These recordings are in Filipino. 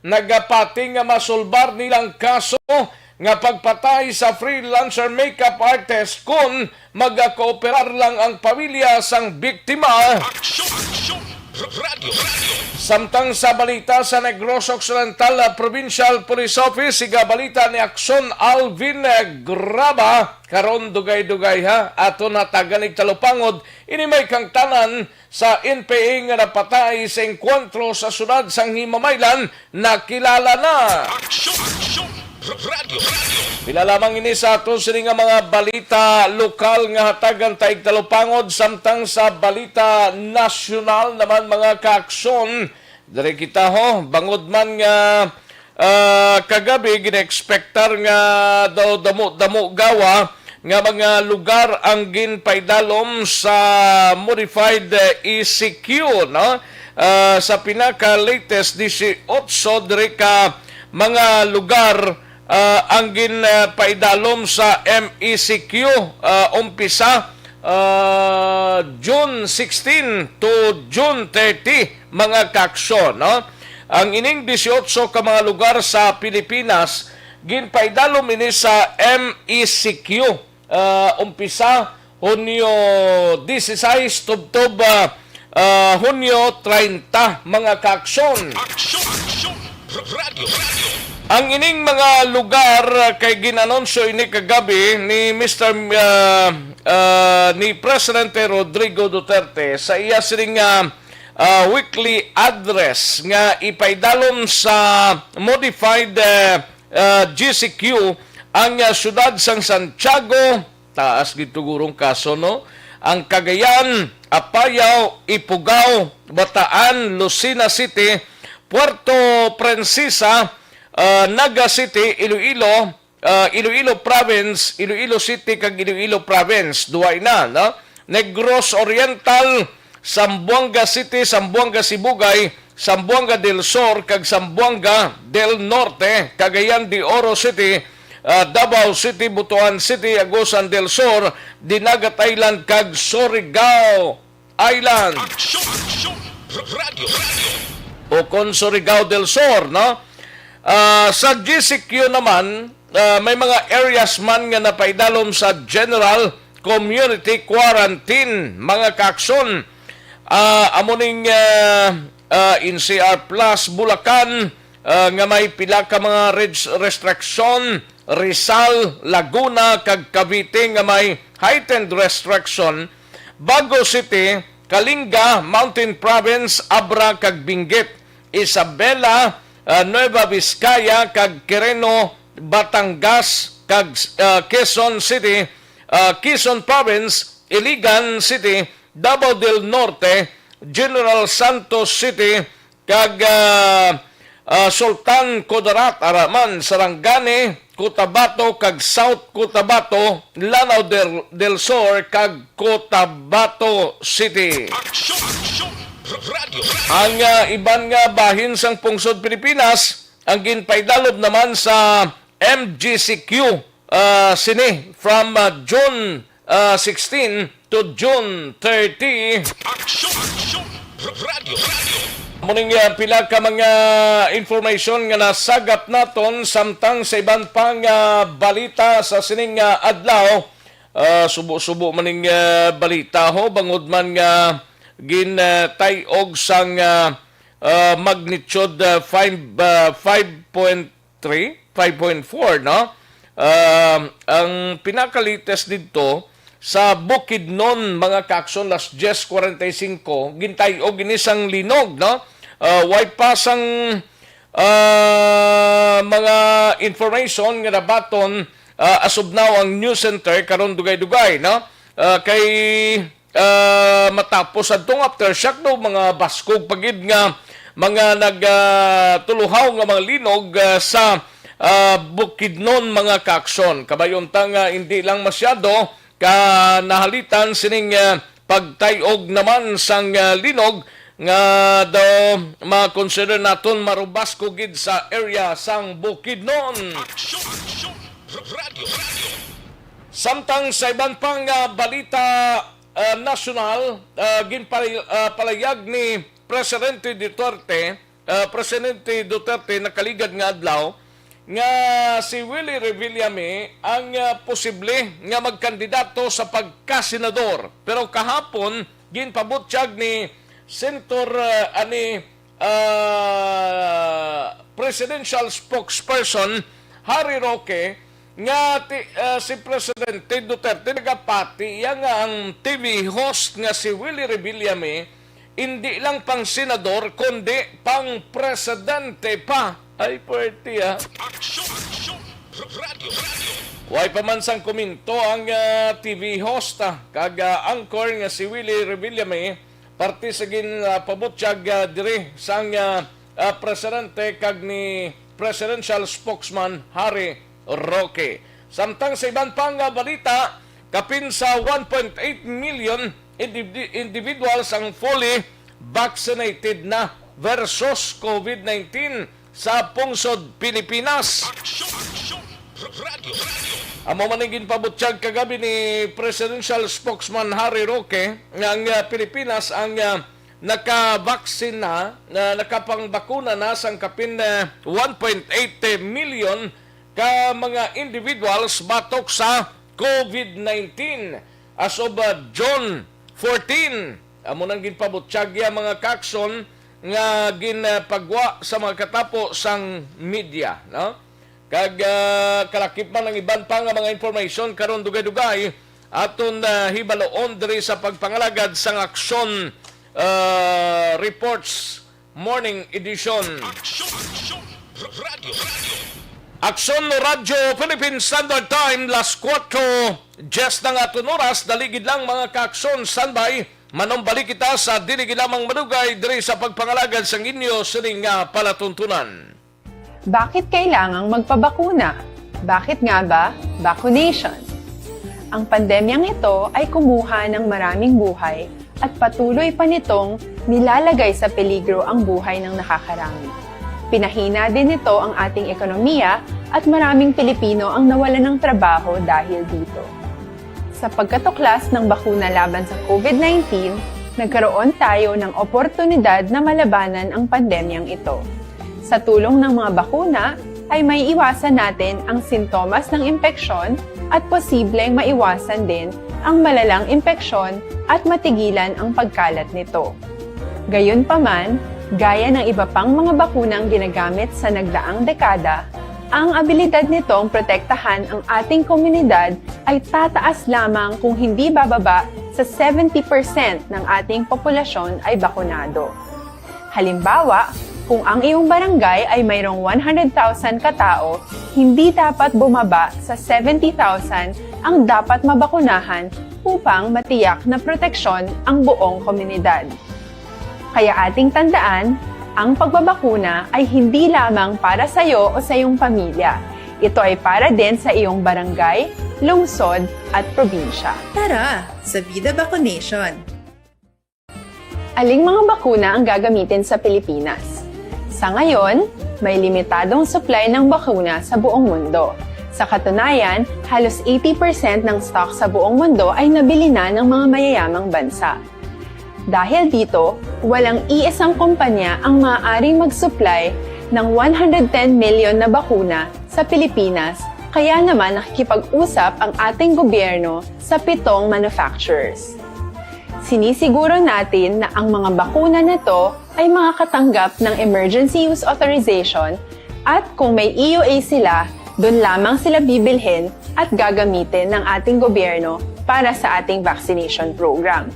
nagapati nga masulbar nilang kaso nga pagpatay sa freelancer makeup artist kung magkooperar lang ang pamilya sang biktima. Samtang sa balita sa Negros Occidental Provincial Police Office, siga balita ni Aksyon Alvin Graba, karon dugay-dugay ha, ato nataganig talupangod, ini may kang tanan sa NPA nga napatay sa enkwentro sa sunad sang Himamaylan, nakilala na. Pila lamang ini sa ato sini nga mga balita lokal nga hatagan taig talupangod, samtang sa balita nasyonal naman mga kaaksyon. Dari kita ho, bangod man nga kagabi ginexpectar nga daw damo gawa nga mga lugar ang ginpaydalom sa modified ECQ, no? Sa pinaka latest 18 diri ka mga lugar ang ginpaidalom sa MECQ umpisa June 16 to June 30 mga kaaksyon, no? Ang ining 18 ka mga lugar sa Pilipinas ginpaidalom ini sa MECQ umpisa Hunyo 16 tubtob Hunyo 30 mga kaaksyon. Ang ining mga lugar kay ginanonsyo ini kagabi ni Mr. Ni Presidente Rodrigo Duterte sa iya sining weekly address nga ipaydalom sa modified GCQ ang syudad sang Santiago, taas gitugurong kaso, no? Ang Cagayan, Apayao, Ifugao, Bataan, Lucena City, Puerto Princesa, Naga City, Iloilo, Iloilo Province, Iloilo City kag Iloilo Province, duay na, no? Negros Oriental, Zamboanga City, Zamboanga Sibugay, Zamboanga del Sur kag Zamboanga del Norte, Cagayan de Oro City, Davao City, Butuan City, Agusan del Sur, Dinagat Island kag Surigao Island. O kon Surigao del Sur, no? Sa GCQ naman, may mga areas man nga napaidalom sa General Community Quarantine, mga kaaksyon. Amuning NCR Plus Bulacan nga may pila ka mga restriction, Rizal, Laguna kag Cavite nga may heightened restriction, Bago City, Kalinga, Mountain Province, Abra kag Benguet, Isabela, Nueva Vizcaya kag Quirino, Batangas kag Quezon City, Quezon Province, Iligan City, Davao del Norte, General Santos City kag Sultan Kudarat, Araman, Sarangani, Cotabato kag South Cotabato, Lanao del Sur kag Cotabato City. Ang iban nga bahin sang pungsod Pilipinas ang ginpaidalob naman sa MGCQ sini from June 16 to June 30. Muning pila ka mga information nga nasagap naton samtang sa iban pang balita sa sining adlaw. Subo-subo maning balita ho bangod man nga gintayog sang magnitude 5.3, 5.4, no? Ang pinakalites dito sa Bukidnon, mga kaaksyon, las 10:45, gintayog ginisang linog, no? Way pasang mga information nga nabaton as of now ang news center karon dugay-dugay, no? Kay matapos adtong aftershock do mga baskog pagid nga mga nagtuluhaw nga mga linog sa Bukidnon, mga kaaksyon. Kabayon nga hindi lang masyado ka nahalitan sining pagtayog naman sang linog nga daw ma-consider naton marubas kugid sa area sang Bukidnon. Samtang sa iban pang balita nasyonal, ginpalayag ni Presidente Duterte Presidente Duterte nakaligad nga adlaw nga si Willie Revillame ang posible nga magkandidato sa pagkasenador. Pero kahapon ginpabutyag ni Senator presidential spokesperson Harry Roque nga si Presidente Duterte nagapati nga ang TV host nga si Willie Revillame hindi lang pang senador kundi pang presidente pa. Ay puwerte Aksyon! Radio! Way pamansang kuminto ang TV host kag anchor nga si Willie Revillame parte sa pabutyag diri sang presidente kag ni presidential spokesman Harry Roque. Samtang sa iban pang balita, kapin sa 1.8 million individuals ang fully vaccinated na versus COVID-19 sa pungsod Pilipinas. Aksyon! Radio! Amo manigin pabutyag kagabi ni presidential spokesman Harry Roque nga ang Pilipinas ang nakabaksin na nakapangbakuna na sang kapin 1.8 million ka mga individuals batok sa COVID-19 as of June 14. Amo nang ginpabutyag mga kaakson nga ginpagwa sa mga katapo sang media, no? Kag kalakip man ang iban pa nga mga information karon dugay-dugay aton hibaloon diri sa pagpangalagad sang Aksyon Reports Morning Edition. Aksyon! Radio! Aksyon no Radyo Philippine Standard Time las 4 just na nga tunuras daligid lang mga kaaksyon standby manombalik kita sa diligid lamang madugay diri sa pagpangalagad sang inyo sining palatuntunan. Bakit kailangang magpabakuna? Bakit nga ba vaccination? Ang pandemyang ito ay kumuha ng maraming buhay at patuloy pa nitong nilalagay sa peligro ang buhay ng nakakarami. Pinahina din nito ang ating ekonomiya at maraming Pilipino ang nawalan ng trabaho dahil dito. Sa pagkatuklas ng bakuna laban sa COVID-19, nagkaroon tayo ng oportunidad na malabanan ang pandemyang ito. Sa tulong ng mga bakuna, ay may iwasan natin ang sintomas ng impeksyon at posibleng maiwasan din ang malalang impeksyon at matigilan ang pagkalat nito. Gayunpaman, gaya ng iba pang mga bakunang ginagamit sa nagdaang dekada, ang abilidad nitong protektahan ang ating komunidad ay tataas lamang kung hindi bababa sa 70% ng ating populasyon ay bakunado. Halimbawa, kung ang iyong barangay ay mayroong 100,000 katao, hindi dapat bumaba sa 70,000 ang dapat mabakunahan upang matiyak na proteksyon ang buong komunidad. Kaya ating tandaan, ang pagbabakuna ay hindi lamang para sa iyo o sa iyong pamilya. Ito ay para din sa iyong barangay, lungsod at probinsya. Tara, sa Vida Vaccination! Aling mga bakuna ang gagamitin sa Pilipinas? Sa ngayon, may limitadong supply ng bakuna sa buong mundo. Sa katunayan, halos 80% ng stock sa buong mundo ay nabili na ng mga mayayamang bansa. Dahil dito, walang iisang kumpanya ang maaaring mag-supply ng 110 million na bakuna sa Pilipinas, kaya naman nakikipag-usap ang ating gobyerno sa 7 manufacturers. Sinisiguro natin na ang mga bakuna nito ay makakatanggap ng Emergency Use Authorization at kung may EUA sila, doon lamang sila bibilhin at gagamitin ng ating gobyerno para sa ating vaccination program.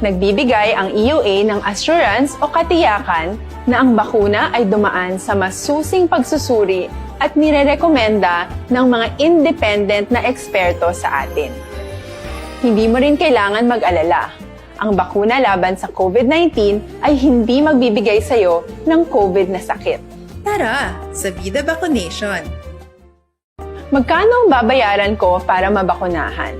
Nagbibigay ang EUA ng assurance o katiyakan na ang bakuna ay dumaan sa masusing pagsusuri at nirerekomenda ng mga independent na eksperto sa atin. Hindi mo rin kailangan mag-alala. Ang bakuna laban sa COVID-19 ay hindi magbibigay sa iyo ng COVID na sakit. Tara, sa Vida Vaccination! Magkano ang babayaran ko para mabakunahan?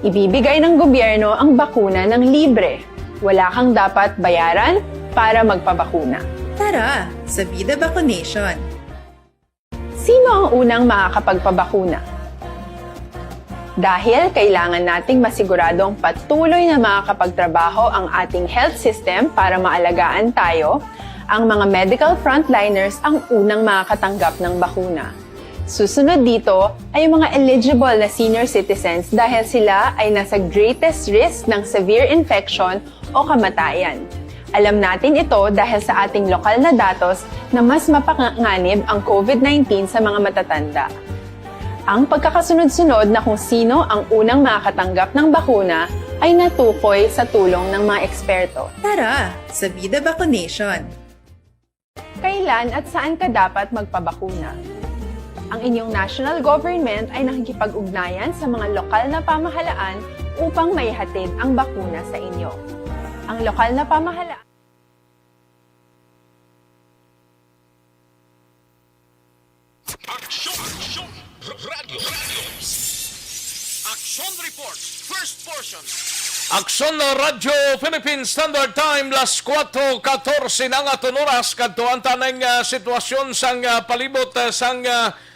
Ibibigay ng gobyerno ang bakuna ng libre. Wala kang dapat bayaran para magpabakuna. Tara, sa Vida Vaccination! Sino ang unang makakapagpabakuna? Dahil kailangan nating masiguradong patuloy na makakapagtrabaho ang ating health system para maalagaan tayo, Ang mga medical frontliners ang unang makakatanggap ng bakuna. Susunod dito ay yung mga eligible na senior citizens dahil sila ay nasa greatest risk ng severe infection o kamatayan. Alam natin ito dahil sa ating lokal na datos na mas mapanganib ang COVID-19 sa mga matatanda. Ang pagkakasunod-sunod na kung sino ang unang makakatanggap ng bakuna ay natukoy sa tulong ng mga eksperto. Tara sa Vida Vaccination. Kailan at saan ka dapat magpabakuna? Ang inyong national government ay nakikipag-ugnayan sa mga lokal na pamahalaan upang maihatid ang bakuna sa inyo. Ang lokal na pamahalaan Aksyon Radio. Aksyon Reports, first portion. Aksyon na Radyo Philippine Standard Time, las 4:14 ng aton oras, kadto ang tanang sitwasyon sang palibot sang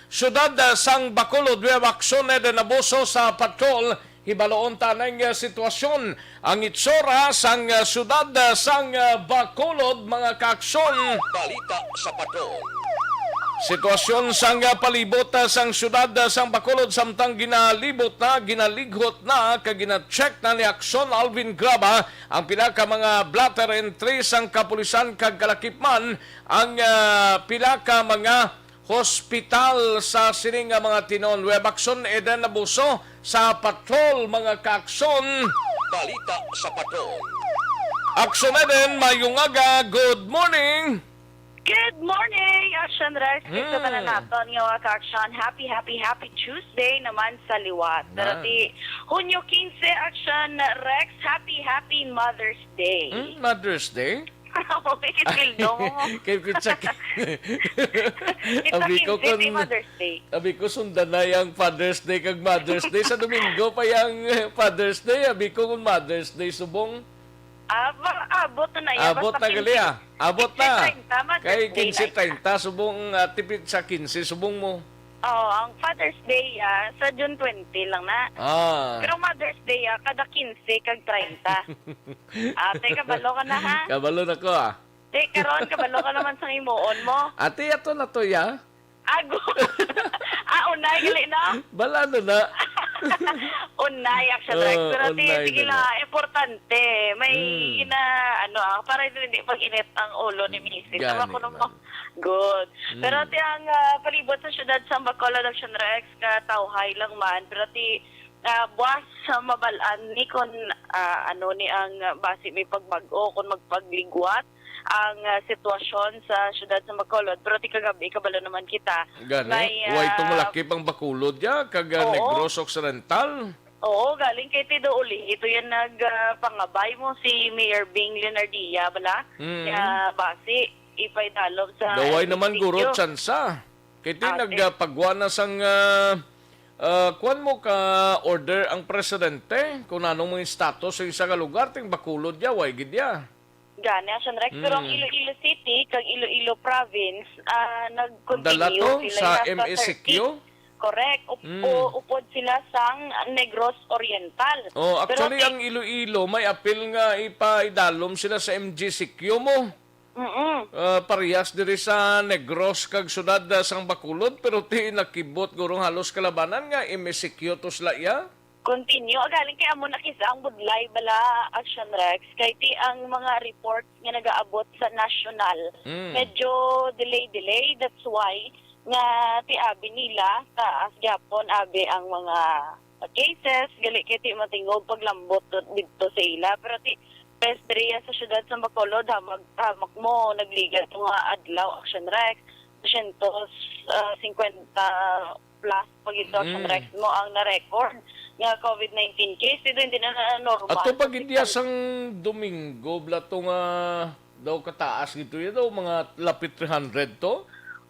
syudad sang Bacolod. We have aksyon na nabuso sa patrol, hibaloon tanang sitwasyon. Ang itsura sang syudad sang Bacolod, mga kaaksyon. Balita sa patrol. Sitwasyon sang palibot sang syudad sang Bacolod samtang ginaligot na, ginalighot na, gina-check na ni Aksyon Alvin Graba ang pinaka mga blatter entry sang kapulisan kag kalakipman ang pinaka mga hospital sa sining mga tinon. Web Aksyon eden nabuso sa patrol, mga kaaksyon. Balita sa patrol. Aksyon eden mayungaga, good morning. Good morning, Aksyon Rex. Ito ka na natin yung Aksyon. Happy Tuesday naman sa liwat. Pero ti Hunyo 15, Aksyon Rex, happy Mother's Day. Mother's Day? Ikildo mo. Kaya pitsak. Ito 15, Mother's Day. Abi ko sundan na yung Father's Day kag Mother's Day. Sa Domingo pa yung Father's Day. Abi ko kung Mother's Day subong. Abot na yan. Abot na gali ah. Abot na. 15, Kay Mother's Day. 15-30 subong tipid sa 15 subong mo. Oh, ang Father's Day sa June 20 lang na. Pero Mother's Day kada 15 kag 30. Ate, kabalo ka na ha? Kabalo na ko ah. Te, karon kabalo ka naman sa imuon mo. Ate, ato na to ya. Ago. Unay gali na. Balano na. Unay Aksyon Rex. Pero unay sige na. lang, importante. May para hindi pag-init ang ulo ni Mrs. Gani Tama ko naman. Good. Pero ang palibot sa syudad sa Bacolod, Aksyon Rex, katawhay lang man. Pero buwas sa mabalaan ni kung ni ang basi may pagbago, kung magpagligwat ang sitwasyon sa syudad sa Bacolod. Pero kagabi, kabalo naman kita. Gani? Huwag tumulaki pang Bacolod ya, kag Negros Occidental. Oo, galing kay Tido Uli. Ito yan nagpangabay mo si Mayor Bing Leonardia, bala? Kaya basi, ipay dalog sa... Daway naman guro tsansa. Kaya nagpagwa na sang... kuan mo ka order ang presidente kung anong mga status sa isa ka lugar, ting Bacolod ya, way gidya. Gani, Aksyon Rex. Pero ang Iloilo City, kag Iloilo Province, nag-continue Dala to sila sa nasa MSQ? 30. Correct. Upod sila sang Negros Oriental. Oh, actually, Pero, ang Iloilo, may appeal nga ipaidalom sila sa MGCQ mo. Parehas diri sa Negros kag syudad sang Bacolod, pero nakibot gurong halos kalabanan nga MSQ to sila ya. Continue. Galing kay amo na kisa ang budlay bala Aksyon Rex. Kay ti ang mga reports nga nagaabot sa national. Medyo delay. That's why nga ti abi nila taas gyapon abi ang mga cases. Gali kay ti matingog paglambot dito sa ila. Pero ti pestriya sa syudad sa Bacolod hamak mo nagligal nga adlaw Aksyon Rex. 250 plus pag ito Aksyon Rex mo ang na-record nga COVID-19 case. Ito hindi na normal. Ato pag hindi sang Domingo, blato nga daw kataas gito yun daw, mga lapit 300 to?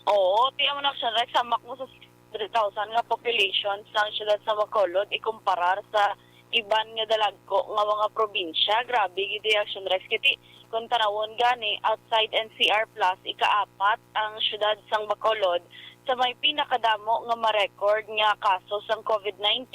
Oo, tiyan mo na Aksyon Rex, samak mo sa 600,000 nga population sa syudad sa Bacolod, ikumparar sa iban nga dalagko nga mga probinsya. Grabe, giti Aksyon Rex. Kiti, kung tanawon gani, outside NCR Plus, ikaapat ang syudad sang Bacolod sa may pinakadamo nga ma-record nga kaso sang COVID-19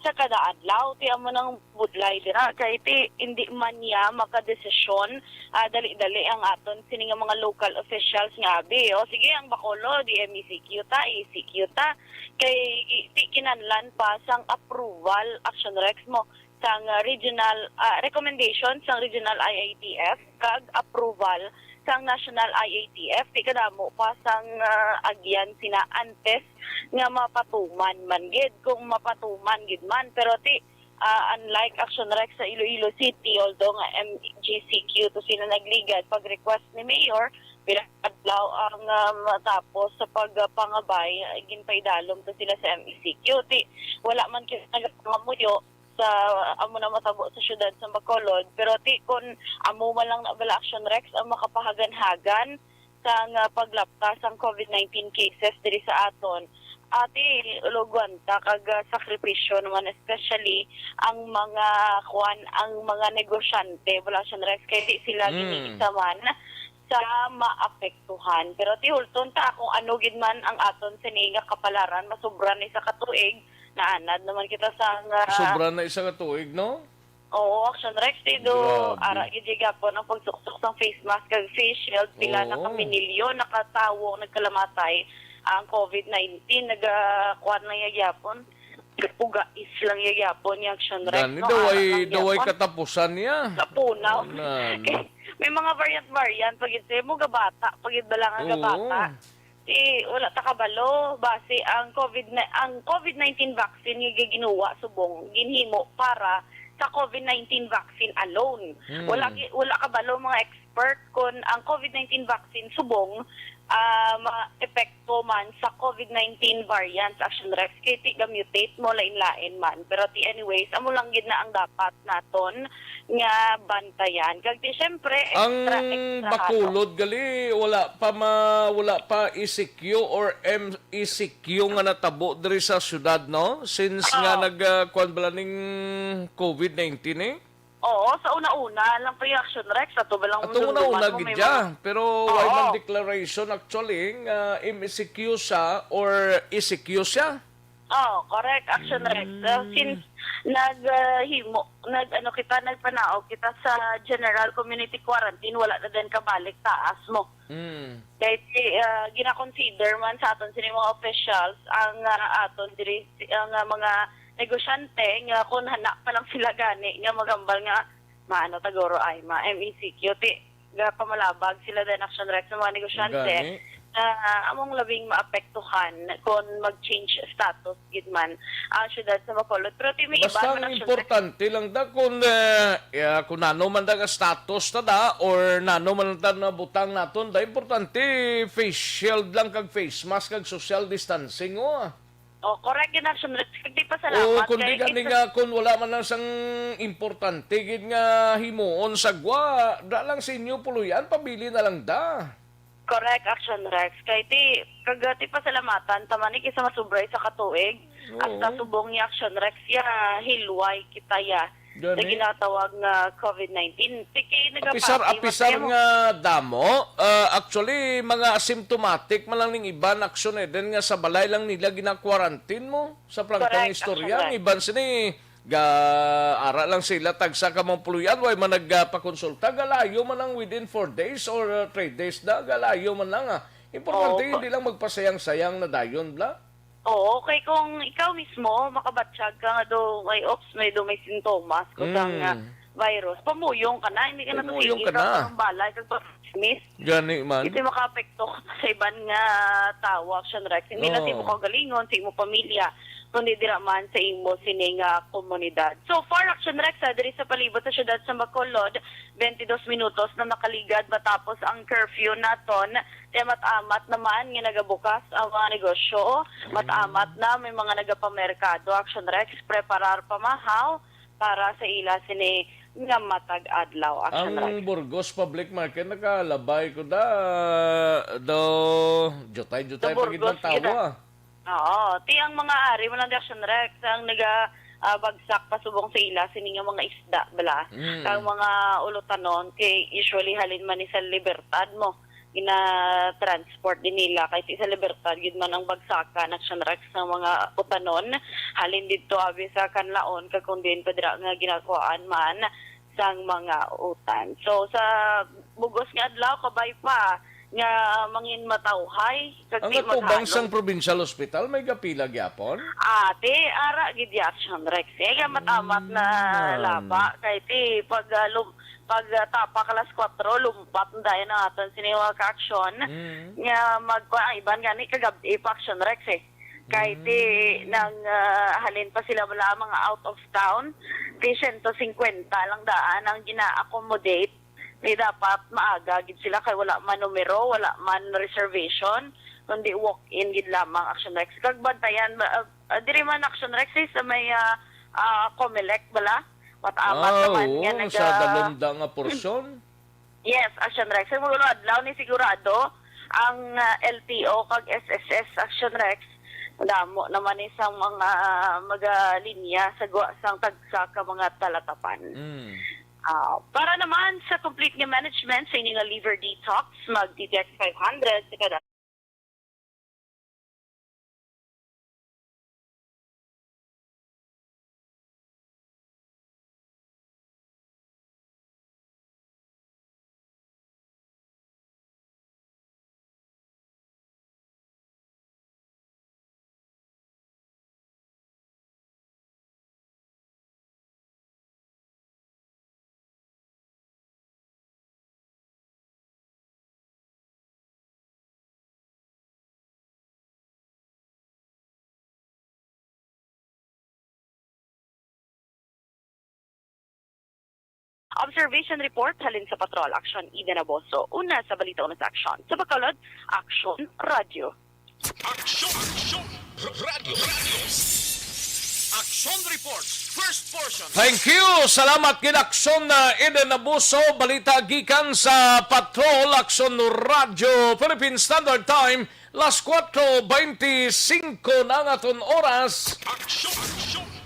sa kada adlaw. Ti amo nang budlay dira kay ti hindi man niya makadesisyon dali-dali ang aton sini nga mga local officials nga abi. O sige ang Bacolod di MECQ ta, ECQ ta kay ti kinahanglan pa sang approval action rex mo sang regional recommendation sang regional IATF kag approval sang national IATF ti kadamo pa sang agyan sina antes nga mapatuman man gid kung mapatuman gid man pero ti unlike Action Rex sa Iloilo City although nga MGCQ to sila nagligad pag request ni Mayor bilang adlaw ang matapos sa pagpangabay ginpaydalom to sila sa MECQ ti wala man kay nagapangamuyo sa amo na matabo sa syudad sa Bacolod pero ti kun amo man lang na bala Action Rex ang makapahagan-hagan sa paglaptas ang COVID-19 cases diri sa aton ati lugwanta kag sakripisyo naman especially ang mga negosyante bala Action Rex kay di sila giniisa man sa maapektuhan pero ti hulton ta kung ano gid man ang aton sini nga kapalaran masubra ni sa katuig naanad naman kita sa Sobra na isa ka tuig, no? Oo, Action Rex do Grabe. ara gid-gapon ang pagsuksok sang face mask kag face shield pila na ka milyon nakatawo nagkalamatay ang COVID-19 nagakuan na yagapon puga islang yagapon yung Action Rex Gani, daway katapusan niya. sa punaw Nan. may mga variant pagid mo gabata pagid balang gabata wala ta kabalo base ang COVID-19 vaccine nga ginuwa subong ginhimo para sa COVID-19 vaccine alone. Wala kabalo mga expert kun ang COVID-19 vaccine subong ma-epekto man sa COVID-19 variants Action Rex kay ti mutate mo lain-lain man pero ti anyways amo lang gid na ang dapat naton nga bantayan kag ti syempre Ang Bacolod gali wala pa ECQ or MECQ nga natabo diri sa syudad no since nga nagkuan bala ning COVID-19 eh. Oo, sa una-una lang pa yung Action Rex ato balang Ato una gid ya, pero why man declaration actually nga MECQ siya or ECQ siya? Oh, correct Action Rex. Since nagpanaog kita sa general community quarantine, wala na din kabalik taas mo. Kahit gina-consider man sa aton sini mga officials ang aton diri ang mga negosyante nga kun hana pa lang sila gani nga magambal nga maano tagoro ay MECQ ti ga pamalabag sila din Action Rex sa mga negosyante among labing maapektuhan kung mag-change status gid man ang syudad sa Bacolod pero ti may iba Basta ang importante lang da kung nano man da status ta da or nano man ta na butang naton da importante face shield lang kag face mask kag social distancing Oh, correct yun Action Rex. Hindi pa salamat. Kundi gani nga kung wala man lang sang importante gid nga himuon sa gwa, da lang sa inyo puluyan, pabili na lang da. Correct Action Rex. Kaya kagati pa salamatan, tamani kisa masubray sa katuig. At sa subong ni Action Rex, hilway kita na ginatawag na COVID-19. Apisar nga damo, actually mga asymptomatic man lang ning iban aksyon then nga sa balay lang nila gina-quarantine mo sa plantang istorya. Ang iban sini ara lang sila tagsa ka mong puluyan way man nagpakonsulta galayo man lang within 4 days or 3 days da galayo man lang Importante hindi lang magpasayang-sayang na dayon bla. Oo, kay kung ikaw mismo makabatsyag ka nga may sintomas kung virus, pamuyong ka na, hindi ka na tusigil ka ng balay, kag pa-miss. Gani man. Hindi makaapekto sa iban nga tao, Action Rex. Hindi na mo kagalingon, sa imo pamilya, kundi dira man sa imo sining komunidad. So far, Action Rex, diri sa palibot sa syudad sa Bacolod, 22 minutos na nakaligad matapos ang curfew naton. Mat-amat naman nga nagabukas ang mga negosyo. Mat-amat na may mga nagapamerkado. Action Rex, preparar pamahaw para sa ila sini nga matag adlaw. Action Rex. Ang Burgos Public Market nakalabay ko jutay pagid ng tawa. Oo, ti ang mga ari mo lang Action Rex ang bagsak pasubong sa ila sini nga mga isda bala. Kang mga ulutanon kay usually halin man ni sa libertad mo gina-transport din nila kahit sa Libertad yun man ang bagsakan Aksyon Rex ng mga utanon halin dito abi sa kanlaon kag din padra nga ginakuan man sang mga utan. So sa bugos nga adlaw kabay pa nga mangin matawhay kag Ang di ato maghalong. bansang provincial hospital may gapila gyapon. Ate, ara gid ya Aksyon Rex. Nga matamat na laba kay ti pag tapak alas 4 lumpat dahil na aton siniwa ka aksyon nga iban gani kagabi pa Aksyon Rex kay ti nang halin pa sila wala mga out of town ti 150 lang daan ang gina-accommodate ni dapat maaga gid sila kay wala man numero wala man reservation kundi walk-in gid lamang Aksyon Rex kag bantayan diri man Aksyon Rex sa may Comelec bala matamat naman nga sa dalunda nga porsyon. Yes, Aksyon Rex. Ang mga adlaw ni sigurado ang LTO kag SSS Aksyon Rex damo naman isang mga linya sa sang tagsa ka mga talatapan. Para naman sa complete nga management sa inyong liver detox, mag-DTX 500 sa kada Observation report halin sa Patrol Aksyon Eden Aboso. Una sa balita una sa Aksyon. Sa Bacolod, Aksyon Radio. Aksyon Radio. Aksyon Reports, first portion. Thank you. Salamat gid Aksyon na Eden Abuso. Balita gikan sa Patrol Aksyon Radio Philippine Standard Time. Las 4:25 na nga aton oras. Aksyon Radio.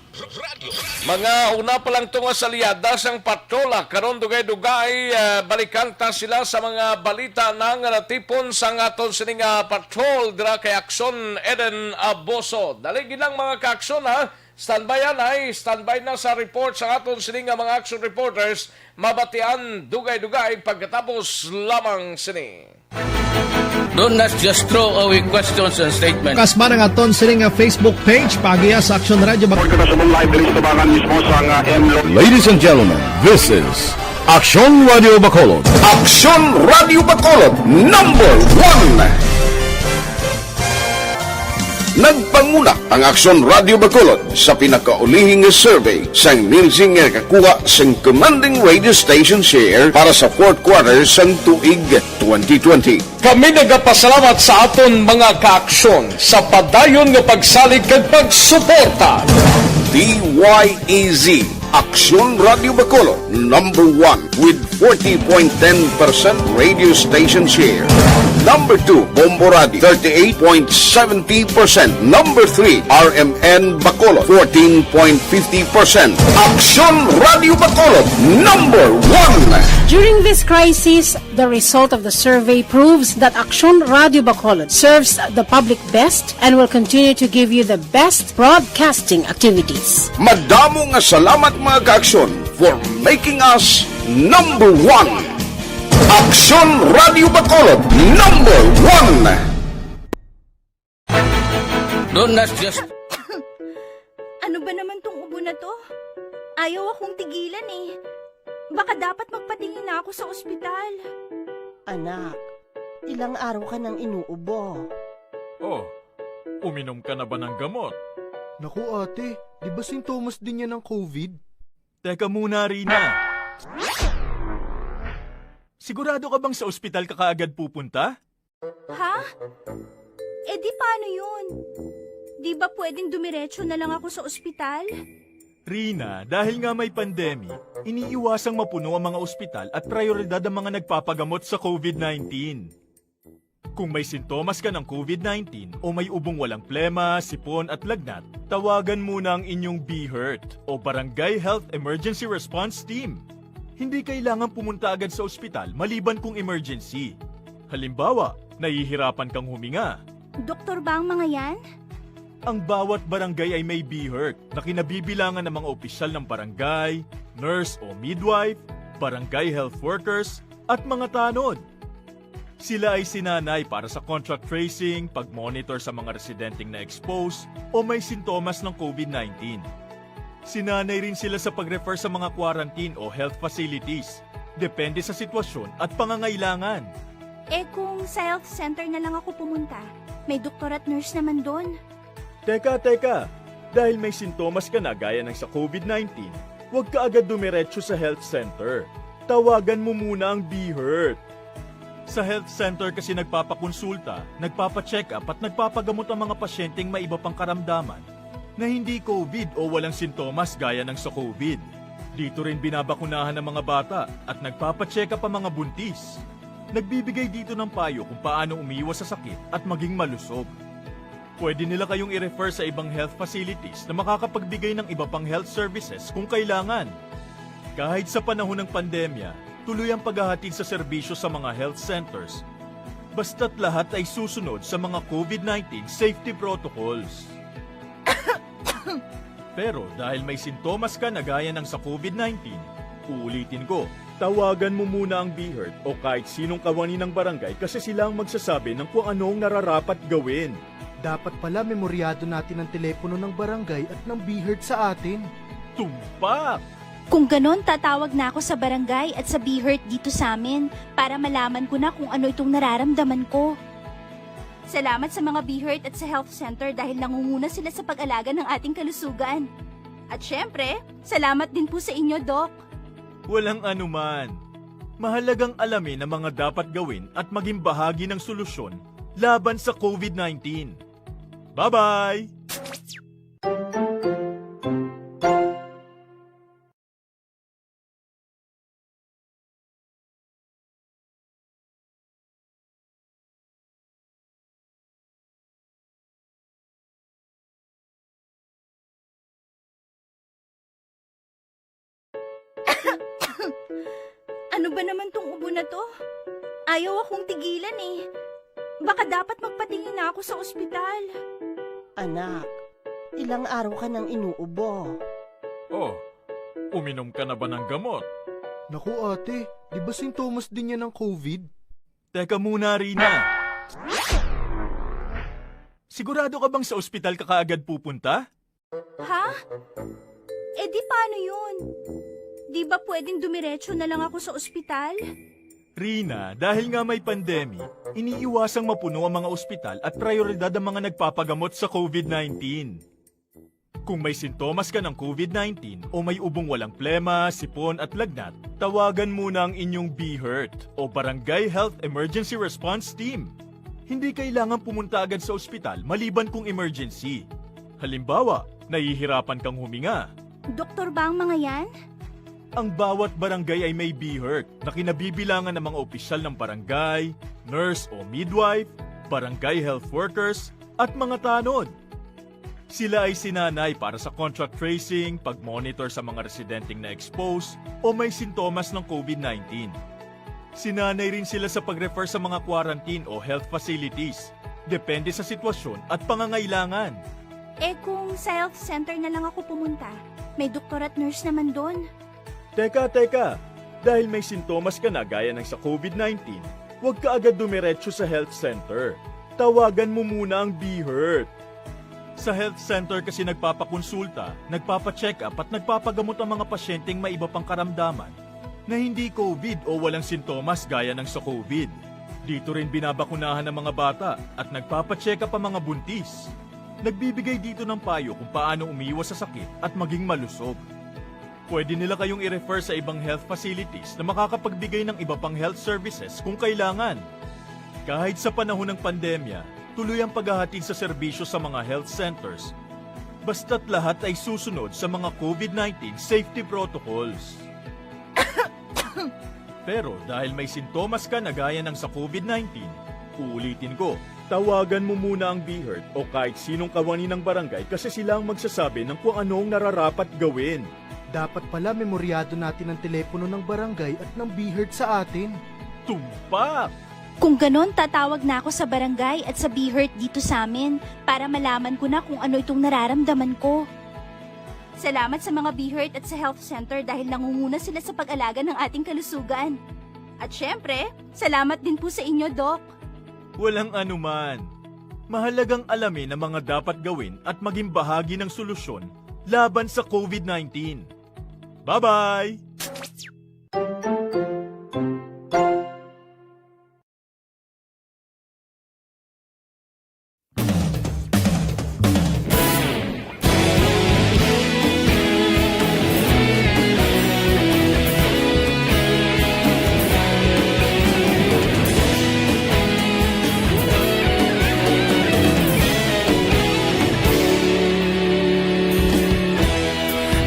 Mga una pa lang tunga sa liada sang patrola karon dugay-dugay balikan ta sila sa mga balita nang natipon sang aton sining patrol dira kay Aksyon Eden Aboso. Dali ginang mga kaaksyon ha. Standby na sa report sa aton sining mga action reporters mabatian dugay-dugay pagkatapos lamang sini. Don't not just throw away questions and statements. Kasma ng aton sining Facebook page pagiya sa Aksyon Radio. Ladies and gentlemen, this is Aksyon Radio Bacolod. Aksyon Radio Bacolod, number 1. Nagpanguna ang Aksyon Radio Bacolod sa pinakaulihing survey sang Nielsen nga kakuha sang commanding radio station share para sa fourth quarter sang tuig 2020. Kami nagapasalamat sa aton mga kaaksyon sa padayon nga pagsalig kag pagsuporta. DYEZ Aksyon Radio Bacolod, number 1 with 40.10% radio station share. Number 2, Bombo Radio, 38.70%. Number 3, RMN Bacolod, 14.50%. Aksyon Radio Bacolod, number 1. During this crisis, the result of the survey proves that Aksyon Radio Bacolod serves the public best and will continue to give you the best broadcasting activities. Madamo nga salamat mga kaaksyon for making us number 1. Aksyon Radio Bacolod, number 1. Don't not just... Ano ba naman tong ubo na to? Ayaw akong tigilan eh. Baka dapat magpatingin na ako sa ospital. Anak, ilang araw ka nang inuubo. Oh, uminom ka na ba ng gamot? Naku ate, di ba sintomas din yan ng COVID? Teka muna, Rina. Sigurado ka bang sa ospital ka kaagad pupunta? Ha? Eh di paano yun? Di ba pwedeng dumiretso na lang ako sa ospital? Rina, dahil nga may pandemic, iniiwasang mapuno ang mga ospital at prioridad ang mga nagpapagamot sa COVID-19. Kung may sintomas ka ng COVID-19 o may ubong walang plema, sipon at lagnat, tawagan muna ang inyong BHERT o Barangay Health Emergency Response Team. Hindi kailangan pumunta agad sa ospital maliban kung emergency. Halimbawa, nahihirapan kang huminga. Doktor ba ang mga yan? Ang bawat barangay ay may BHERT na kinabibilangan ng mga opisyal ng barangay, nurse o midwife, barangay health workers, at mga tanod. Sila ay sinanay para sa contact tracing, pag-monitor sa mga residenteng na-expose o may sintomas ng COVID-19. Sinanay rin sila sa pag-refer sa mga quarantine o health facilities, depende sa sitwasyon at pangangailangan. Kung sa health center na lang ako pumunta, may doktor at nurse naman doon. Teka, dahil may sintomas ka na gaya ng sa COVID-19, huwag ka agad dumiretso sa health center. Tawagan mo muna ang BHERT. Sa health center kasi nagpapakonsulta, nagpapacheck up at nagpapagamot ang mga pasyenteng may iba pang karamdaman na hindi COVID o walang sintomas gaya ng sa COVID. Dito rin binabakunahan ng mga bata at nagpapacheck up ang mga buntis. Nagbibigay dito ng payo kung paano umiwas sa sakit at maging malusog. Pwede nila kayong i-refer sa ibang health facilities na makakapagbigay ng iba pang health services kung kailangan. Kahit sa panahon ng pandemya, tuloy ang paghahatid sa serbisyo sa mga health centers. Basta't lahat ay susunod sa mga COVID-19 safety protocols. Pero dahil may sintomas ka na gaya ng sa COVID-19, uulitin ko, tawagan mo muna ang BHERT o kahit sinong kawani ng barangay kasi sila ang magsasabi ng kung anong nararapat gawin. Dapat pala memoryado natin ang telepono ng barangay at ng BHERT sa atin. Tumpak! Kung ganon, tatawag na ako sa barangay at sa BHERT dito sa amin para malaman ko na kung ano itong nararamdaman ko. Salamat sa mga BHERT at sa health center dahil nangunguna sila sa pag-alaga ng ating kalusugan. At syempre, salamat din po sa inyo, Doc. Walang anuman. Mahalagang alamin ang mga dapat gawin at maging bahagi ng solusyon laban sa COVID-19. Bye-bye! Ano ba naman tong ubo na to? Ayaw akong tigilan eh. Baka dapat magpatingin na ako sa ospital. Anak, ilang araw ka nang inuubo. Oh, uminom ka na ba ng gamot? Naku ate, di ba sintomas din yan ng COVID? Teka muna, Rina. Sigurado ka bang sa ospital ka kaagad pupunta? Ha? Di paano yun? Di ba pwedeng dumiretso na lang ako sa ospital? Rina, dahil nga may pandemic, iniiwasang mapuno ang mga ospital at prioridad ang mga nagpapagamot sa COVID-19. Kung may sintomas ka ng COVID-19 o may ubong walang plema, sipon at lagnat, tawagan muna ang inyong BHERT o Barangay Health Emergency Response Team. Hindi kailangan pumunta agad sa ospital maliban kung emergency. Halimbawa, nahihirapan kang huminga. Doktor ba ang mga yan? Ang bawat barangay ay may BHERT na kinabibilangan ng mga opisyal ng barangay, nurse o midwife, barangay health workers, at mga tanod. Sila ay sinanay para sa contact tracing, pag-monitor sa mga residenteng na-expose o may sintomas ng COVID-19. Sinanay rin sila sa pag-refer sa mga quarantine o health facilities, depende sa sitwasyon at pangangailangan. Kung sa health center na lang ako pumunta, may doktor at nurse naman doon. Teka, dahil may sintomas ka na gaya ng sa COVID-19, huwag ka agad dumiretso sa health center. Tawagan mo muna ang BHERT. Sa health center kasi nagpapakonsulta, nagpapacheck up at nagpapagamot ang mga pasyenteng may iba pang karamdaman na hindi COVID o walang sintomas gaya ng sa COVID. Dito rin binabakunahan ng mga bata at nagpapacheck up ang mga buntis. Nagbibigay dito ng payo kung paano umiwas sa sakit at maging malusog. Pwede nila kayong i-refer sa ibang health facilities na makakapagbigay ng iba pang health services kung kailangan. Kahit sa panahon ng pandemya, tuloy ang paghahatid sa serbisyo sa mga health centers. Basta't lahat ay susunod sa mga COVID-19 safety protocols. Pero dahil may sintomas ka na gaya ng sa COVID-19, uulitin ko, tawagan mo muna ang BHERT o kahit sinong kawani ng barangay kasi sila ang magsasabi ng kung anong nararapat gawin. Dapat pala memoryado natin ang telepono ng barangay at ng BHERT sa atin. Tumpak! Kung ganon, tatawag na ako sa barangay at sa BHERT dito sa amin para malaman ko na kung ano itong nararamdaman ko. Salamat sa mga BHERT at sa health center dahil nangunguna sila sa pag-alaga ng ating kalusugan. At syempre, salamat din po sa inyo, Doc. Walang anuman. Mahalagang alamin ang mga dapat gawin at maging bahagi ng solusyon laban sa COVID-19. Bye-bye!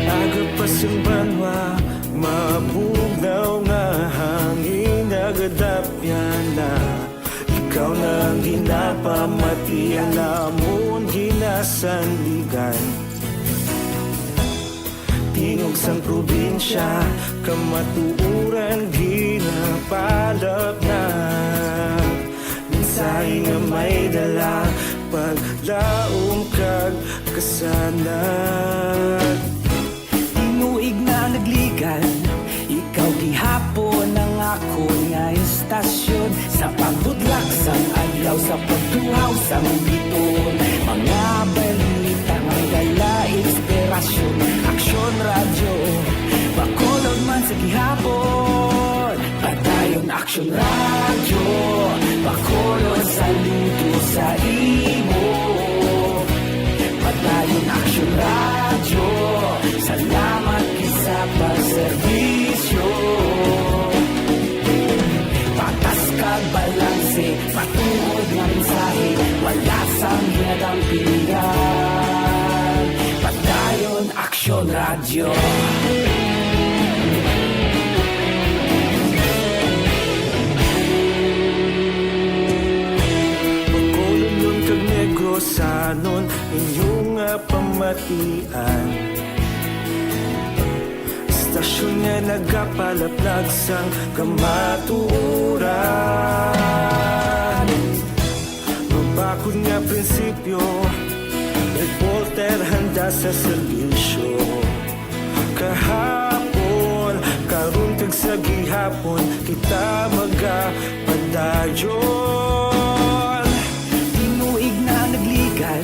Agapasang banwa, mabugaw nga hangin agadapyan na. Ikaw na ang ginapamatian namon ginasandigan. Tingog sang probinsya, kamatuuran ginapalap na. Minsay nga may dala, paglaom kag kasanag. Inuig na nagligan, ikaw gihapon ang ako nga istasyon. Sa pagbudlak sang adlaw, sa pagtuhaw sang biton. Mga balita nga dala inspirasyon. Aksyon radyo, bakolod man sa gihapon. Padayon Aksyon radyo, bakolod sa luto sa imo. Padayon Aksyon radyo, salamat sa pagserbisyo. Patas kag balanse, patuod nga mensahe, wala sang hinadang pilihan. Padayon Aksyon radyo. Pagkolon nun kag negosanon, inyong pamatian. Istasyon nga nagapalaplag sang kamatuuran. Mabakod nga prinsipyo, reporter handa sa serbisyo. Kahapon, karon kag sa gihapon, kita magapadayon. Tinuig na nagligan,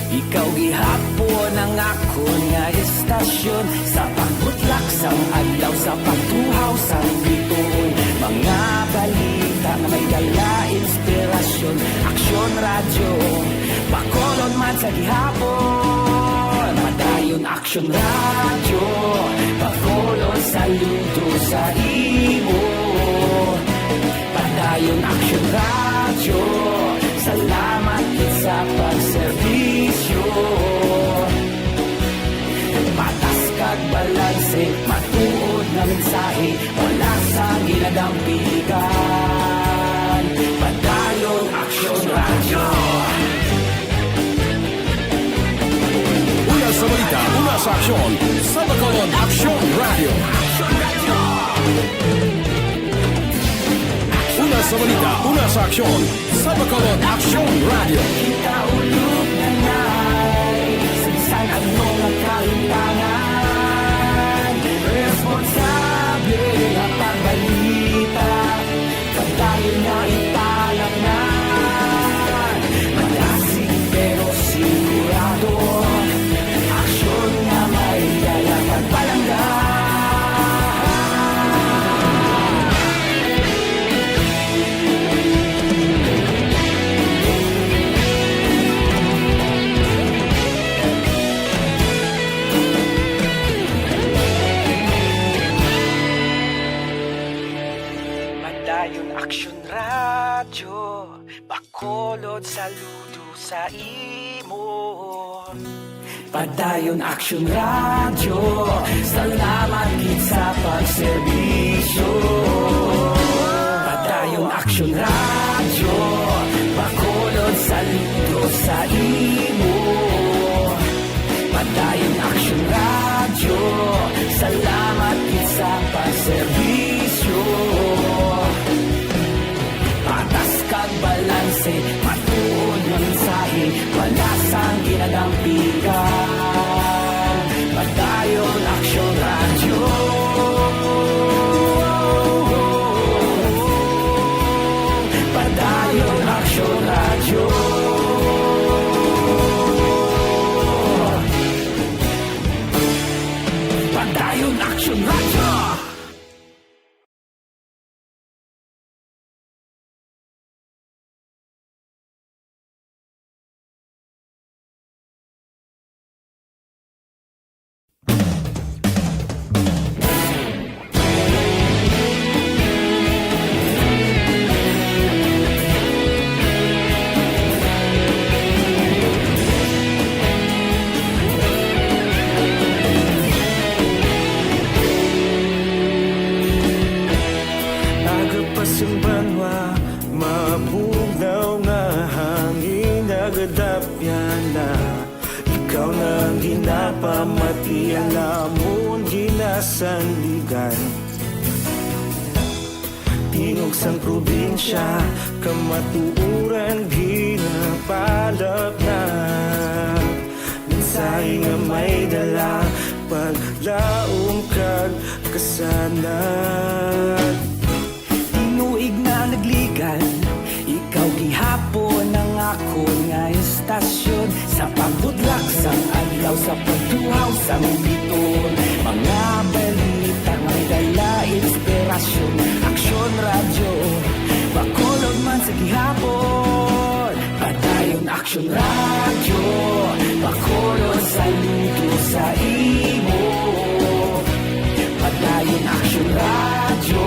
ikaw gihapon ang ako nga istasyon. Sa pagbutlak sang adlaw, sa pagtuhaw sang biton. Mga balita na may dala inspirasyon. Aksyon radyo, bakolon man sa gihapon. Padayon Aksyon radyo, bakolon saludo sa imo. Padayon Aksyon radyo, salamat sa pagserbisyo. Patas kag balanse, matuod na mensahe, wala sa ginadang piligan. Padayon Aksyon radyo. Una sa balita, una sa aksyon, sa Bacolod Aksyon Radio. Una sa balita, una sa aksyon, sa Bacolod Aksyon Radio. Kita ulog na na'y sinsan at mga kalintangan. Responsable ang pagbalita, pagdayon na italang na. Malasig pero sigurado, aksyon na may dalang pagpalangga. Padayon Aksyon radyo, bakolod saludo sa imo. Padayon Aksyon radyo, salamat gid sa pagserbisyo. Padayon Aksyon radyo, bakolod saludo sa imo. Padayon Aksyon radyo, salamat gid sa pagserbisyo. Padayon nadapya na. Ikaw na ginapamatian namon ginasandigan. Tingog sang probinsya, kamatuuran ginapalap na. Minsay nga may dala, paglaong kag kasanag. Tinuig na nagligan, ikaw gihapon ang ako nga estasyon. Sa pagbudlak sang adlaw, sa pagduhaw sang biton. Mga balita may dala inspirasyon. Aksyon radyo, bakolod man sa gihapon. Padayon aksyon radyo, bakolod sa luto sa imo. Padayon aksyon radyo,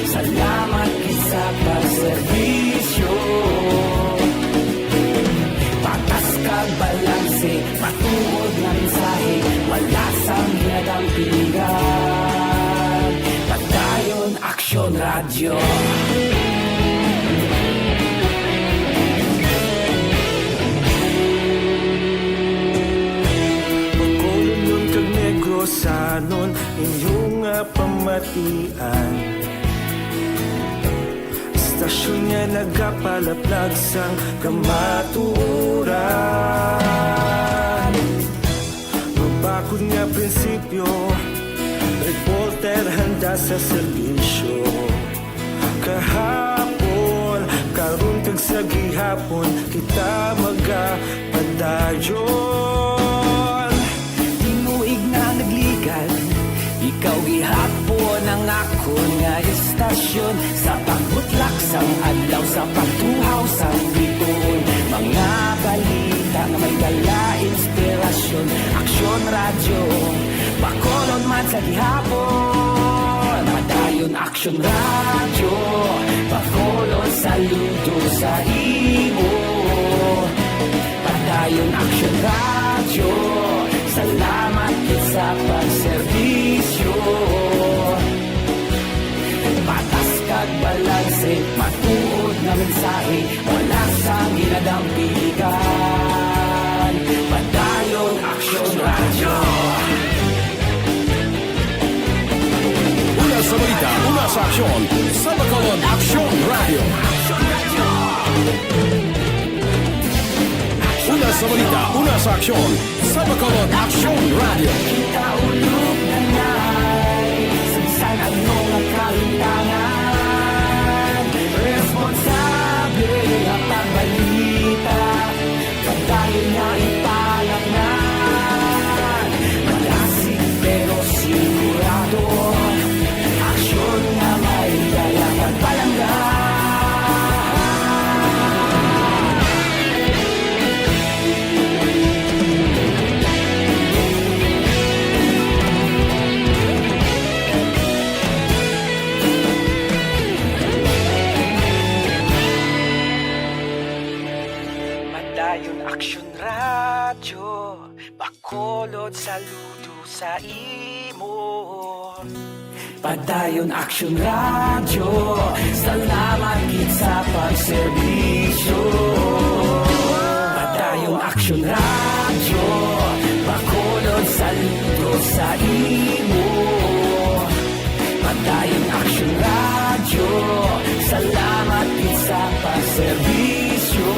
salamat kisa pagserbisyo. Patas kag balanse, matuod nga mensahe, wala sang ginadang piligan. Padayon aksyon radyo. Pagkolon yun kag negro sanon, inyong nga pamatian. Istasyon niya nagapalaplag sang kamaturan. Mabakod nga prinsipyo, reporter handa sa serbisyo. Kahapon, karun kag sa gihapon, kita magapadayon. Tinuig na nagligan, ikaw gihapon ang ako nga estasyon. Sa pagbutlak sang adlaw, sa pagtuhaw sang biton. Mga balita na may dala inspirasyon. Aksyon radyo, bakolod man sa gihapon. Padayon aksyon radyo, bakolod saludo sa imo. Padayon aksyon radyo, salamat sa pagserbisyo. Patas kag balanse, matuod na mensahe, wala sang ginadampigan. Padayon aksyon radyo. Una sa balita, una sa aksyon, sa Bacolod Aksyon Radio. Una sa balita, una sa aksyon, sa Bacolod Aksyon Radio. Kita ulog na na'y sinsan ang mga kalintangan. Responsable ang pagbalita, pagdayon na ipalaknan. Malasig pero sigurado, aksyon na may dalang pagpalanggan. Padayon aksyon radyo, bakolod saludo sa imo. Padayon aksyon radyo, salamat gid sa pagserbisyo. Padayon aksyon radyo, bakolod saludo sa imo. Padayon aksyon radyo, salamat gid sa pagserbisyo.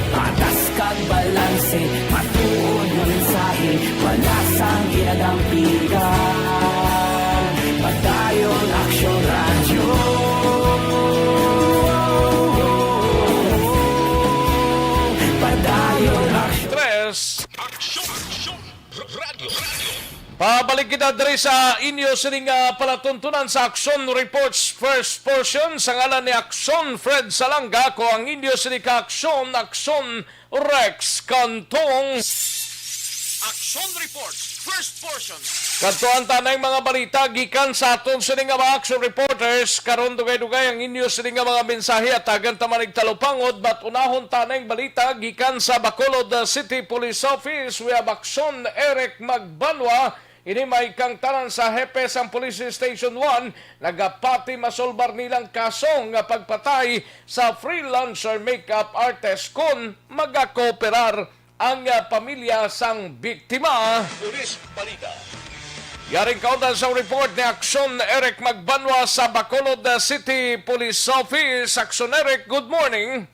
Patas kag balanse, matuod nga mensahe, wala sang ginadampigan. Padayon aksyon radyo. Padayon aksyon. Aksyon Radio. Pabalik kita diri sa inyo sining palatuntunan sa Aksyon Reports First Portion sa ngalan ni Aksyon Fred Salanga ko ang inyo sining Aksyon Rex Cantong. Aksyon Reports First Portion. Kantuan tanay mga balita gikan sa aton sining mga Aksyon Reporters karon dugay-dugay ang inyo sining mga mensahe at tagan ta manig talupangod but unahon tanay balita gikan sa Bacolod City Police Office. We have Aksyon Eric Magbanwa. ini may kang tanan sa hepe sang Police Station 1 nagapati masolbar nilang kaso nga pagpatay sa freelancer makeup artist kun magakooperar ang pamilya sang biktima. Pulis Balita. Yaring kaudan sa report ni Aksyon Eric Magbanwa sa Bacolod City Police Office. Aksyon Eric, good morning.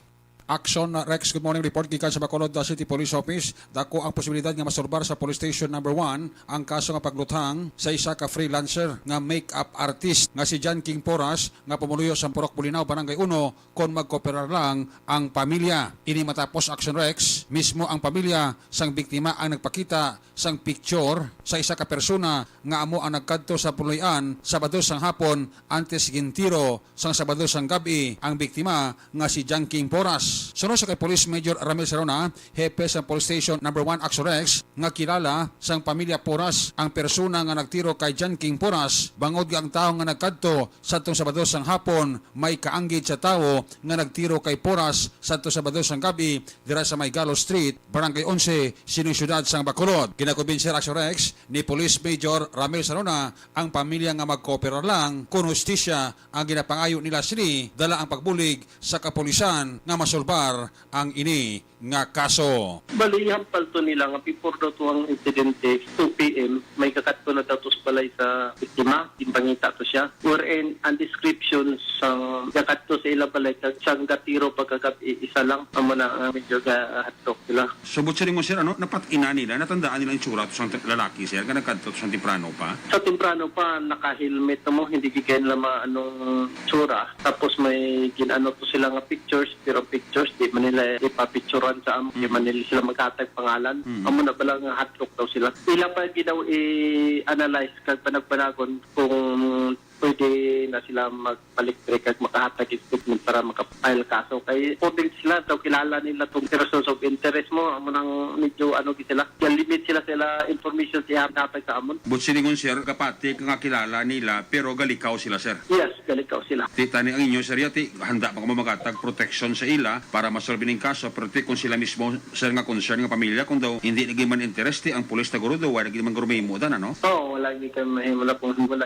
Aksyon Rex, good morning. Report gikan sa Bacolod City Police Office. Dako ang posibilidad nga masorbar sa Police Station number 1 ang kaso nga pagluthang sa isa ka freelancer nga make-up artist nga si John King Poras nga pumuluyo sa Purok Bulinaw, Barangay 1 kon magkooperar lang ang pamilya. Ini matapos Aksyon Rex, mismo ang pamilya sang biktima ang nagpakita sang picture sa isa ka persona nga amo ang nagkadto sa Puloy-an Sabado sang hapon antes gintiro sang Sabado sang gabi ang biktima nga si John King Poras. Sunod sa kay Police Major Ramil Serona, hepe sa Police Station number 1 Aksyon Rex, nga kilala sang pamilya Poras ang persona nga nagtiro kay John King Poras. Bangod nga ang tao nga nagkadto sa tong Sabado sang hapon may kaanggid sa tao nga nagtiro kay Poras sa tong Sabado sang gabi dira sa Maygalo Street, Barangay 11, Sinusyudad sang Bacolod. Kinakumbinser Aksyon Rex ni Police Major Ramil Serona ang pamilya nga magkooperar lang kun hustisya ang ginapangayo nila sini dala ang pagbulig sa kapulisan nga masolbar ang ini nga kaso. Bali, hampal to nila nga before daw to ang insidente, 2 p.m. may kakatto na daw to balay sa biktima, impangita to siya. Wherein, ang description sa kakatto sa ila balay, siyang gatiro pagkagabi, isa lang, ang mga medyo gahatok sila. Subot sa rin mo, sir, ano? Napat ina nila, natandaan nila yung tsura to sa lalaki, sir, ka nagkadto sa timprano pa? Sa timprano pa, naka-helmet mo, hindi gigayin lang anong tsura. Tapos may ginano to sila nga pictures, pero pictures, di man nila ipapicturean sa amo, di man nila sila magkatag pangalan. Amo na pala nga hotlock daw sila. Ila pa daw i-analyze kag panagpanagon kung pwede na sila magpalik-break at makahatag statement para makapile kaso. Kaya pwede sila daw kilala nila itong persons of interest mo. Amo nang medyo sila. Kaya limit sila information siya hatag sa amon. But siningon, sir, kapati nga kilala nila pero galikaw sila, sir. Yes, galikaw sila. Tita ni ang inyo, sir, yati, handa pa magatag protection sa ila para masolve ning kaso, pero kung sila mismo, sir, nga concern nga pamilya, kung daw hindi nagiman interest, ang pulis na guro daw, wala nagiman gurumay mo, ano? Oo, wala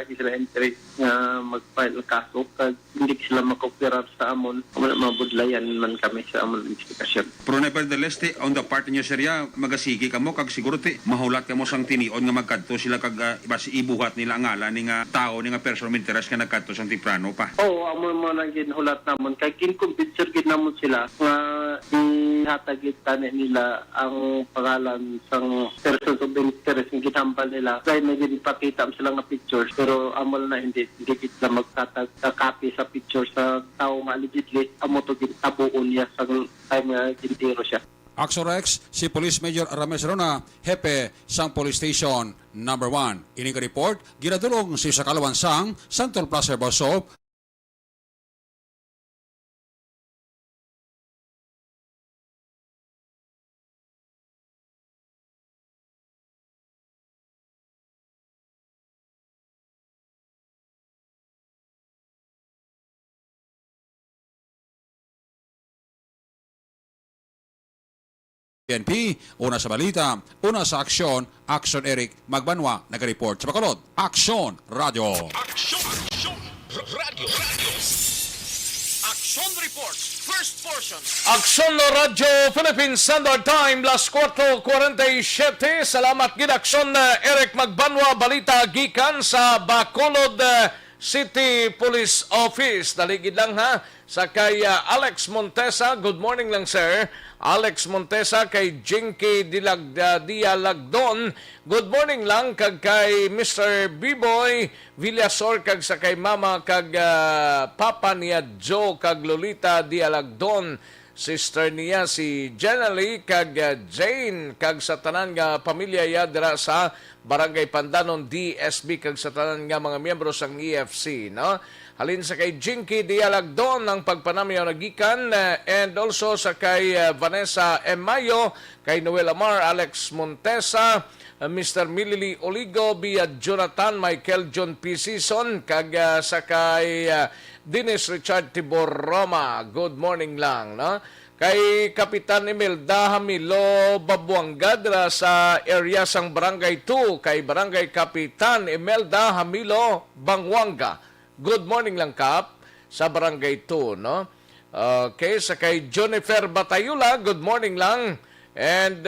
sila interest nga mag-file kaso kag hindi sila makoperar sa amon. Wala mabudlayan man kami sa amon investigation. Pero nevertheless, on the part niyo, sir, magasigi ka mo, kag siguro mahulat ka mo sang tinion nga magkadto sila kag basi ibuhat nila ang ngalan ni nga tao ni nga person of interest nga nagkadto sang timprano pa. Oo, amon mo nang ginhulat namon kay kinkumbinser gid namon sila nga ihatagit tani nila ang pangalan sang person of interest nga ginambal nila. Kaya may ginpakita sila nga pictures pero amol na hindi kita magkatag-copy sa picture sa tao nga allegedly amo to gitabuon niya sa time nga gintiro siya. Aksyon Rex, si Police Major Ramil Serona, hepe sang Police Station number 1. Ini ka report, ginadulong si Sakalawan sang Santol Plaza Basop. PNP, una sa balita, una sa aksyon, Aksyon Eric Magbanwa, nag-report sa Bacolod. Aksyon Radio. Aksyon Radio. Aksyon Reports, first portion. Aksyon Radio, Philippine Standard Time, las 4:47. Salamat gid Aksyon Eric Magbanwa, balita gikan sa Bacolod City Police Office. Daligid lang ha sa kay Alex Montesa. Good morning lang, sir. Alex Montesa kay Jinky Dialagdon. Good morning lang kag kay Mr. B-Boy Villasor kag sa kay Mama kag Papa niya Joe kag Lolita Dialagdon. Sister niya si Jenny kag Jane kag sa tanan nga pamilya ya dira sa Barangay Pandanon DSB kag sa tanan nga mga miyembro sang EFC, no? Halin sa kay Jinky Dialagdon ang pagpanamyaw nagikan and also sa kay Vanessa M. Mayo, kay Noel Amar, Alex Montesa, Mr. Milili Oligo, via Jonathan Michael John P. Season, kag sa kay Dennis Richard Tibor Roma. Good morning lang, no? kay Kapitan Imelda Hamilo Babuanga dira sa area sang Barangay 2 kay Barangay Kapitan Imelda Hamilo Bangwanga. Good morning lang, Kap, sa Barangay 2, no? Okay, sa kay Jennifer Batayula, good morning lang. And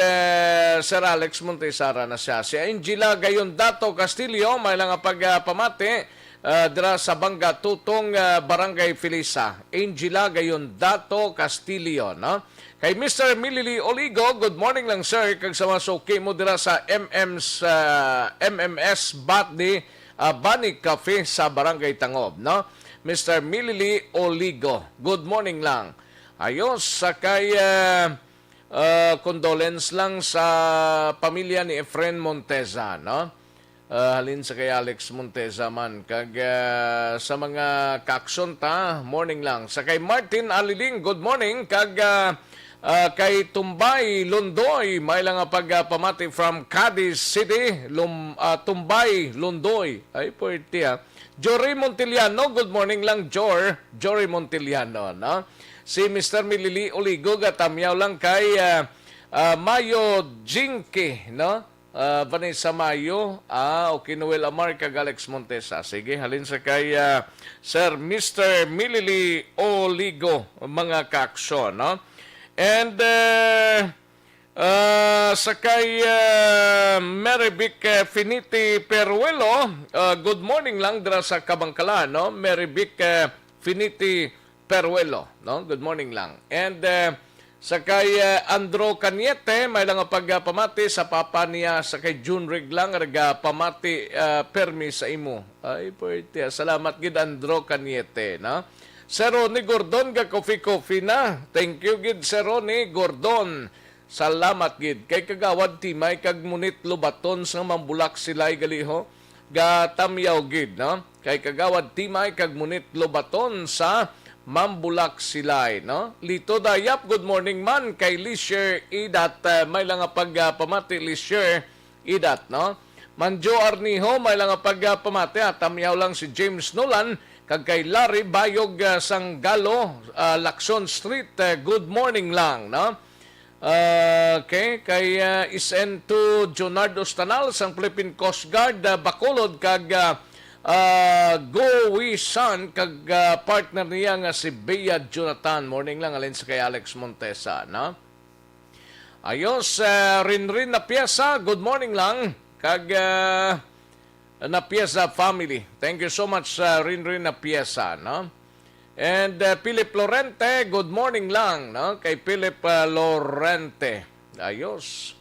Sir Alex Montesara na siya. Si Angela Gayondato Castillo, may lang pagpamati dira sa Bangga Tutong Barangay Felisa. Angela Gayondato Castillo, no? Kay Mr. Milili Oligo, good morning lang, sir. Kag sa masuki mo dira sa MMS Batdi Bani Cafe sa Barangay Tangob, no? Mr. Milili Oligo, good morning lang. Ayos, sa kay condolence lang sa pamilya ni Efren Monteza, no? Halin sa kay Alex Monteza man. Kag sa mga kakson ta, morning lang. Sa kay Martin Aliling, good morning. Kag kay Tumbay Londoy, may lang pagpamati from Cadiz City, Tumbay Londoy. Ay, pwede ha. Jory Montiliano, good morning lang, Jory Montiliano, no? Si Mr. Milili Oligo, gatamyaw lang kay Mayo Jinky, no? Vanessa Mayo, okay, Noel Amar, kag Alex Montesa. Sige, halin sa kay Sir Mr. Milili Oligo, mga kaaksyon, no? And sa kay Meribic Finiti Peruelo, good morning lang dira sa Kabangkala, no? Meribic Finiti Peruelo, no? Good morning lang. And sa kay Andro Caniete, may lang pagpamati sa papa niya sa kay June Reglang, pamati permi sa imo. Ay, pwede. Salamat gid Andro Caniete, no? Sir Ronnie Gordon, coffee na. Thank you gid, Sir Ronnie Gordon. Salamat gid. Kay kagawad timay kag munit lubaton sa mambulak sila'y galiho. Gatamyaw gid, no? Kay kagawad timay kag munit lubaton sa mambulak silay, no? Lito Dayap, good morning man. Kay Lisher Idat, may lang pagpamati Lisher Idat, no? Manjo Arniho, may lang pagpamati. Tamyaw lang si James Nolan. Kag kay Larry Bayog Sanggalo, Lacson Street, good morning lang, no? Okay, kay Isento Jonardo Stanal, sang Philippine Coast Guard, Bacolod, kag Go-Wi-San, kag partner niya nga si Bea Jonathan. Morning lang, alin sa kay Alex Montesa, no? Ayos, Rinrin na piyesa, good morning lang, kag na piyesa family. Thank you so much, Rinrin na piyesa, no? And Philip Lorente, good morning lang, no? Kay Philip Lorente. Ayos.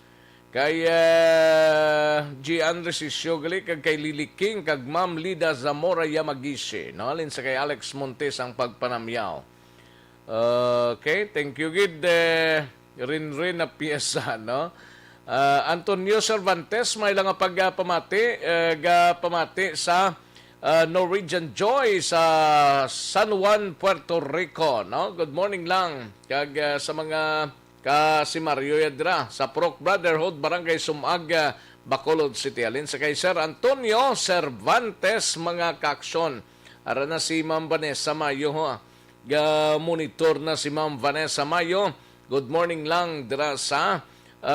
Kay G. Andres Isyogali, kag kay Lily King, kag Ma'am Lida Zamora Yamagishi, no? Alin sa kay Alex Montes ang pagpanamyaw. Okay, thank you gid rin na piyesa, no? Antonio Cervantes, may lang pagpamati, pamati sa Norwegian Joy sa San Juan, Puerto Rico, no? Good morning lang. Kag sa mga si Mario Yadra sa Proc Brotherhood, Barangay Sumag, Bacolod City. Alin sa kay Sir Antonio Cervantes, mga kaaksyon. Ara na si Ma'am Vanessa Mayo, ha? Monitor na si Ma'am Vanessa Mayo. Good morning lang dira sa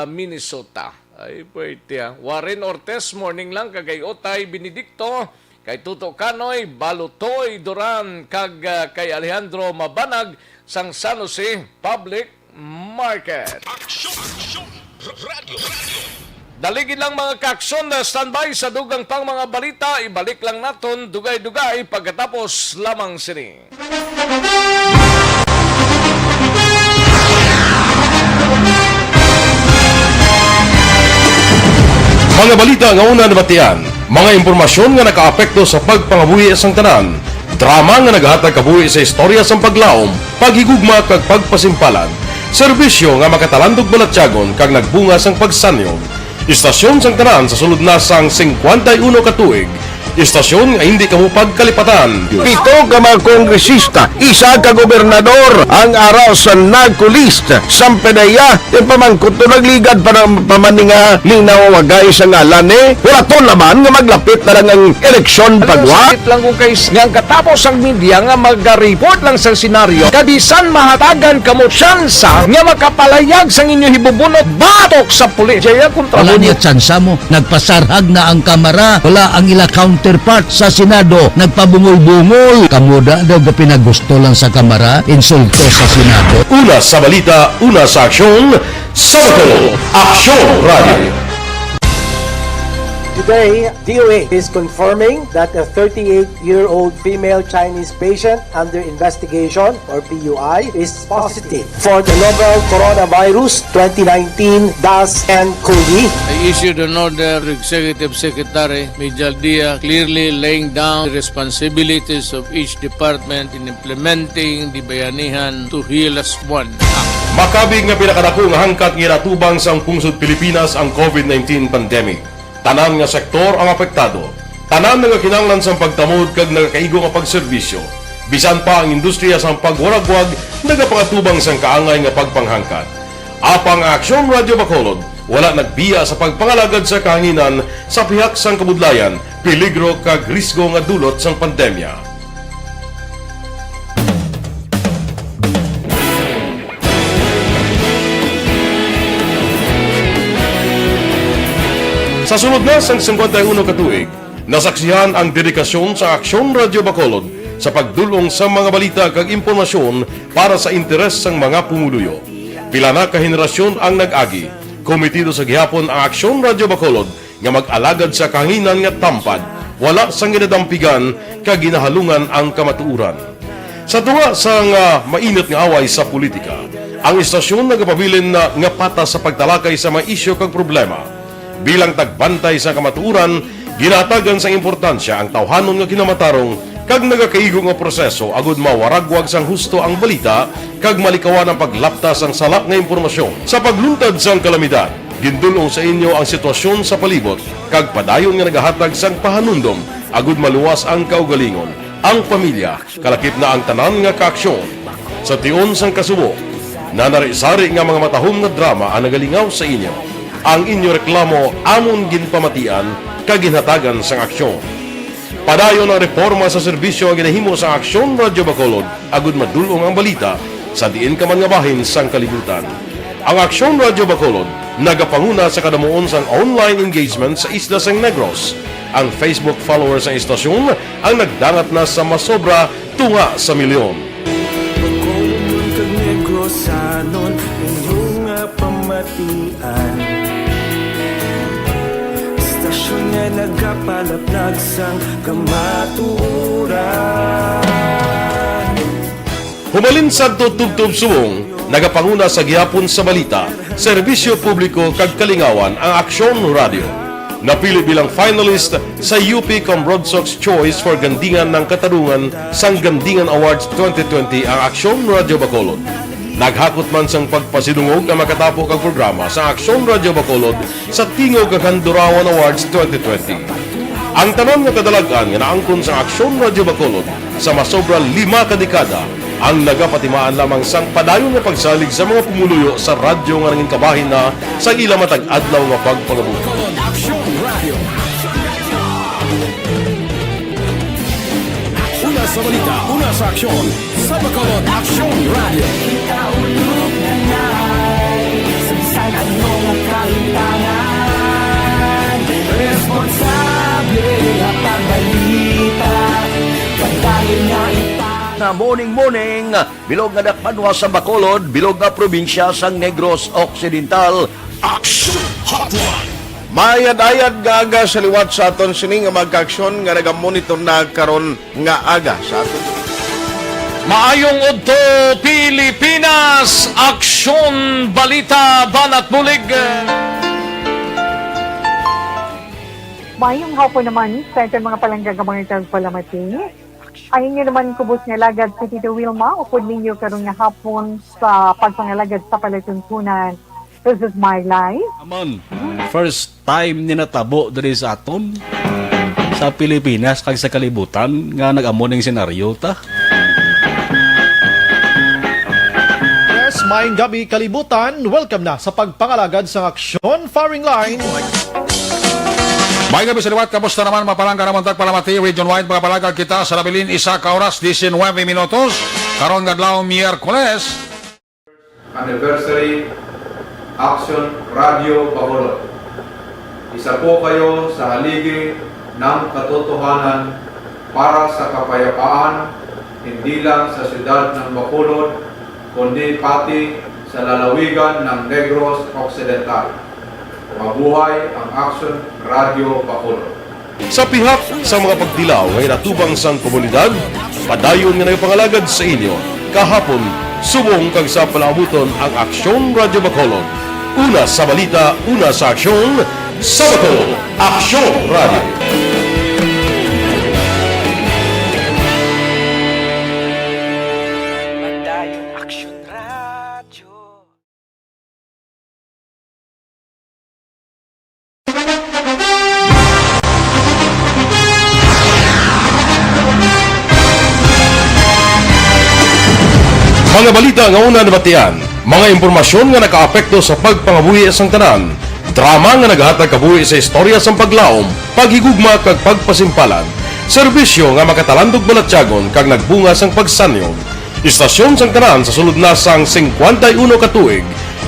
Minnesota. Ay, pwede. Warren Ortez, morning lang. Kagay Otay Benedicto, kay Tuto Canoy, Balutoy Duran, kag kay Alejandro Mabanag, sang San Jose Public Market. Aksyon Radio. Daligid lang mga kakson na standby sa dugang pang mga balita. Ibalik lang naton dugay-dugay pagkatapos lamang sini. Mga balita nga una nabatian, mga impormasyon nga nakaapekto sa pagpangabuhi sang tanan, drama nga nagahatag kabuhi sa istorya sang paglaom, paghigugma kag pagpasimpalan, serbisyo nga makatalandog balatyagon kag nagbunga sang pagsanyog, istasyon sang tanan sa sulod na sang 51 ka tuig, Istasyon nga hindi kamo pagkalipatan. 7 ka mga kongresista, 1 ka gobernador ang araw sa nagkulist sa pedaya pamangkot to nagligad para pamaninga linaw wagay sa ngalan wala to naman nga maglapit na lang ang eleksyon pagwa. Sakit lang kung kays nga katapos ang media nga mag-report lang sa senaryo kabisan mahatagan kamo tsansa nga makapalayag sa inyo hibubunot batok sa pulis. Jaya kontra Wala niya tsansa mo. Nagpasarhag na ang kamara. Wala ang ila counterpart sa Senado. Nagpabungol-bungol. Kamuda daw ga pinagusto lang sa kamara. Insulto sa Senado. Una sa balita, una sa aksyon, sa Bacolod, Aksyon Radio. Today, DOA is confirming that a 38-year-old female Chinese patient under investigation, or PUI, is positive for the novel coronavirus 2019-nCoV. I issued an order to Executive Secretary Major Dia clearly laying down the responsibilities of each department in implementing the Bayanihan to Heal as One Act. Makabig nga pinakadako nga hangkat nga natubang sa pungsod Pilipinas ang COVID-19 pandemic. Tanan nga sektor ang apektado. Tanan nga kinahanglan sa pagtamod kag nagakaigo nga pagserbisyo. Bisan pa ang industriya sa pagwaragwag nagapangatubang sang kaangay nga pagpanghangkat. Apang Aksyon Radio Bacolod wala nagbiya sa pagpangalagad sa kahanginan sa pihak sang kabudlayan, peligro kag risgo nga dulot sang pandemya. Sa sunod na sang 51 katuig, nasaksihan ang dedikasyon sa Aksyon Radio Bacolod sa pagdulong sa mga balita kag impormasyon para sa interes sang mga pumuluyo. Pila na ka henerasyon ang nag-agi, komitido sa gihapon ang Aksyon Radio Bacolod nga mag-alagad sa kahanginan nga tampad, wala sang ginadampigan kag ginahalungan ang kamatuuran. Sa tunga sang mainit nga away sa politika, ang istasyon nagapabilin na nga patas sa pagtalakay sa mga isyu kag problema. Bilang tagbantay sa kamatuuran, ginatagan sa importansya ang tawhanon nga kinamatarong kag nagakaigo nga proseso agud mawaragwag sang husto ang balita kag malikawan ang paglaptas ang salak nga impormasyon. Sa pagluntad sang kalamidad, gindulong sa inyo ang sitwasyon sa palibot kag padayon nga nagahatag sang pahanundom agud maluwas ang kaugalingon, ang pamilya, kalakip na ang tanan nga kaaksyon. Sa tion sang kasubo, nanari-sari nga mga matahom nga drama ang nagalingaw sa inyo. Ang inyo reklamo amon ginpamatian kag ginhatagan sang aksyon. Padayon ang reforma sa serbisyo ang ginahimo sa Aksyon Radio Bacolod agud madulong ang balita sa diin ka man nga bahin sang kalibutan. Ang Aksyon Radio Bacolod nagapanguna sa kadamuon sang online engagement sa Isla Sang Negros. Ang Facebook followers sa istasyon ang nagdangat na sa masobra tunga sa milyon. Bacolod kag Negros anon inyong pamatian. Nga nagapalaplag sang kamatuuran. Humalin sa tutubtub suwong, nagapanguna sa gihapon sa balita, serbisyo publiko kag kalingawan ang Aksyon Radio. Napili bilang finalist sa UP Broad Sox Choice for Gandingan ng Katarungan sang Gandingan Awards 2020 ang Aksyon Radio Bacolod. Naghakot man sang pagpasidungog ang makatapo kang programa sa Aksyon Radio Bacolod sa Tingog kag Handurawan Awards 2020. Ang tanon nga kadalagan nga naangkon sa Aksyon Radio Bacolod sa masobra 5 ka dekada ang nagapatimaan lamang sang padayon nga pagsalig sa mga pumuluyo sa radyo nga nangin kabahin na sa ila matag adlaw nga pagpangabuhi. Una sa balita, una sa aksyon, sa Bacolod Aksyon Radio. Ikaulog na na'y sa anong kahintangan. Responsable ang pagbalita, pagdahin na na morning, bilog nga dakpanwa sa Bacolod, bilog nga probinsya sang Negros Occidental. Aksyon Hotline! Mayad-ayad nga aga sa liwat sa aton sini nga magkaaksyon nga nagamonitor na karon nga aga sa aton. Maayong udto Pilipinas, Aksyon Balita Banat Bulig. Mayong hapon naman sa ito mga palanggagamang tagpalamati. Ayun nyo naman kubos nga lagad sa Tito Wilma, upod ninyo karon nga hapon sa pagpangalagad sa palatuntunan. This is my life. Amon, first time ni natabo diri sa aton sa sa Pilipinas kag sa kalibutan nga nag-amo ning senaryo ta. Yes, maayong gabi kalibutan. Welcome na sa pagpangalagad sa Aksyon Firing Line. May gabi sa liwat, kamusta naman mapalangga naman tagpalamati, region wide mga palagag kita sa Labilin, isa ka oras, 19 minutos, karon gadlaw Miyerkules. Anniversary Aksyon Radio Bacolod. Isa po kayo sa haligi ng katotohanan para sa kapayapaan, hindi lang sa siyudad ng Bacolod, kundi pati sa lalawigan ng Negros Occidental. Mabuhay ang Aksyon Radio Bacolod. Sa pihak sa mga pagdilaw ngay natubang sang komunidad, padayon nga nagpangalagad sa inyo. Kahapon, subong kag sa palaabuton ang Aksyon Radio Bacolod. Una sa balita, una sa aksyon, sa Bacolod, Aksyon Radio. Mga balita nga una nabatian, mga impormasyon nga nakaapekto sa pagpangabuhi sang tanan, drama nga naghatag kabuhi sa istorya sang paglaom, paghigugma kag pagpasimpalan, serbisyo nga makatalandog balatyagon kag nagbunga sang pagsanyo, istasyon sang tanan sa sulod na sang 51 ka tuig,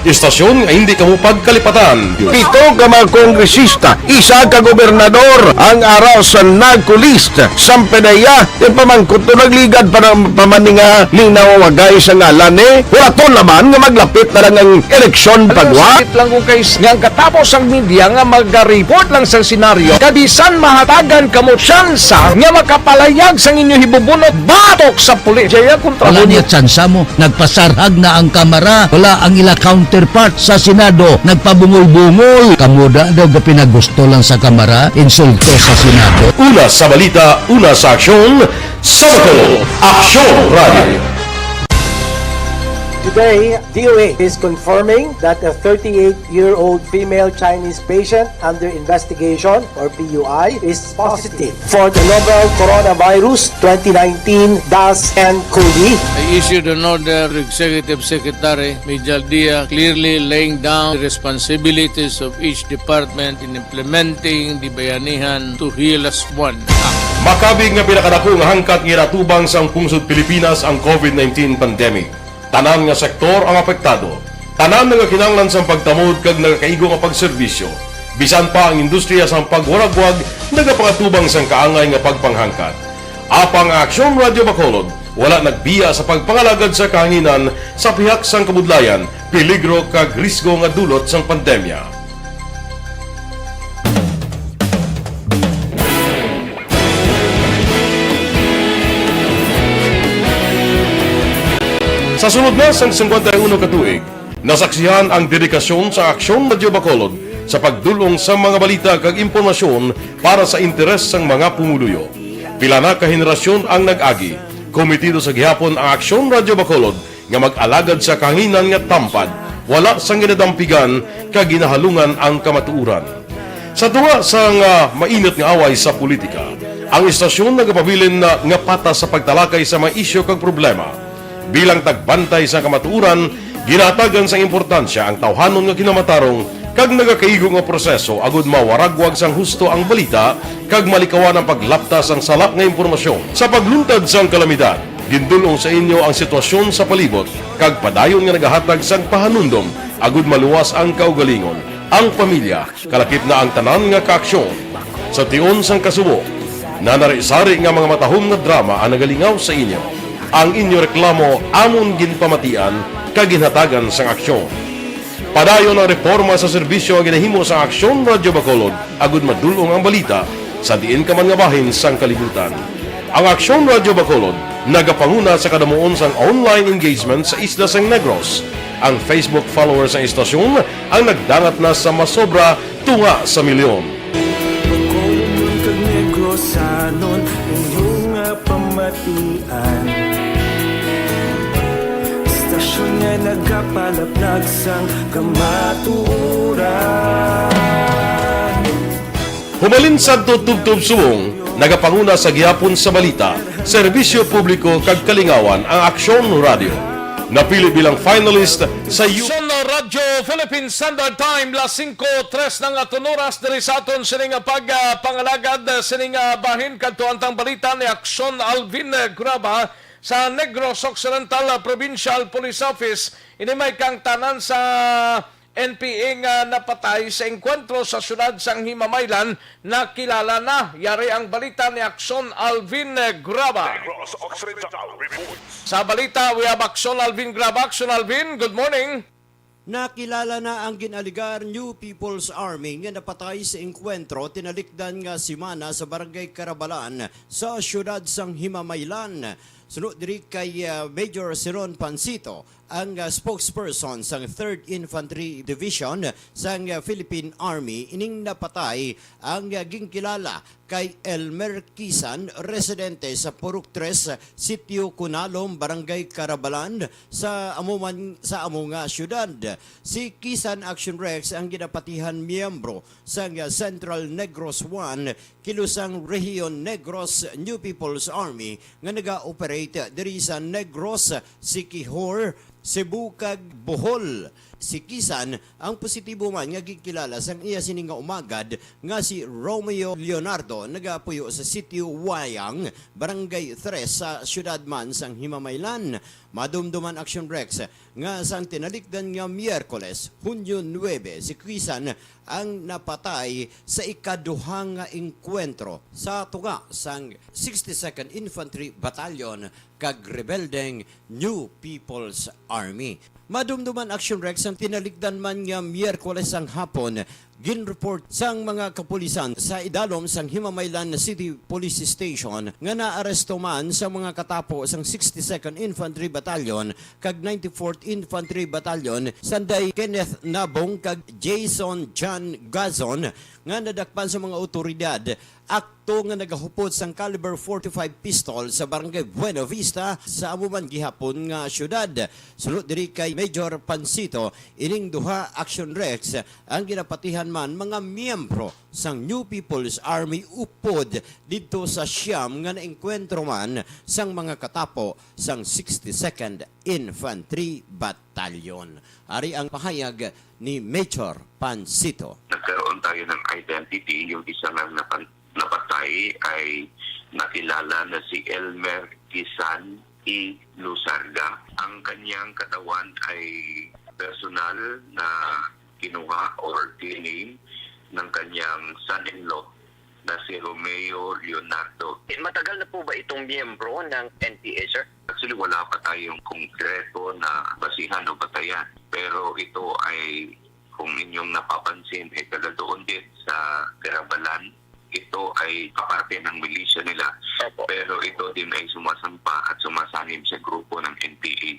istasyon nga hindi kamo pagkalipatan. Pito ka mga kongresista, isa ka gobernador, ang araw sa nagkulist, sampedaya, yung pamangkot to nagligad para pamaninga ning nawawagay sa ngalan wala to naman nga maglapit na lang ang eleksyon pagwa. Sakit lang kung guys, nga katapos ang media nga mag-report lang sa senaryo, kabisan mahatagan kamo tsansa nga makapalayag sa inyo hibubunot batok sa pulis. Jaya kontra wala niya tsansa mo, nagpasarhag na ang kamera, wala ang ila counterpart sa Senado, nagpabungol-bungol. Kamuda daw ga pinagusto lang sa kamera, insulto sa Senado. Una sa balita, una sa aksyon, sa Bacolod, Aksyon Radio. Today, DOA is confirming that a 38-year-old female Chinese patient under investigation, or PUI, is positive for the novel coronavirus 2019-10-CoV. I issued an order to Executive Secretary Major Dia clearly laying down the responsibilities of each department in implementing the Bayanihan to Heal as One Act. Makabig nga pinakadako nga hangkat nga natubang sang pungsod Pilipinas ang COVID-19 pandemic. Tanan nga sektor ang apektado. Tanan nga kinahanglan sang pagtamod kag nagakaigo nga pagserbisyo. Bisan pa ang industriya sang pagwaragwag nagapangatubang sang kaangay nga pagpanghangkat. Apang Aksyon Radio Bacolod wala nagbiya sa pagpangalagad sa kahanginan sa pihak sang kabudlayan, peligro kag risgo nga dulot sang pandemya. Sa sunod na sang 51 ka tuig, nasaksihan ang dedikasyon sa Aksyon Radio Bacolod sa pagdulong sa mga balita kag impormasyon para sa interes sang mga pumuluyo. Pila na ka henerasyon ang nag-agi, komitido sa gihapon ang Aksyon Radio Bacolod nga mag-alagad sa kahanginan nga tampad, wala sang ginadampigan kag ginahalungan ang kamatuuran. Sa tunga sang mainit nga away sa politika, ang istasyon nagapabilin na nga patas sa pagtalakay sa mga isyu kag problema. Bilang tagbantay sa kamatuuran, ginatagan sa importansya ang tawhanon nga kinamatarong kag nagakaigo nga proseso agud mawaragwag sang husto ang balita kag malikawan ang paglaptas ang salak nga impormasyon. Sa pagluntad sang kalamidad, gindulong sa inyo ang sitwasyon sa palibot kag padayon nga nagahatag sang pahanundom agud maluwas ang kaugalingon. Ang pamilya, kalakip na ang tanan nga kaaksyon. Sa tion sang kasubo, nanari-sari nga mga matahom nga drama ang nagalingaw sa inyo. Ang inyo reklamo amon ginpamatian kag ginhatagan sang aksyon. Padayon ang reforma sa serbisyo nga ginahimo sa Aksyon Radio Bacolod agud madulong ang balita sa diin ka man nga bahin sang kalibutan. Ang Aksyon Radio Bacolod nagapanguna sa kadamuon sang online engagement sa isla sang Negros. Ang Facebook followers sa istasyon ang nagdangat na sa masobra tunga sa milyon. Bacolod kag Negros sanon inyong pamatian. Istasyon nga nagapalaplag sang kamatuuran. Humalin sa tutubtub subong Nagapanguna sa gihapon sa balita, serbisyo publiko kag kalingawan ang Aksyon Radio. Napili bilang finalist sa Aksyon Radio Philippine Standard Time las 5:03 ng atunuras diri sa aton sining pagpangalagad sining bahin kadto antang balita ni Aksyon Alvin Graba sa Negros Occidental Provincial Police Office. Ini may kang tanan sa NPA nga napatay sa engkwentro sa syudad sang Himamaylan na kilala na. Yari ang balita ni Aksyon Alvin Graba. Sa balita, we have Aksyon Alvin Graba. Aksyon Alvin, good morning. Nakilala na ang ginaligar New People's Army nga napatay sa engkwentro tinalikdan nga simana sa Barangay Carabalan sa syudad sang Himamaylan. Sunod diri kay Major Siron Pancito, ang spokesperson sang 3rd Infantry Division sang Philippine Army, ining napatay ang gingkilala kay Elmer Kisan, residente sa Purok 3, Sitio Kunalom, Barangay Carabalan sa amunga syudad. Si Kisan Action Rex ang ginapatihan miyembro sang Central Negros 1, kilusang Rehiyon Negros New People's Army nga naga-operate diri sa Negros, Siquijor, Cebu kag Bohol. Si Kisan ang positibo man nga gikilala sang iya sining nga umagad nga si Romeo Leonardo, nagapuyo sa Sitio Wayang, Barangay 3 sa syudad man sang Himamaylan. Madumduman Action Rex nga sang tinalikdan nga Miyerkules, Hunyo 9, si Kisan ang napatay sa ikaduhang nga engkwentro sa tuga sang 62nd Infantry Battalion kag rebeldeng New People's Army. Madumduman Action Rex ang tinalikdan man nga Miyerkules ang hapon, ginreport sang mga kapulisan sa idalom sang Himamaylan City Police Station nga naaresto man sa mga katapo sang 62nd Infantry Battalion kag 94th Infantry Battalion sanday Kenneth Nabong kag Jason John Gazon nga nadakpan sa mga otoridad akto nga nagahupot sang caliber 45 pistol sa Barangay Buena Vista sa amuman gihapon nga syudad. Sulod diri kay Major Pancito, ining duha Action Rex ang ginapatihan man mga miyembro sang New People's Army upod dito sa siyam nga naengkwentro man sang mga katapo sang 62nd Infantry Battalion. Ari ang pahayag ni Major Pancito. Nagkaroon tayo ng identity. Yung isa lang napatay ay nakilala na si Elmer Kisan E. Lusarga. Ang kanyang katawan ay personal na kinuha or tiname ng kanyang son-in-law na si Romeo Leonardo. Matagal na po ba itong miyembro ng NPA, sir? Actually, wala pa tayong konkreto na basihan o batayan. Pero ito ay, kung inyong napapansin, ay taga doon din sa Carabalan. Ito ay kaparte ng milisya nila. Pero ito din ay sumasampa at sumasanib sa grupo ng NPA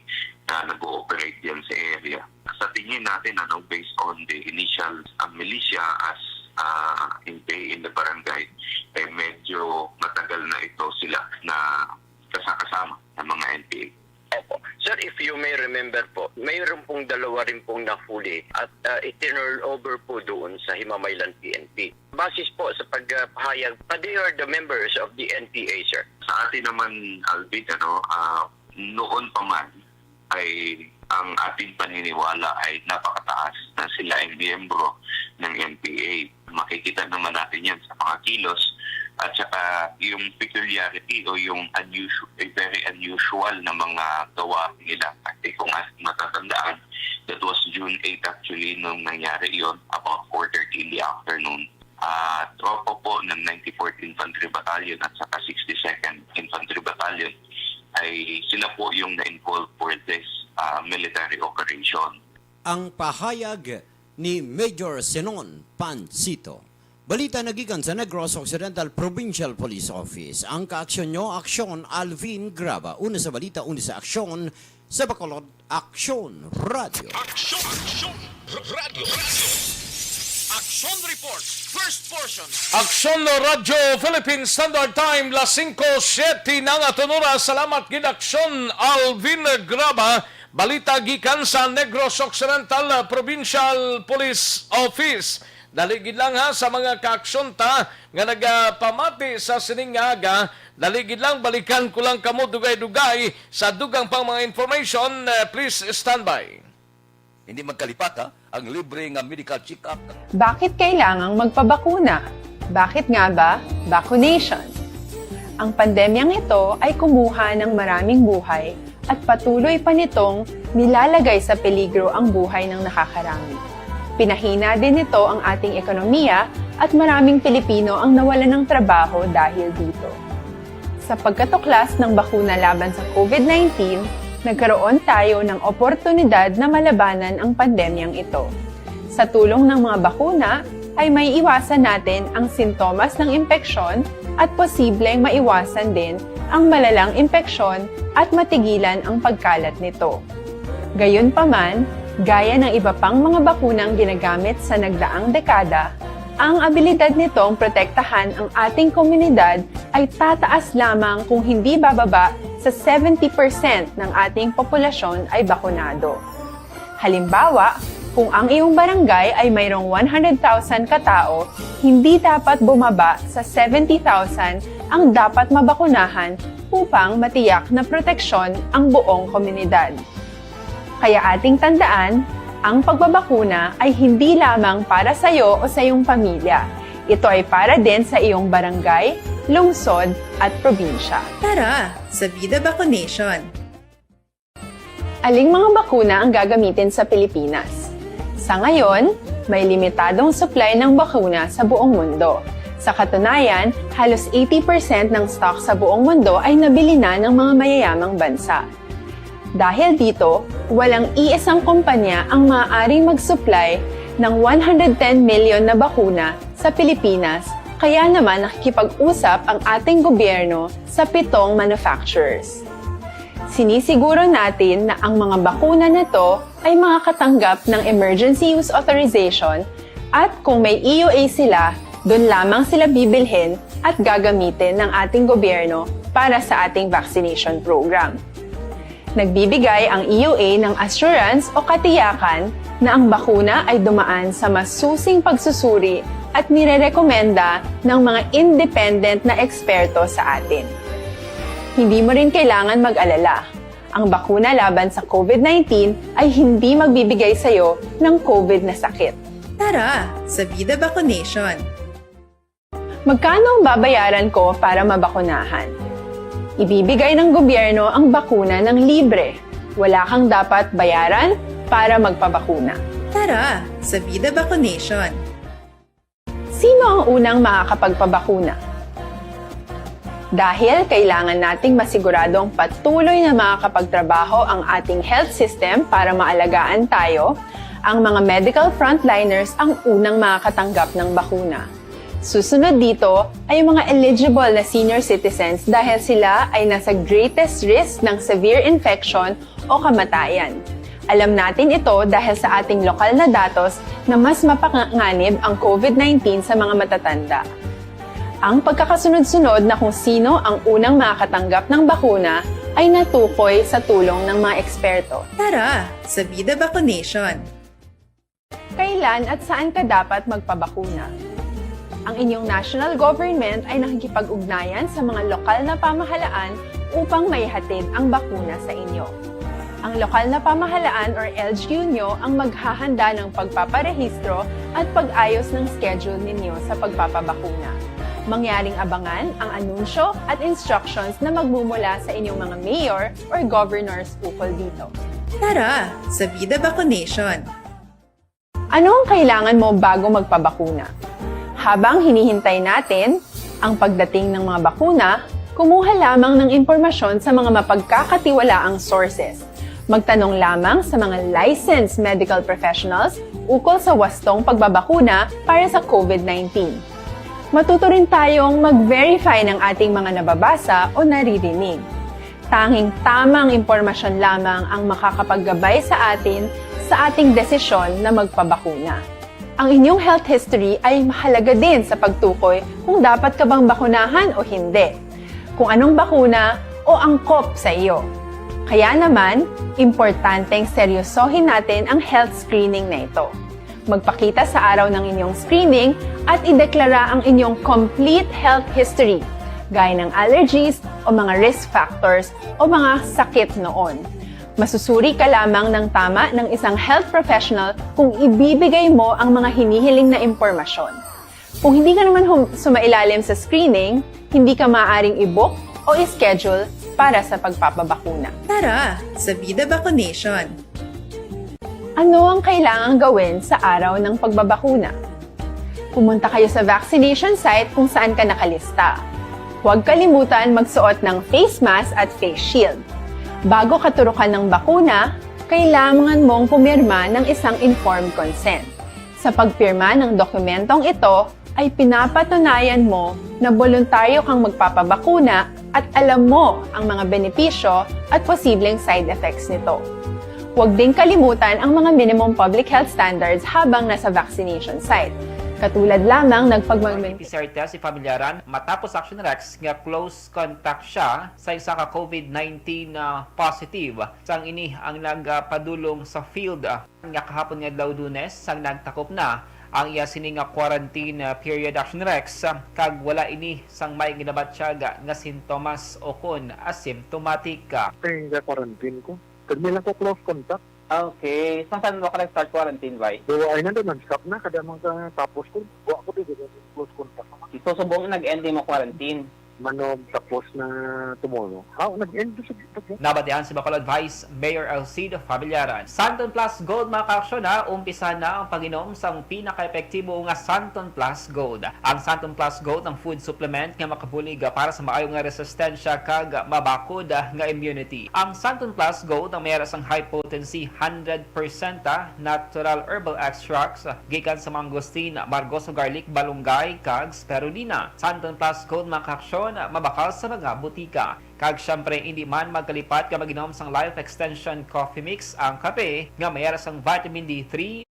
na nag-ooperate diyan sa area. Sa tingin natin, based on the initial militia as in the barangay, ay medyo matagal na ito sila na kasama ng mga NPA. Opo. Sir, if you may remember po, mayroon pong dalawa rin pong nahuli at itinurn over po doon sa Himamaylan PNP. Basis po sa pagpahayag, they are the members of the NPA, sir. Sa atin naman, Alvin, noon pa man ay ang ating paniniwala ay napakataas na sila ay miyembro ng NPA. Makikita naman natin yan sa mga kilos at saka yung peculiarity o yung very unusual na mga gawa nila. Kasi kung matatandaan, that was June 8 actually nung nangyari yon, about 4:30 in the afternoon. Tropa po ng 94th Infantry Battalion at saka 62nd Infantry Battalion ay sila po yung na-involved for this military operation. Ang pahayag ni Major Senon Pancito. Balita nagikan sa Negros Occidental Provincial Police Office. Ang kaaksyon nyo, Aksyon Alvin Graba. Una sa balita, una sa aksyon, sa Bacolod, Aksyon Radio. Aksyon Radio. Aksyon Reports, first portion. Aksyon Radio Philippine Standard Time, las 5:07 ng atunuras. Salamat gid Aksyon Alvin Graba. Balita gikan sa Negros Occidental Provincial Police Office. Daligid lang ha sa mga kaaksyon ta nga nagapamati sa siningaga. Daligid lang, balikan ko lang kamo dugay-dugay sa dugang pang mga information. Please stand by. Hindi magkalipat ang libre nga medical check-up. Bakit kailangang magpabakuna? Bakit nga ba vaccination? Ang pandemyang ito ay kumuha ng maraming buhay at patuloy pa nitong nilalagay sa peligro ang buhay ng nakakarami. Pinahina din nito ang ating ekonomiya at maraming Pilipino ang nawalan ng trabaho dahil dito. Sa pagkatuklas ng bakuna laban sa COVID-19, nagkaroon tayo ng oportunidad na malabanan ang pandemyang ito. Sa tulong ng mga bakuna, ay may iwasan natin ang sintomas ng impeksyon at posibleng maiwasan din ang malalang impeksyon at matigilan ang pagkalat nito. Gayunpaman, gaya ng iba pang mga bakunang ginagamit sa nagdaang dekada, ang abilidad nitong protektahan ang ating komunidad ay tataas lamang kung hindi bababa sa 70% ng ating populasyon ay bakunado. Halimbawa, kung ang iyong barangay ay mayroong 100,000 katao, hindi dapat bumaba sa 70,000 ang dapat mabakunahan upang matiyak na proteksyon ang buong komunidad. Kaya ating tandaan, ang pagbabakuna ay hindi lamang para sa iyo o sa iyong pamilya. Ito ay para din sa iyong barangay, lungsod at probinsya. Tara, sa Vida Vaccination! Aling mga bakuna ang gagamitin sa Pilipinas? Sa ngayon, may limitadong supply ng bakuna sa buong mundo. Sa katunayan, halos 80% ng stock sa buong mundo ay nabili na ng mga mayayamang bansa. Dahil dito, walang iisang kumpanya ang maaaring mag-supply ng 110 million na bakuna sa Pilipinas, kaya naman nakikipag-usap ang ating gobyerno sa 7 manufacturers. Sinisiguro natin na ang mga bakuna na ito ay makakatanggap ng Emergency Use Authorization at kung may EUA sila, doon lamang sila bibilhin at gagamitin ng ating gobyerno para sa ating vaccination program. Nagbibigay ang EUA ng assurance o katiyakan na ang bakuna ay dumaan sa masusing pagsusuri at nirerekomenda ng mga independent na eksperto sa atin. Hindi mo rin kailangan mag-alala. Ang bakuna laban sa COVID-19 ay hindi magbibigay sa iyo ng COVID na sakit. Tara, sa Vida Vaccination! Magkano ang babayaran ko para mabakunahan? Ibibigay ng gobyerno ang bakuna ng libre. Wala kang dapat bayaran para magpabakuna. Tara, sa Vida Vaccination! Sino ang unang makakapagpabakuna? Dahil kailangan nating masiguradong patuloy na makakapagtrabaho ang ating health system para maalagaan tayo, ang mga medical frontliners ang unang makakatanggap ng bakuna. Susunod dito ay mga eligible na senior citizens dahil sila ay nasa greatest risk ng severe infection o kamatayan. Alam natin ito dahil sa ating lokal na datos na mas mapanganib ang COVID-19 sa mga matatanda. Ang pagkakasunod-sunod na kung sino ang unang makakatanggap ng bakuna ay natukoy sa tulong ng mga eksperto. Tara, sa Vida Vaccination! Kailan at saan ka dapat magpabakuna? Ang inyong national government ay nakikipag-ugnayan sa mga lokal na pamahalaan upang maihatid ang bakuna sa inyo. Ang lokal na pamahalaan or LGU nyo ang maghahanda ng pagpaparehistro at pag-ayos ng schedule ninyo sa pagpapabakuna. Mangyaring abangan ang anunsyo at instructions na magmumula sa inyong mga mayor or governors ukol dito. Tara, sa Vida Vaccination! Ano ang kailangan mo bago magpabakuna? Habang hinihintay natin ang pagdating ng mga bakuna, kumuha lamang ng impormasyon sa mga mapagkakatiwalaang sources. Magtanong lamang sa mga licensed medical professionals ukol sa wastong pagbabakuna para sa COVID-19. Matuto rin tayong mag-verify ng ating mga nababasa o naririnig. Tanging tamang impormasyon lamang ang makakapaggabay sa atin sa ating desisyon na magpabakuna. Ang inyong health history ay mahalaga din sa pagtukoy kung dapat ka bang bakunahan o hindi, kung anong bakuna o angkop sa iyo. Kaya naman, importanteng seryosohin natin ang health screening na ito. magpakita sa araw ng inyong screening at ideklara ang inyong complete health history, gaya ng allergies o mga risk factors o mga sakit noon. Masusuri ka lamang ng tama ng isang health professional kung ibibigay mo ang mga hinihiling na impormasyon. Kung hindi ka naman sumailalim sa screening, hindi ka maaaring i-book o i-schedule para sa pagpapabakuna. Tara sa Vida Vaccination! Ano ang kailangang gawin sa araw ng pagbabakuna? Pumunta kayo sa vaccination site kung saan ka nakalista. Huwag kalimutan magsuot ng face mask at face shield. Bago ka turukan ng bakuna, kailangan mong pumirma ng isang informed consent. Sa pagpirma ng dokumentong ito, ay pinapatunayan mo na voluntaryo kang magpapabakuna at alam mo ang mga benepisyo at posibleng side effects nito. Huwag din kalimutan ang mga minimum public health standards habang nasa vaccination site. Katulad lamang PCR test si pamilyaran matapos Aksyon Rex nga close contact siya sa isa ka COVID-19 positive. Sang ini ang nagpadulong sa field nga kahapon nga daw Lunes sang nagtakop na ang iya sini nga quarantine period Aksyon Rex kag wala ini sang may ginabatyaga nga sintomas o kun asymptomatic. Nga quarantine ko. Kag nila ko close contact. Okay. Saan mo ka nag-start quarantine, bay? So, ay na doon, nag-stop na. Kada mga tapos ko, buwa ko dito, close contact. So, subong nag-end mo quarantine? Manog, tapos na tomorrow. Nag-end sa Nabatihan si Bacolod Vice Mayor Alcido Fabillaran. Santon Plus Gold mga kaaksyon umpisa na ang pag-inom sa pinaka-epektibo nga Santon Plus Gold. Ang Santon Plus Gold ang food supplement nga makabulig para sa maayo nga resistensya kag mabakod nga immunity. Ang Santon Plus Gold ang mayroon sang high potency 100% natural herbal extracts gikan sa mangosteen, margoso garlic, balunggay kag spirulina. Santon Plus Gold mga kaaksyon mabakal sa mga butika. Kag syempre hindi man magkalipat ka mag-inom sang Life Extension Coffee Mix ang kape nga mayara sang vitamin D3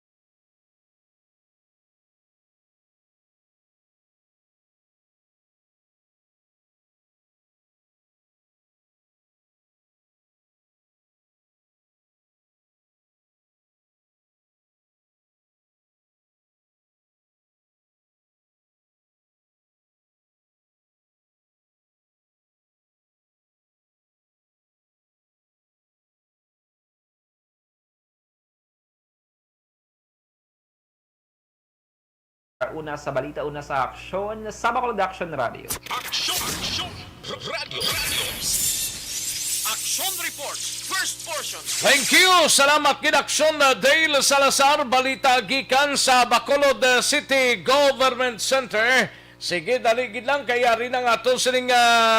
una sa balita, una sa aksyon sa Bacolod Action Radio. Aksyon Radio. Aksyon Reports, first portion. Thank you. Salamat gid Aksyon Dale Salazar, balita gikan sa Bacolod City Government Center. Sige, daligid lang kaya rin ang ato sining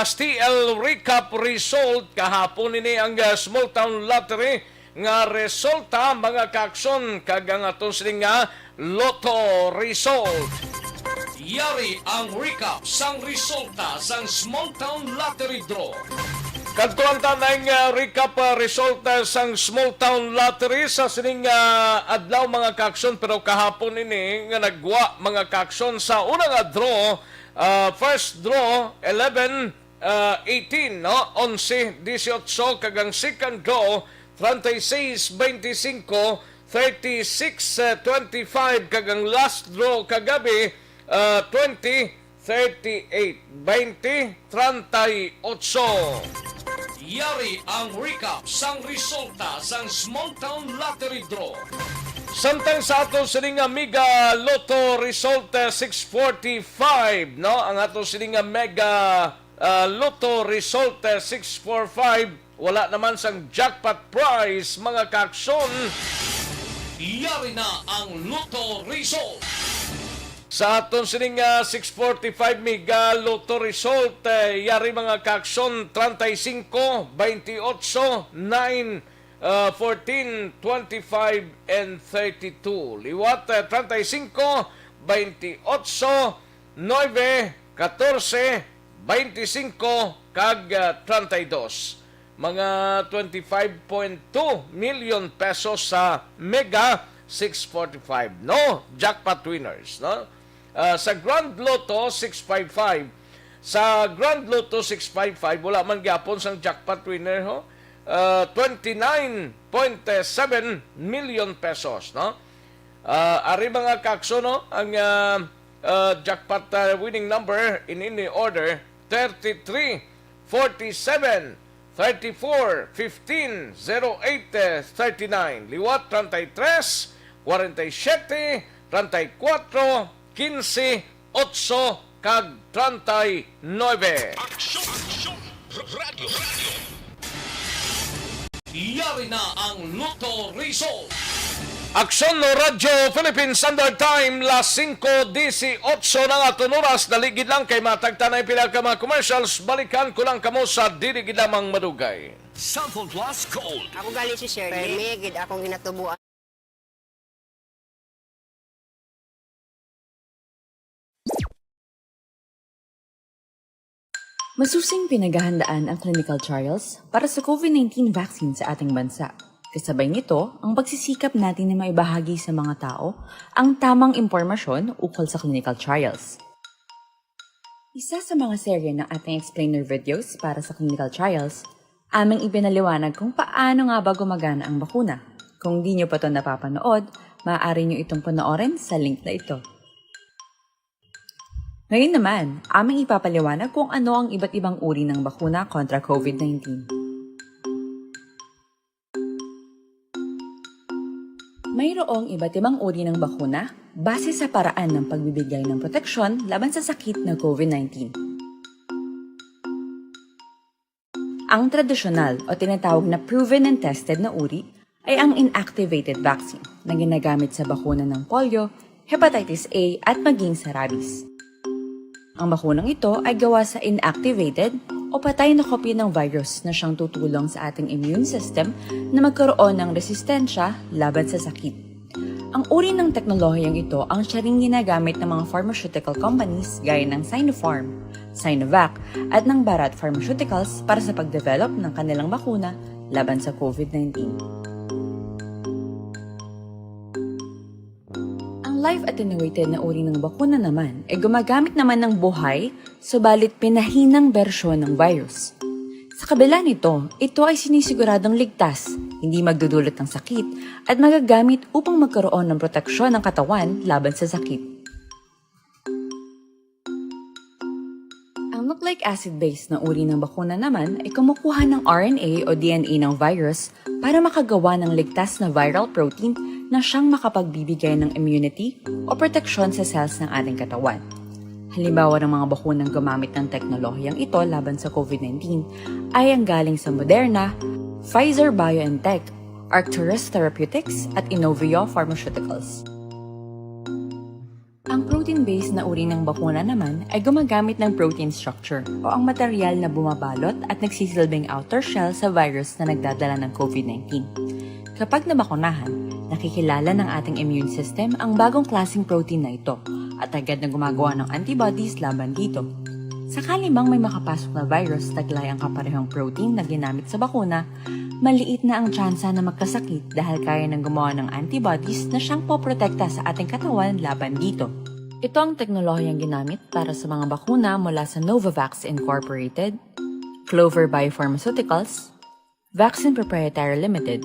STL recap result kahapon ini ang Small Town Lottery nga resulta mga kaaksyon kag ang ato sining Lotto result. Yari ang recap sang resulta sang Small Town Lottery draw. Kadtuan tanang recap result sang Small Town Lottery sa sining adlaw mga kaaksyon pero kahapon ini nga nagwa mga kaaksyon sa unang draw. First draw 11 18 no 11 18 kag ang second draw 36 25 36-25 kagang last draw kagabi 20-38 20-38. Yari ang recap sang resulta sang Small Town Lottery draw. Samtang sa ato sining Mega Lotto result 645 no ang ato sining Mega Lotto result 645 wala naman sang jackpot prize mga kaaksyon. Yari na ang Lotto result. Sa aton sining 645 Mega Lotto result, yari mga kaaksyon 35, 28, 9, 14, 25, and 32. Liwat 35, 28, 9, 14, 25, kag 32. Mga 25.2 million pesos sa Mega 645. No jackpot winners, no? Sa Grand Lotto 655. Sa Grand Lotto 655 wala man gyapon sang jackpot winner ho. 29.7 million pesos, no? Ari mga Aksyon, no? Ang jackpot winning number in any order, 33, 47, 34, 15, 08, 39. Liwat, 33, 47, 34, 15, 8, kag 39. Aksyon Radio. Yari na ang Lotto Result. Aksyon no Radyo Philippine Standard Time, las 5:18 na nga tunuras, naligid lang kay matagtanay pila ka mga commercials, balikan ko lang kamo sa diligid lamang madugay. Cellphone Plus Gold. Ako galing si Shirley. Permigid akong ginatubuan. Masusing pinaghahandaan ang clinical trials para sa COVID-19 vaccine sa ating bansa. Kasabay nito, ang pagsisikap natin na maibahagi sa mga tao ang tamang impormasyon ukol sa clinical trials. Isa sa mga serye ng ating explainer videos para sa clinical trials, aming ipinaliwanag kung paano nga ba gumagana ang bakuna. Kung di nyo pa ito napapanood, maaari nyo itong panoorin sa link na ito. Ngayon naman, aming ipapaliwanag kung ano ang iba't ibang uri ng bakuna kontra COVID-19. Mayroong iba't ibang uri ng bakuna base sa paraan ng pagbibigay ng proteksyon laban sa sakit na COVID-19. Ang tradisyonal o tinatawag na proven and tested na uri ay ang inactivated vaccine na ginagamit sa bakuna ng polio, hepatitis A at maging sa rabies. Ang bakunang ito ay gawa sa inactivated o patay na kopya ng virus na siyang tutulong sa ating immune system na magkaroon ng resistensya laban sa sakit. Ang uri ng teknolohiyang ito ang siya ring ginagamit ng mga pharmaceutical companies gaya ng Sinopharm, Sinovac at ng Bharat Pharmaceuticals para sa pagdevelop ng kanilang bakuna laban sa COVID-19. Live attenuated na uri ng bakuna naman ay gumagamit naman ng buhay, subalit pinahinang bersyon ng virus. Sa kabila nito, ito ay sinisiguradong ligtas, hindi magdudulot ng sakit, at magagamit upang magkaroon ng proteksyon ng katawan laban sa sakit. Ang nucleic acid-based na uri ng bakuna naman ay kumukuha ng RNA o DNA ng virus para makagawa ng ligtas na viral protein na siyang makapagbibigay ng immunity o proteksyon sa cells ng ating katawan. Halimbawa ng mga bakunang gumamit ng teknolohiyang ito laban sa COVID-19 ay ang galing sa Moderna, Pfizer BioNTech, Arcturus Therapeutics at Inovio Pharmaceuticals. Ang protein-based na uri ng bakuna naman ay gumagamit ng protein structure o ang material na bumabalot at nagsisilbing outer shell sa virus na nagdadala ng COVID-19. Kapag nabakunahan, nakikilala ng ating immune system ang bagong klaseng protein na ito at agad na gumagawa ng antibodies laban dito. Sakali bang may makapasok na virus taglay ang kaparehong protein na ginamit sa bakuna, maliit na ang tsansa na magkasakit dahil kaya nang gumawa ng antibodies na siyang poprotekta sa ating katawan laban dito. Ito ang teknolohiyang ginamit para sa mga bakuna mula sa Novavax Incorporated, Clover Biopharmaceuticals, Vaccine Proprietary Limited,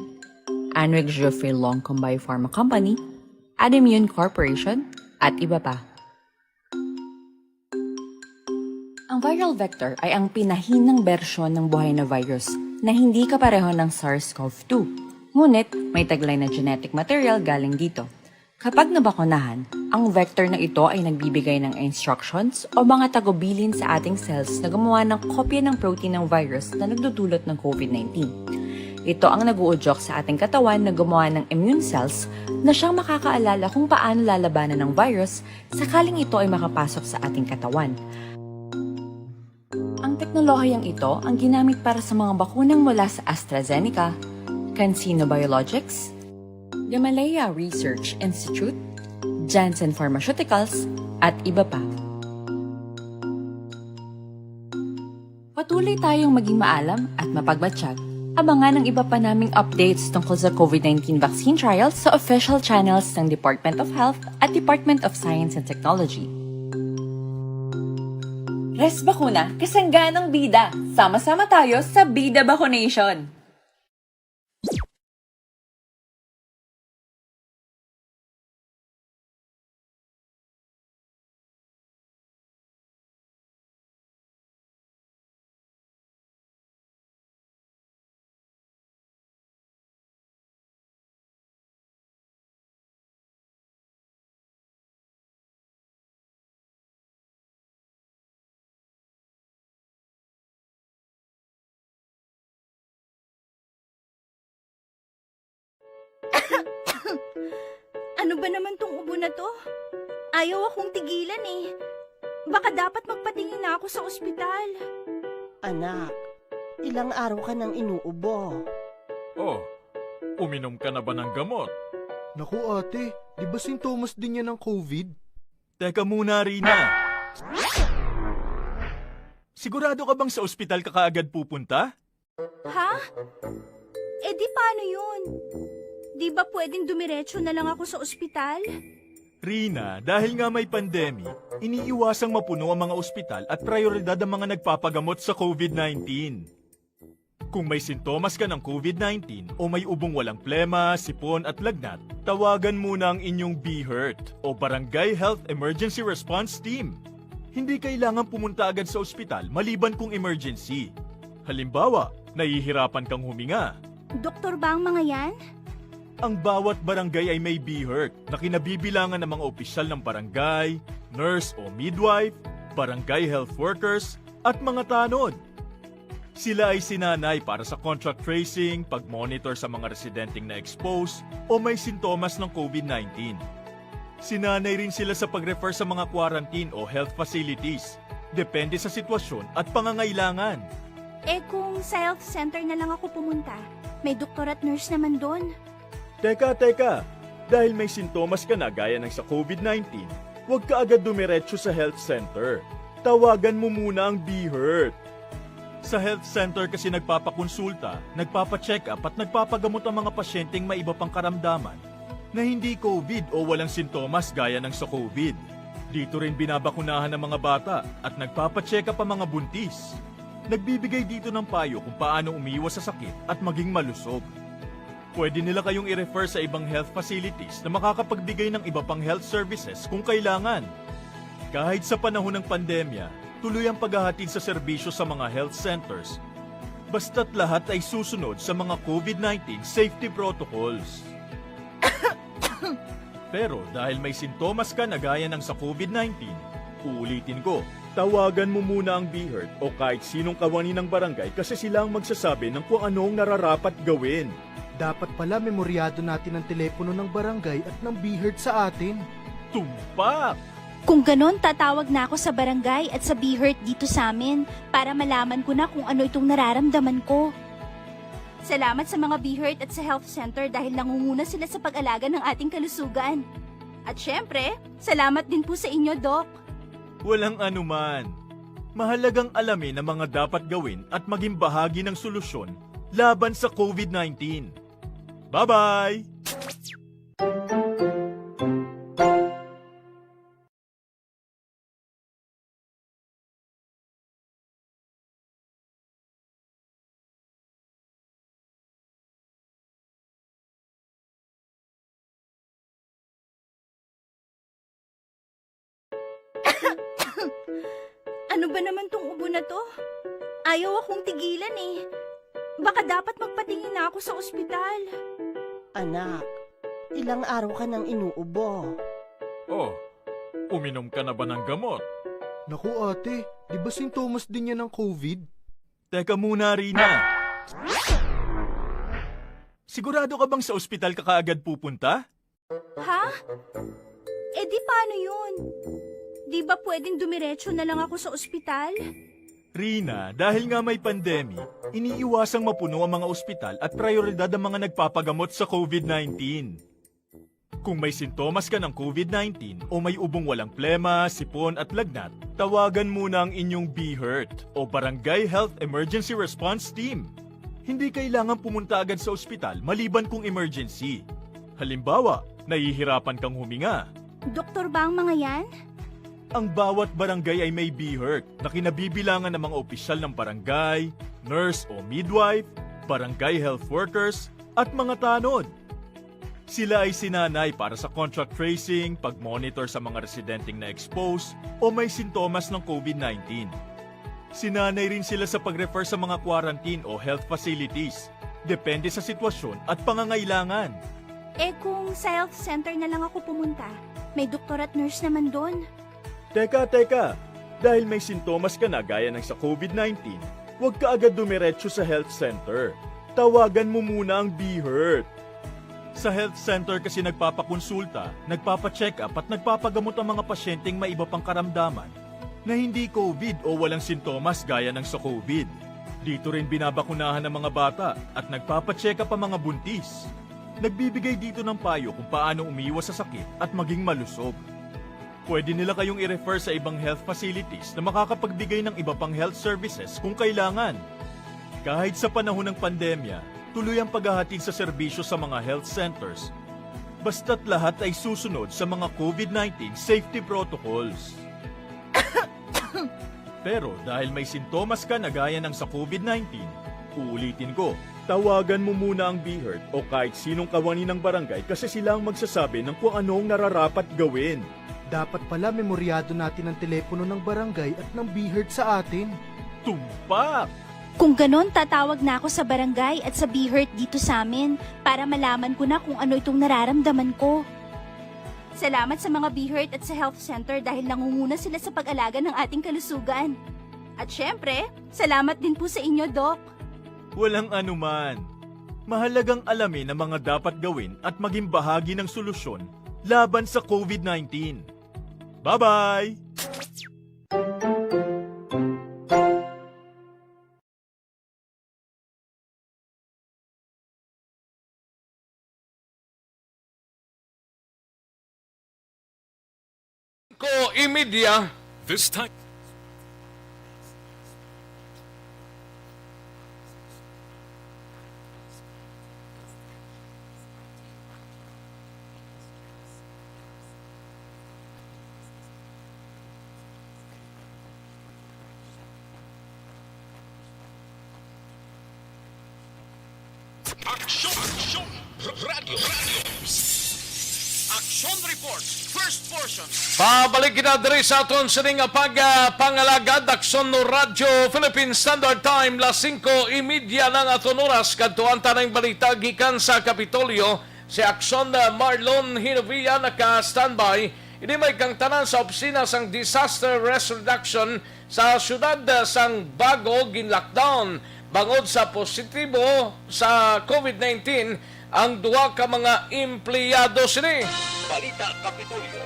Anwick Geoffrey Longcom Biopharma Company, Adimmune Corporation, at iba pa. Ang viral vector ay ang pinahinang bersyon ng buhay na virus na hindi kapareho ng SARS-CoV-2. Ngunit may taglay na genetic material galing dito. Kapag nabakunahan, ang vector na ito ay nagbibigay ng instructions o mga tagubilin sa ating cells na gumawa ng kopya ng protein ng virus na nagdudulot ng COVID-19. Ito ang nag-uudyok sa ating katawan na gumawa ng immune cells na siyang makakaalala kung paano lalabanan ng virus sakaling ito ay makapasok sa ating katawan. Ang teknolohiyang ito ang ginamit para sa mga bakunang mula sa AstraZeneca, CanSino Biologics, Gamaleya Research Institute, Janssen Pharmaceuticals, at iba pa. Patuloy tayong maging maalam at mapagmatsyag. Abangan ang iba pa naming updates tungkol sa COVID-19 vaccine trials sa official channels ng Department of Health at Department of Science and Technology. Res Bakuna, kasangganang bida. Sama-sama tayo sa Bida Vaccination. Ano ba naman tong ubo na to? Ayaw akong tigilan eh. Baka dapat magpatingin na ako sa ospital. Anak, ilang araw ka nang inuubo. Oh, uminom ka na ba ng gamot? Naku ate, di ba sintomas din yan ng COVID? Teka muna, Rina. Sigurado ka bang sa ospital ka kaagad pupunta? Ha? Eh di paano yun? Di ba pwedeng dumiretso na lang ako sa ospital? Rina, dahil nga may pandemic, iniiwasang mapuno ang mga ospital at prioridad ang mga nagpapagamot sa COVID-19. Kung may sintomas ka ng COVID-19 o may ubong walang plema, sipon at lagnat, tawagan muna ang inyong BHERT o Barangay Health Emergency Response Team. Hindi kailangan pumunta agad sa ospital maliban kung emergency. Halimbawa, nahihirapan kang huminga. Doktor ba ang mga yan? Ang bawat barangay ay may BHERT na kinabibilangan ng mga opisyal ng barangay, nurse o midwife, barangay health workers, at mga tanod. Sila ay sinanay para sa contact tracing, pag-monitor sa mga residenteng na-expose o may sintomas ng COVID-19. Sinanay rin sila sa pag-refer sa mga quarantine o health facilities, depende sa sitwasyon at pangangailangan. Eh kung sa health center na lang ako pumunta, may doktor at nurse naman doon. Teka. Dahil may sintomas ka na gaya ng sa COVID-19, huwag ka agad dumiretso sa health center. Tawagan mo muna ang BHERT. Sa health center kasi nagpapakonsulta, nagpapacheck up at nagpapagamot ang mga pasyenteng may iba pang karamdaman na hindi COVID o walang sintomas gaya ng sa COVID. Dito rin binabakunahan ng mga bata at nagpapacheck up ang mga buntis. Nagbibigay dito ng payo kung paano umiwas sa sakit at maging malusog. Pwede nila kayong i-refer sa ibang health facilities na makakapagbigay ng iba pang health services kung kailangan. Kahit sa panahon ng pandemya, tuloy ang paghahatid sa serbisyo sa mga health centers. Basta't lahat ay susunod sa mga COVID-19 safety protocols. Pero dahil may sintomas ka na gaya ng sa COVID-19, uulitin ko, tawagan mo muna ang BHERT o kahit sinong kawani ng barangay kasi sila ang magsasabi ng kung anong nararapat gawin. Dapat pala memoryado natin ang telepono ng barangay at ng BHERT sa atin. Tumpak! Kung ganon, tatawag na ako sa barangay at sa BHERT dito sa amin para malaman ko na kung ano itong nararamdaman ko. Salamat sa mga BHERT at sa health center dahil nangunguna sila sa pag-alaga ng ating kalusugan. At syempre, salamat din po sa inyo, Doc. Walang anuman. Mahalagang alamin ang mga dapat gawin at maging bahagi ng solusyon laban sa COVID-19. Bye-bye! Ano ba naman tong ubo na to? Ayaw akong tigilan eh. Baka dapat magpatingin na ako sa ospital. Anak, ilang araw ka nang inuubo. Oh, uminom ka na ba ng gamot? Naku ate, di ba sintomas din yan ng COVID? Teka muna, Rina. Sigurado ka bang sa ospital ka kaagad pupunta? Ha? Eh di paano yun? Di ba pwedeng dumiretso na lang ako sa ospital? Rina, dahil nga may pandemic, iniiwasang mapuno ang mga ospital at prioridad ang mga nagpapagamot sa COVID-19. Kung may sintomas ka ng COVID-19 o may ubong walang plema, sipon at lagnat, tawagan muna ang inyong BHERT o Barangay Health Emergency Response Team. Hindi kailangan pumunta agad sa ospital maliban kung emergency. Halimbawa, nahihirapan kang huminga. Doktor ba ang mga yan? Ang bawat barangay ay may BHERT na kinabibilangan ng mga opisyal ng barangay, nurse o midwife, barangay health workers, at mga tanod. Sila ay sinanay para sa contact tracing, pag-monitor sa mga residenteng na-expose o may sintomas ng COVID-19. Sinanay rin sila sa pag-refer sa mga quarantine o health facilities, depende sa sitwasyon at pangangailangan. Eh kung sa health center na lang ako pumunta, may doktor at nurse naman doon. Teka. Dahil may sintomas ka na gaya ng sa COVID-19, huwag ka agad dumiretso sa health center. Tawagan mo muna ang BHERT. Sa health center kasi nagpapakonsulta, nagpapacheck up at nagpapagamot ang mga pasyenteng may iba pang karamdaman na hindi COVID o walang sintomas gaya ng sa COVID. Dito rin binabakunahan ng mga bata at nagpapacheck up ang mga buntis. Nagbibigay dito ng payo kung paano umiwas sa sakit at maging malusog. Pwede nila kayong i-refer sa ibang health facilities na makakapagbigay ng iba pang health services kung kailangan. Kahit sa panahon ng pandemya, tuloy ang paghahatid sa serbisyo sa mga health centers. Basta't lahat ay susunod sa mga COVID-19 safety protocols. Pero dahil may sintomas ka na gaya ng sa COVID-19, uulitin ko, tawagan mo muna ang BHERT o kahit sinong kawani ng barangay kasi sila ang magsasabi ng kung anong nararapat gawin. Dapat pala memoryado natin ang telepono ng barangay at ng BHERT sa atin. Tumpak! Kung ganon, tatawag na ako sa barangay at sa BHERT dito sa amin para malaman ko na kung ano itong nararamdaman ko. Salamat sa mga BHERT at sa health center dahil nangunguna sila sa pag-alaga ng ating kalusugan. At syempre, salamat din po sa inyo, Doc. Walang anuman. Mahalagang alamin ang mga dapat gawin at maging bahagi ng solusyon laban sa COVID-19. Bye-bye! Ko imedya. This time. Aksyon! Radio! Aksyon reports. First portion. Pabalik kita diri sa aton sining pangalagad Aksyon no Radyo Philippine Standard Time las 5:30 ng aton oras kadtuan tanang balita gikan sa Kapitolyo. Si Aksyon Marlon Hinovia naka-standby. Ini may kang tanan sa opisina sang Disaster Risk Reduction sa syudad sang Bago gin-lockdown bangod sa positibo sa COVID-19 ang duha ka mga empleyado sini. Balita Kapitolyo.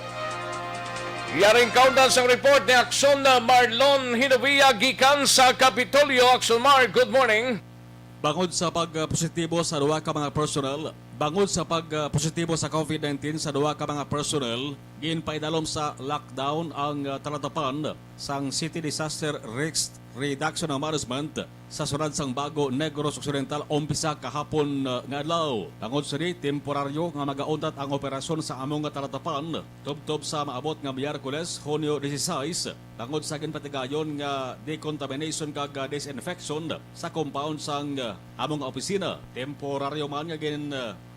Yaring countdown sa report ni Aksyon Marlon Hinovia gikan sa Kapitolyo. Aksyon Mar, good morning. Bangod sa pagpositibo sa duha ka mga personnel, bangod sa pagpositibo sa COVID-19 sa duha ka mga personnel, ginpaidalom sa lockdown ang talatapan sang City Disaster Risk Reduction and Management sa sunod sang Bago, Negros Occidental umpisa kahapon nga adlaw. Bangod sa di, temporaryo nga magauntat ang operasyon sa among nga talatapan tubtob sa maabot nga Miyerkules, Hunyo 16. Bangod sa ginpatigayon nga decontamination kag disinfection sa compound sang among opisina. Temporaryo man nga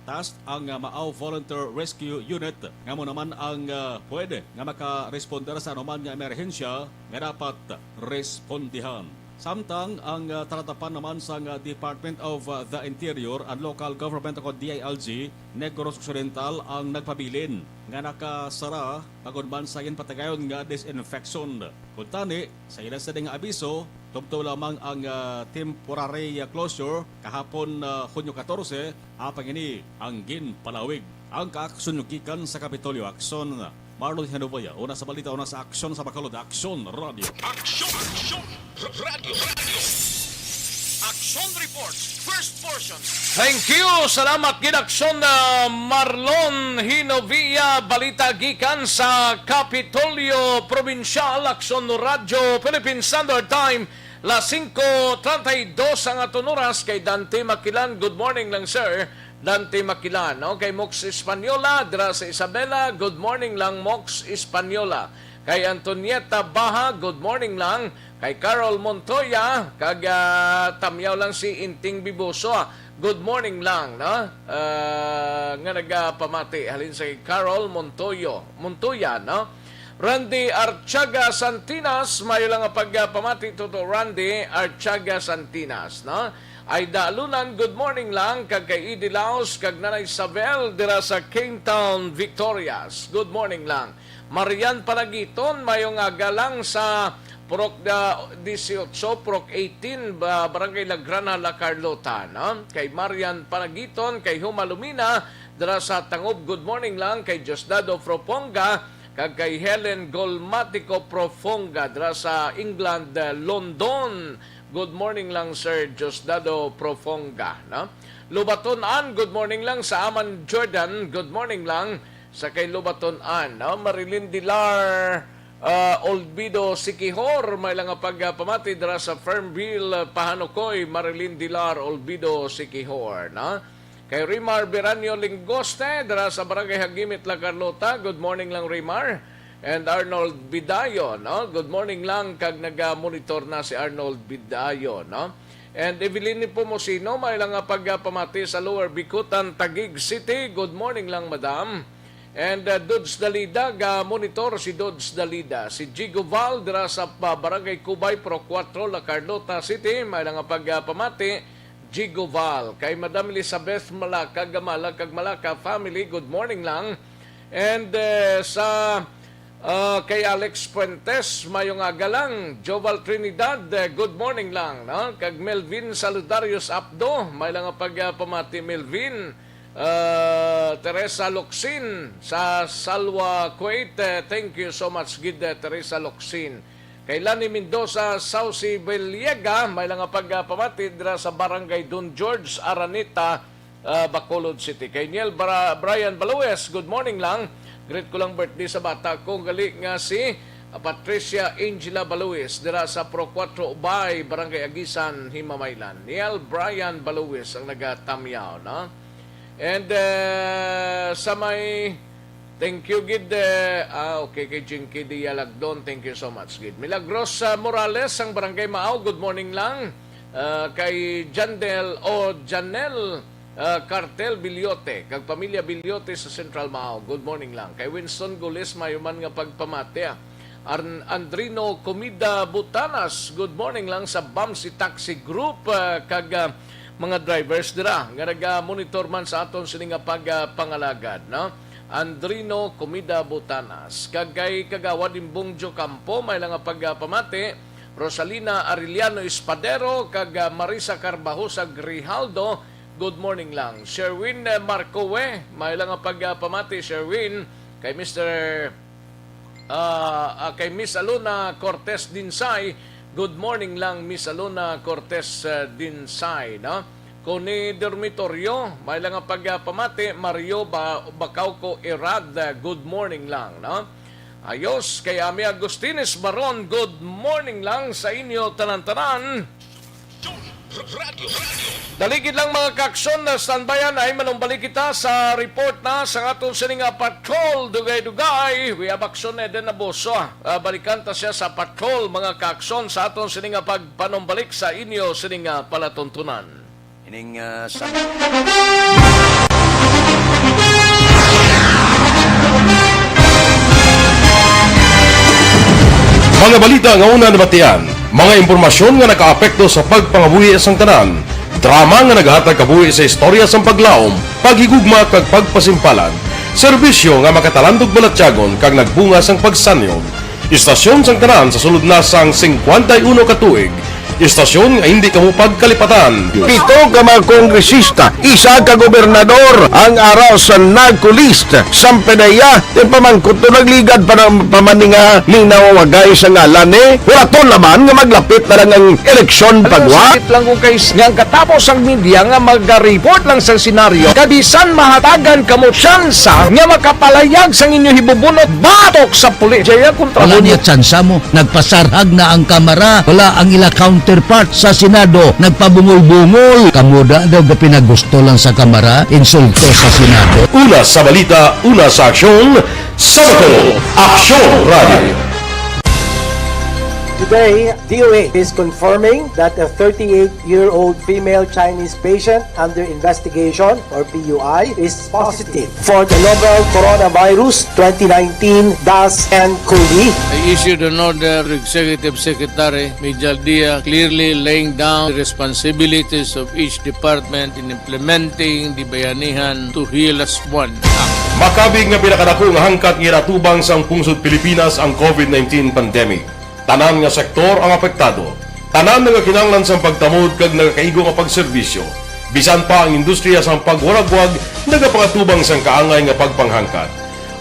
task ang Maaw Volunteer Rescue Unit nga mo naman ang pwede nga makaresponder sa anuman nga emerhensya nga dapat respondihan. Samtang ang talatapan naman sa Department of the Interior and Local Government o DILG Negros Occidental ang nagpabilin nga nakasara pagod man sa patagayon nga disinfection. Kuntani sa ilan sa ding abiso tubto lamang ang temporary closure kahapon Hunyo 14 apang ini ang ginpalawig. Ang kaaksyon gikan sa Kapitolyo. Aksyon Marlon Hinovia, una sa balita, una sa Aksyon sa Bacolod. Aksyon Radio. Aksyon! Radio! Aksyon reports. First portion. Thank you. Salamat gid Aksyon Marlon Hinovia, balita gikan sa Kapitolyo Provincial. Aksyon no Radyo Philippine Standard Time las 5:32 ang aton oras. Kay Dante Makilan, good morning lang sir. Dante Makilan, no? Kay Mox Espanyola, dira sa Isabela, good morning lang Mox Espanyola. Kay Antonieta Baha, good morning lang. Kay Carol Montoya, kag tamyaw lang si Inting Biboso, good morning lang, no? Nga nagpamati halin sa Carol Montoya, no? Randy Archaga Santinas, mayo lang ang pagpamati to Randy Archaga Santinas, no? Ay dalunan, good morning lang kag kay Idi Laos kag Nanay Isabel dira sa Cantong, Victorias. Good morning lang. Marian Panagiton mayong galang sa Prok 18, Prok 18, Barangay La Grana, La Carlota, no? Kay Marian Panagiton, kay Humalumina dara sa Tangob, good morning lang kay Diosdado Profonga, kag kay Helen Golmatico Profonga dara sa England, London. Good morning lang Sir Diosdado Profonga, no? Lubaton-an, good morning lang sa Aman Jordan, good morning lang sa kay Lubaton-an, no? Marilyn Dilar Olbido Sikihor, may lang pagpamati dara sa Fernville, Pahanukoy, Marilyn Dilar Olbido Sikihor, no? Kay Rimar Beranio Lingoste, dara sa Barangay Hagimit, La Carlota, good morning lang Rimar. And Arnold Bidayo, no? Good morning lang kag nag-monitor na si Arnold Bidayo, no? And Evelyn Pomosino, may lang pagpamati sa Lower Bikutan, Taguig City, good morning lang madam. And Dudes Dalida, monitor si Dudes Dalida. Si Jigo Val, dira sa Barangay Cubay, Pro 4, La Carlota City, may lang pagpamati, Jigo Val. Kay Madam Elizabeth Malaka, Gamala, kag Malaka family, good morning lang. And kay Alex Puentes, mayong agalang, Joval Trinidad, good morning lang. No? Kag Melvin Saludarius Abdo, may lang pagpamati Melvin. Teresa Locsin sa Salwa, Kuwait, thank you so much gid Teresa Locsin. Kay Lani Mendoza, Sausi Beliega, may lang pagpamati dira sa Barangay Don George, Araneta, Bacolod City. Kay Niel Brian Balues, good morning lang. Great ko lang birthday sa bata ko, gali nga si Patricia Angela Balues dira sa Pro 4 Ubay, Barangay Agisan, Himamaylan. Niel Brian Balues ang nagatamyaw, no? And sa may thank you gid okay kay Jinky Dialagdon, thank you so much gid. Milagros Morales ang Barangay Maaw, good morning lang. Kay Jandel o Janel Cartel Bilyote, kag pamilya Bilyote sa Central Maaw, good morning lang. Kay Winston Gulis, mayuman nga pagpamate. Andrino Comida Butanas, good morning lang sa Bamsi Taxi Group, kag mga drivers dira nga nag-monitor man sa aton sini nga pagpangalagad, no? Andrino Comida Butanas, kag kay Kagawad Imbongjo Campo, may lang pagpamati Rosalina Arellano Espadero, kag Marisa Carbajosa Grijaldo, good morning lang. Sherwin Marcowe, may lang pagpamati Sherwin kay kay Miss Aluna Cortez Dinsay, good morning lang Miss Aluna Cortez Dinsay, no? Kuni Dormitorio, may lang pagpamati Mario Bacauco Irad, good morning lang, no? Ayos, kay Ami Agustines Baron, good morning lang sa inyo tanan-tanan. Daligid lang mga kaksyon na standbyan ay manumbalik kita sa report na sa atong sining patrol dugay-dugay. We have aksyon na din na boso. Balikan ta siya sa patrol mga kaksyon sa atong sining pagpanumbalik sa inyo sining palatuntunan. Ining Mga balita nga una nabatian, mga impormasyon nga nakaapekto sa pagpangabuhi sang tanan, drama nga naghatag kabuhi sa istorya sang paglaom, paghigugma kag pagpasimpalan, serbisyo nga makatalandog balatyagon kag nagbunga sang pagsanyog, istasyon sang tanan sa sulod na sang 51 ka tuig, istasyon nga hindi kamupag kalipatan. 7 ka mga kongresista, 1 ka gobernador ang araw sa nagkulist sa pedaya yung pamangkot to nagligad para pamaninga linawagay sa ngalan walaton naman nga maglapit na lang ang eleksyon pagwa. Sakit lang kung kayo nga katapos ang media nga mag-report lang sa senaryo kabisan mahatagan kamo tsansa nga makapalayag sa inyo hibubunot batok sa pulis. Wala niya tsansa mo, nagpasarhag na ang kamera, wala ang ila counterpart sa Senado, nagpabungol-bungol. Kamuda daw ga pinagusto lang sa kamera, insulto sa Senado. Una sa balita, una sa aksyon, Sabado, Aksyon Radio. Today, DOA is confirming that a 38-year-old female Chinese patient under investigation, or PUI, is positive for the novel coronavirus 2019-nCoV. I issued an order to Executive Secretary Major Dia clearly laying down the responsibilities of each department in implementing the Bayanihan to Heal as One Act. Makabig nga pinakadako nga hangkat nga natubang sang pungsod Pilipinas ang COVID-19 pandemic. Tanan nga sektor ang apektado. Tanan nga kinahanglan sang pagtamod kag nagakaigo nga pagserbisyo. Bisan pa ang industriya sang pagwaragwag nagapangatubang sang kaangay nga pagpanghangkat.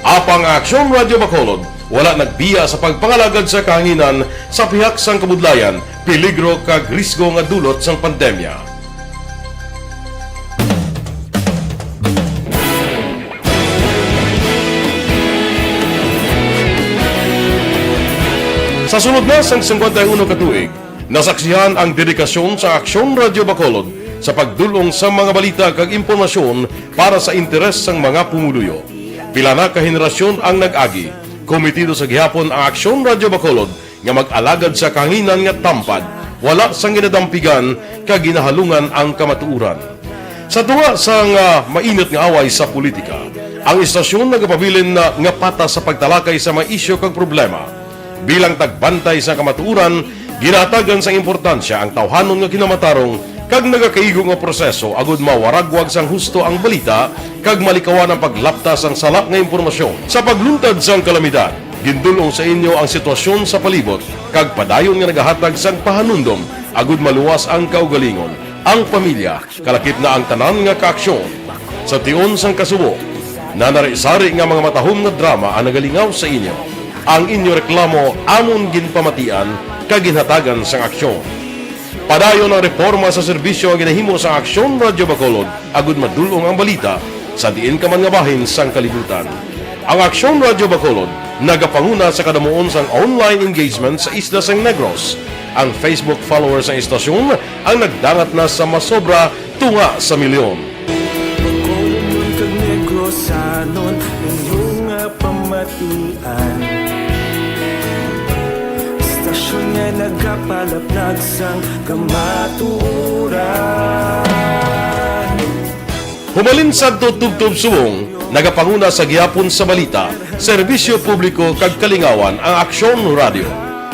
Apang Aksyon Radio Bacolod, wala nagbiya sa pagpangalagad sa kahanginan sa pihak sang kabudlayan, peligro kag risgo nga dulot sang pandemya. Sa sunod na sang 51 katuig, nasaksihan ang dedikasyon sa Aksyon Radio Bacolod sa pagdulong sa mga balita kag impormasyon para sa interes sang mga pumuluyo. Pila na ka henerasyon ang nag-agi, komitido sa gihapon ang Aksyon Radio Bacolod nga mag-alagad sa kahanginan nga tampad, wala sang ginadampigan kag ginahalungan ang kamatuuran. Sa tuwa sang mainit nga away sa politika, ang istasyon nagapabilin na nga patas sa pagtalakay sa mga isyu kag problema. Bilang tagbantay sa kamatuuran, ginatagan sa importansya ang tawhanon nga kinamatarong kag nagakaigo nga proseso agud mawaragwag sang husto ang balita kag malikawan ang paglapta sang salak nga impormasyon. Sa pagluntad sang kalamidad, gindulong sa inyo ang sitwasyon sa palibot kag padayon nga nagahatag sang pahanundom agud maluwas ang kaugalingon, ang pamilya, kalakip na ang tanan nga kaaksyon. Sa tion sang kasubo, nanari-sari nga mga matahom nga drama ang nagalingaw sa inyo. Ang inyo reklamo amon ginpamatian kag ginhatagan sang aksyon. Padayon ang reforma sa serbisyo ang ginahimo sa Aksyon Radio Bacolod agud madulong ang balita sa diin ka man nga bahin sang kalibutan. Ang Aksyon Radio Bacolod nagapanguna sa kadamuon sang online engagement sa isla sang Negros. Ang Facebook followers sa istasyon ang nagdangat na sa masobra tunga sa milyon. Bacolod kag Negros anon inyong pamatian. Istasyon nga nagapalaplag sang kamaturan. Humalin sa tutubtub subong, nagapanguna sa gihapon sa balita, serbisyo publiko kag kalingawan ang Aksyon Radio.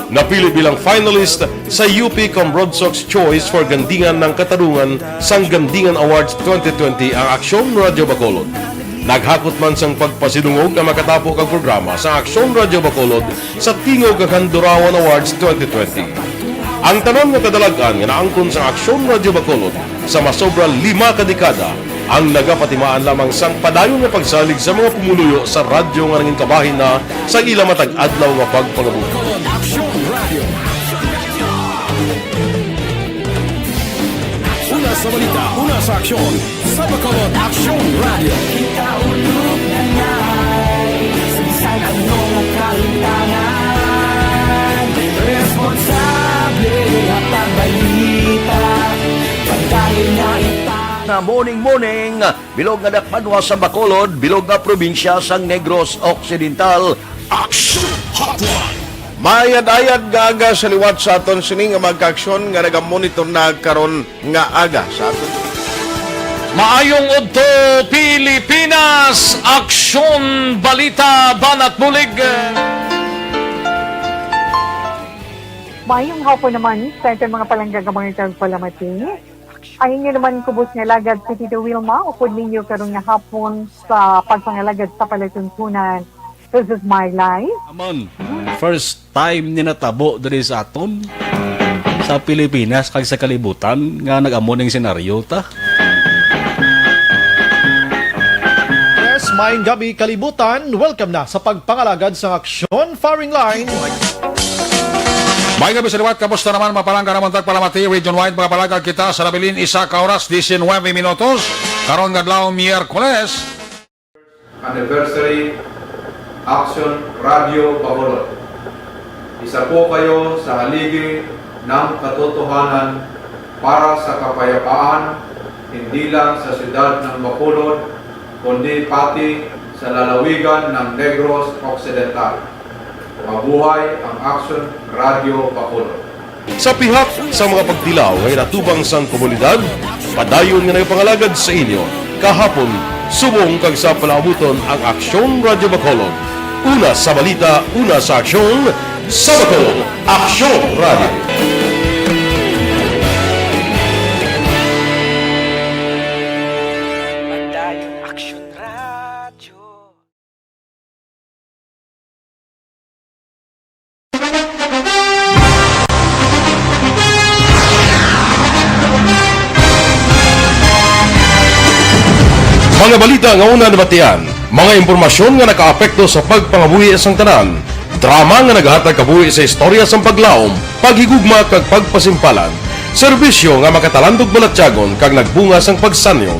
Napili bilang finalist sa UP Comrodsox Choice for Gandingan ng Katarungan sang Gandingan Awards 2020 ang Aksyon Radio Bacolod. Naghakot man sang pagpasidungog ang makatapo kag programa sa Aksyon Radio Bacolod sa Tingog kag Handurawan Awards 2020. Ang tanan nga kadalagan nga naangkon sa Aksyon Radio Bacolod sa masobra 5 ka dekada ang nagapatimaan lamang sang padayon nga pagsalig sa mga pumuluyo sa radyo nga nangin kabahin na sa ila matag adlaw nga pagpangabuhi. Una sa balita, una sa aksyon, sa Bacolod Aksyon Radio. Ikaulog na ngay, sinsan ang mga kalintangan. Responsable at pagbalita, pagdalin na na morning, bilog nga dakpanwa sa Bacolod, bilog nga probinsya sang Negros Occidental. Action Hotline! Mayad-ayad nga aga sa liwat sa aton sining nga magkaaksyon nga nagamonitor na karon nga aga sa aton. Maayong udto Pilipinas, Aksyon Balita Banat Bulig. Maayong hapon naman sa itong mga palanggagamang palamati. Ayun nyo naman kubos nga lagad si Tito Wilma, upod ninyo karong nga hapon sa pagpangalagad sa palatuntunan. This is my life. Amon, first time ni natabo diri sa aton sa Pilipinas kag sa kalibutan nga nag-amo ning senaryo ta. Yes, maayong gabi kalibutan. Welcome na sa pagpangalagad sa Aksyon Firing Line. May gabi sa liwat, kamusta naman mapalangga naman tagpalamati, region-wide mga palagag kita sa labilin isa ka oras, 19 minutos, karon gadlaw Miyerkules. Anniversary Aksyon Radio Bacolod. Isa po kayo sa haligi ng katotohanan para sa kapayapaan, hindi lang sa siyudad ng Bacolod, kundi pati sa lalawigan ng Negros Occidental. Mabuhay ang Aksyon Radio Bacolod. Sa pihak sa mga pagtilaw ngay natubang sang komunidad, padayon nga nagpangalagad sa inyo. Kahapon, subong kag sa palaabuton ang Aksyon Radio Bacolod. Una sa balita, una sa aksyon, sa Bacolod, Aksyon Radio. balita nga una nabatian, mga impormasyon nga nakaapekto sa pagpangabuhi sang tanan, drama nga naghatag kabuhi sa istorya sang paglaom, paghigugma kag pagpasimpalan, serbisyo nga makatalandog balatyagon kag nagbunga sang pagsanyog,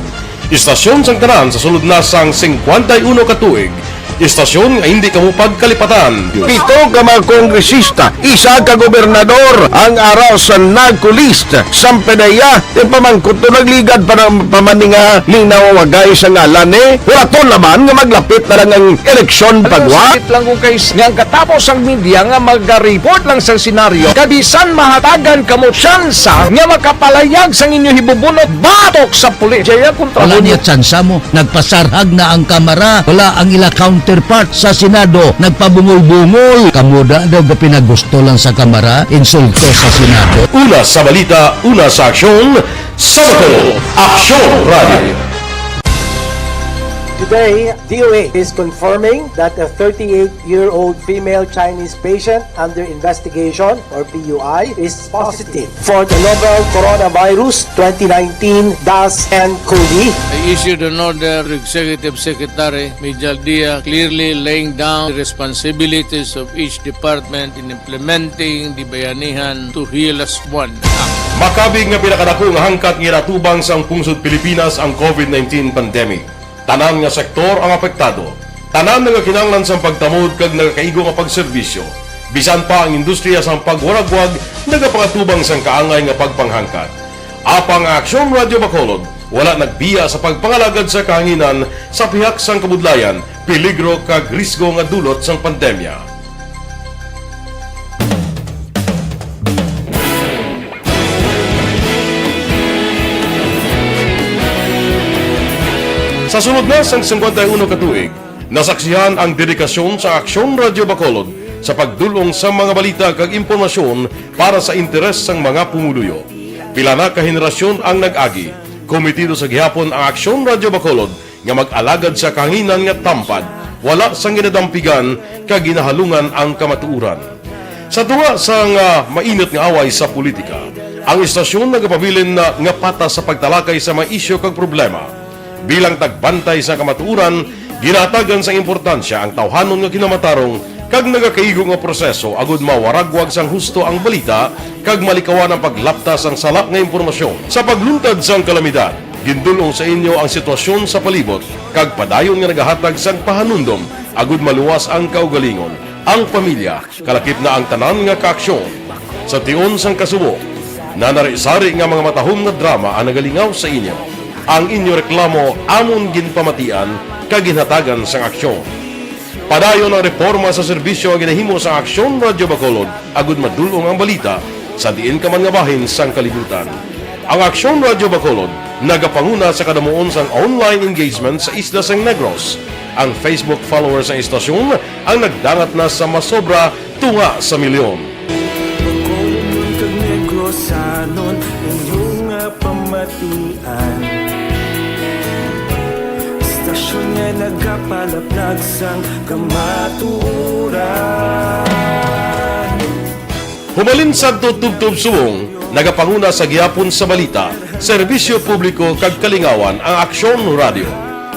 istasyon sang tanan sa sulod na sang 51 ka tuig, istasyon nga hindi kamupag kalipatan. Pito ka mga kongresista, isa ka gobernador ang araw sa nagkulist sa pedaya di pamangkot to nagligad para pamaninga ning nawawagay sa ngalan wala to naman nga maglapit na lang ang eleksyon pagwa. Sakit lang kung guys nga katapos ang media nga mag-report lang sa senaryo kabisan mahatagan kamo tsansa nga makapalayag sa inyo hibubunot batok sa pulis. Jaya kontra Wala niya tsansa mo, nagpasarhag na ang kamera, wala ang ila counterpart sa Senado, nagpabungol-bungol. Kamuda daw ga pinagusto lang sa kamera, insulto sa Senado. Una sa balita, una sa aksyon, Sabado, Aksyon Radio. Today, DOA is confirming that a 38-year-old female Chinese patient under investigation, or PUI, is positive for the novel coronavirus 2019-10-CoV. I issued an order to Executive Secretary Major Dia clearly laying down the responsibilities of each department in implementing the Bayanihan to Heal as One Act. Makabig nga pinakadako nga hangkat nga natubang sang pungsod Pilipinas ang COVID-19 pandemic. Tanan nga sektor ang apektado. Tanan nga kinahanglan sang pagtamod kag nagakaigo nga pagserbisyo. Bisan pa ang industriya sang pagwaragwag nagapangatubang sang kaangay nga pagpanghangkat. Apang Aksyon Radio Bacolod wala nagbiya sa pagpangalagad sa kahanginan sa pihak sang kabudlayan, peligro kag risgo nga dulot sang pandemya. Sa sunod na sang 51 katuig, nasaksihan ang dedikasyon sa Aksyon Radio Bacolod sa pagdulong sa mga balita kag impormasyon para sa interes sang mga pumuluyo. Pila na ka henerasyon ang nag-agi, komitido sa gihapon ang Aksyon Radio Bacolod nga mag-alagad sa kahanginan nga tampad, wala sang ginadampigan kag ginahalungan ang kamatuuran. Sa tunga sang mainit nga away sa politika, ang istasyon nagapabilin na nga patas sa pagtalakay sa mga isyu kag problema. Bilang tagbantay sa kamatuuran, ginatagan sa importansya ang tawhanon nga kinamatarong kag nagakaigo nga proseso agud mawaragwag sang husto ang balita kag malikawan ang paglaptas ang salak nga impormasyon. Sa pagluntad sang kalamidad, gindulong sa inyo ang sitwasyon sa palibot kag padayon nga nagahatag sang pahanundom agud maluwas ang kaugalingon, ang pamilya, kalakip na ang tanan nga kaaksyon. Sa tion sang kasubo, nanari-sari nga mga matahom nga drama ang nagalingaw sa inyo. Ang inyo reklamo amon ginpamatian kag ginhatagan sang aksyon. Padayon ang reforma sa serbisyo nga ginahimo sa Aksyon Radio Bacolod agud madulong ang balita sa diin ka man nga bahin sang kalibutan. Ang Aksyon Radio Bacolod nagapanguna sa kadamuon sang online engagement sa isla sang Negros. Ang Facebook followers sa istasyon ang nagdangat na sa masobra tunga sa milyon. Bacolod kag Negros anon inyong pamatian. Istasyon nga nagapalaplag sang kamaturan. Humalin sa tutubtub suwong, nagapanguna sa gihapon sa balita, serbisyo publiko kag kalingawan ang Aksyon Radio.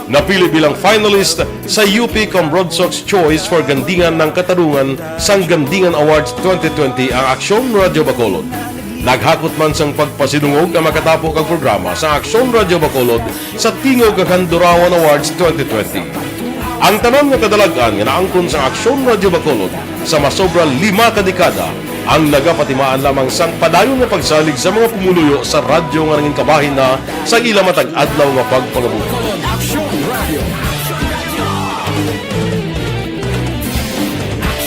Napili bilang finalist sa UP Broadsox Choice for Gandingan ng Katarungan sang Gandingan Awards 2020 ang Aksyon Radio Bacolod. Naghakot man sang pagpasidungog ang makatapo kag programa sa Aksyon Radio Bacolod sa Tingog kag Handurawan Awards 2020. Ang tanan nga kadalagan nga naangkon sa Aksyon Radio Bacolod sa masobra 5 ka dekada ang nagapatimaan lamang sang padayon nga pagsalig sa mga pumuluyo sa radyo nga nangin kabahin na sa ila matag adlaw nga pagpangabuhi.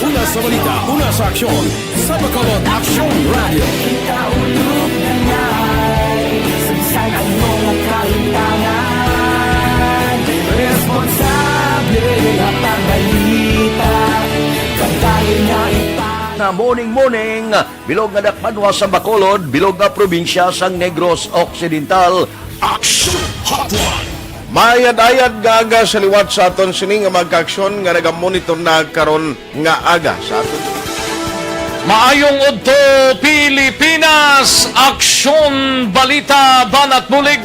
Una sa balita, una sa aksyon, sa Bacolod Aksyon Radio. Kaulog na ngay, sagsagan mo ang kalintangan. Responsable at ang balita, kantahin na na morning, bilog nga dakpanwa sa Bacolod, bilog nga probinsya sang Negros Occidental. Aksyon Hotline! Mayad-ayad nga aga sa liwat sa aton sining nga magkaaksyon nga nagamonitor na karon nga aga sa aton. Maayong udto Pilipinas, Aksyon Balita Banat Bulig.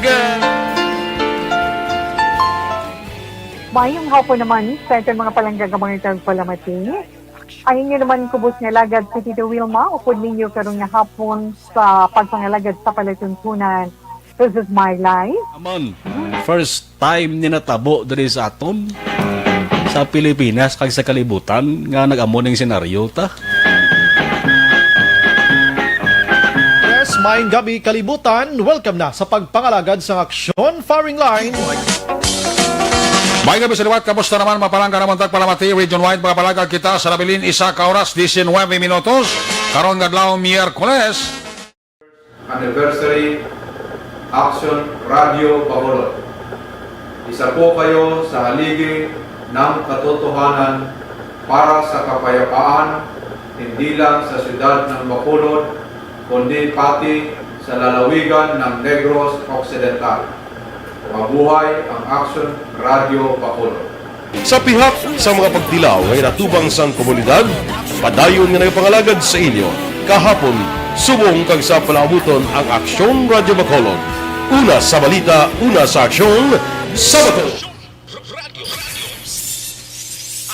Mayong hapon naman sa ating mga palanggang mga palamati. Ang inyo naman kubos nga lagad si Tito Wilma, upod ninyo karong nga hapon sa pagpangalagad sa palatuntunan. This is my life. Amon, first time ni natabo diri sa aton sa Pilipinas kag sa kalibutan nga nag-amo ning senaryo ta. Yes, maayong gabi kalibutan. Welcome na sa pagpangalagad sa Aksyon Firing Line. May gabi sa liwat, kamusta naman mapalangga naman tagpalamati, region-wide mga palagag kita sa Nabilin, 1 oras, 19 minutos, karon ngadlaw Miyerkules. Anniversary Aksyon Radio Bacolod. Isa po kayo sa haligi ng katotohanan para sa kapayapaan, hindi lang sa siyudad ng Bacolod, kundi pati sa lalawigan ng Negros Occidental. Mabuhay ang Aksyon Radio Bacolod. Sa pihak sa mga pagtilaw ay natubang sang komunidad, padayon nga nagpangalagad sa inyo. Kahapon, subong kag sa palabuton ang Aksyon Radio Bacolod. Una sa balita, una sa aksyon, sa Bacolod.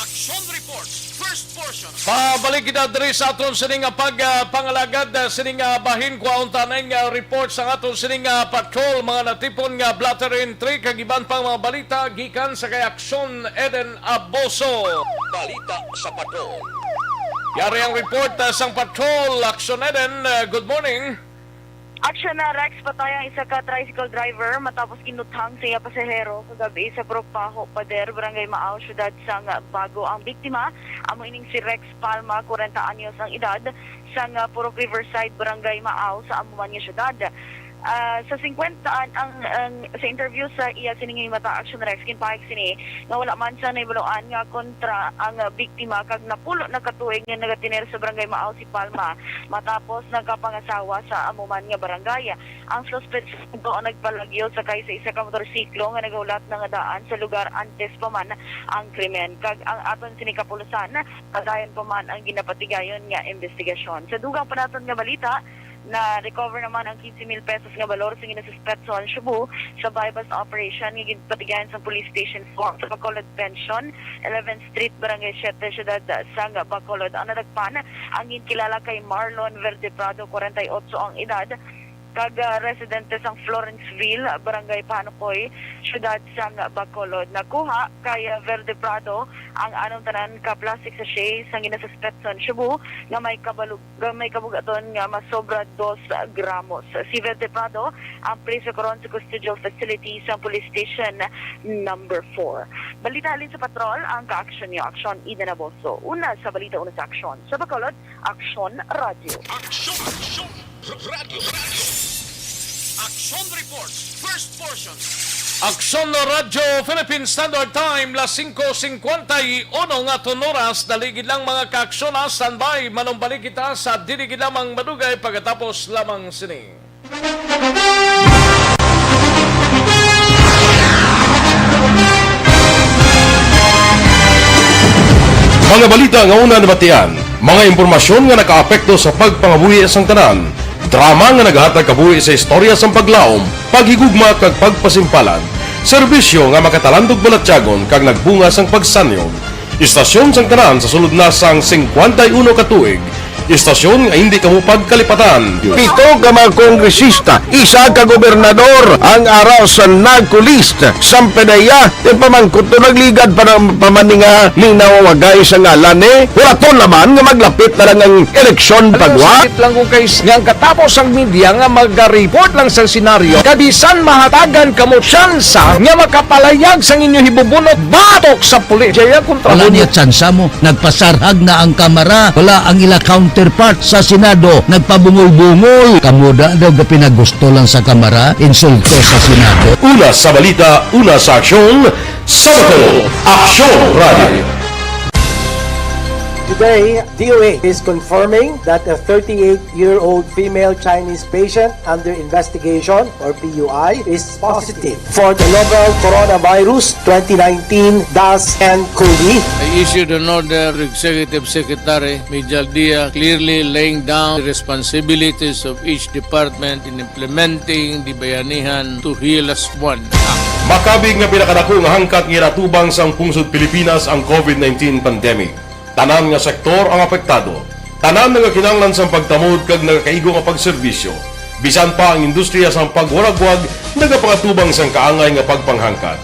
Action reports. First portion. Pabalik kita diri sa aton sining pagpangalagad sining bahin ko untanan nga report sa aton sining patrol mga natipon nga blatter entry kag iban pang mga balita gikan sa kay Aksyon Eden Aboso. Balita sa patrol. Yari ang report sang patrol Aksyon Eden. Good morning. Aksyon na Rex, patay ang isa ka tricycle driver matapos kinuthang sa iya pasahero kagabi sa Bropaho, Pader, Barangay Maaw, syudad sang Bago. Ang biktima, amo ining si Rex Palma, 40 anyos ang edad, sang Purok Riverside, Barangay Maaw, sa amuman nga syudad. Sa 50 ang sa interview sa iya siningi mata Action Rex kinpahig sini nga wala man sa naibaluan nga kontra ang biktima kag napulo na katuig nga nagatiner sa Barangay Maaw si Palma matapos nagkapangasawa sa amuman nga barangay. Ang suspect doon nagpalagyo sakay sa isa ka motorsiklo nga nagaulat nga daan sa lugar antes pa man ang krimen kag ang aton sini kapulusan kadayon pa man ang ginapatigayon nga investigasyon. Sa dugang panaton nga balita na recover naman ang 15,000 pesos nga balor sa ginasuspetso ang Cebu sa bypass operation nga ginpatigayan sa police station 4 sa Bacolod Pension, 11th Street, Barangay 7, Ciudad sang Bacolod. Ang nadagpan ang ginkilala kay Marlon Verde Prado, 48 ang edad, kag residente sang Florenceville, Barangay Panukoy, Ciudad sang Bacolod. Nakuha kay Verde Prado ang anong tanan ka plastic sachet sang ginasuspetson Cebu nga may kabugaton nga masobra 2 gramos. Si Verde Prado ang preso karon sa custodial facility sa police station number 4. Balita alin sa patrol ang ka-aksyon niyo, Aksyon Eden Aboso. Una sa balita, una sa aksyon. Sa Bacolod, Aksyon Radio. Action Radio. Action reports. First portion. Aksyon Radyo Philippine Standard Time las 5:51 nga oras daligid lang mga kaaksyon standby manumbalik kita sa diligid lamang madugay pagkatapos lamang sini. Mga balita nga una nabatian, mga impormasyon nga nakaapekto sa pagpangabuhi sang tanan, drama nga naghatag kabuhi sa istorya sang paglaom, paghigugma kag pagpasimpalan, serbisyo nga makatalandog balatyagon kag nagbunga sang pagsanyon, istasyon sang tanan sa sulod na sang 51 katuig, istasyon nga hindi kamupag kalipatan. Pito ka mga kongresista, isa ka gobernador ang araw sa nagkulist sa pedaya di pamangkot to nagligad para pamaninga ning nawawagay sa ngalan wala naman nga maglapit na lang ang eleksyon pagwa. Sakit lang kung guys nga katapos ang media nga mag-report lang sa senaryo kabisan mahatagan kamo tsansa nga makapalayag sa inyo hibubunot batok sa pulis. Jaya kontra Wala niya tsansa mo, nagpasarhag na ang kamera, wala ang ila counterpart sa Senado, nagpabungol-bungol. Kamuda daw ga pinagusto lang sa kamera, insulto sa Senado. Una sa balita, una sa aksyon, sa Bacolod, Aksyon Radio. Today, DOA is confirming that a 38-year-old female Chinese patient under investigation, or PUI, is positive for the novel coronavirus 2019-10-CoV. I issued an order, Executive Secretary Major Dia, clearly laying down the responsibilities of each department in implementing the Bayanihan to Heal as One Act. Makabig nga pinakadako nga hangkat nga natubang sang pungsod Pilipinas ang COVID-19 pandemic. Tanan nga sektor ang apektado. Tanan nga kinahanglan sang pagtamod kag nagakaigo nga pagserbisyo. Bisan pa ang industriya sang pagwaragwag nagapangatubang sang kaangay nga pagpanghangkat.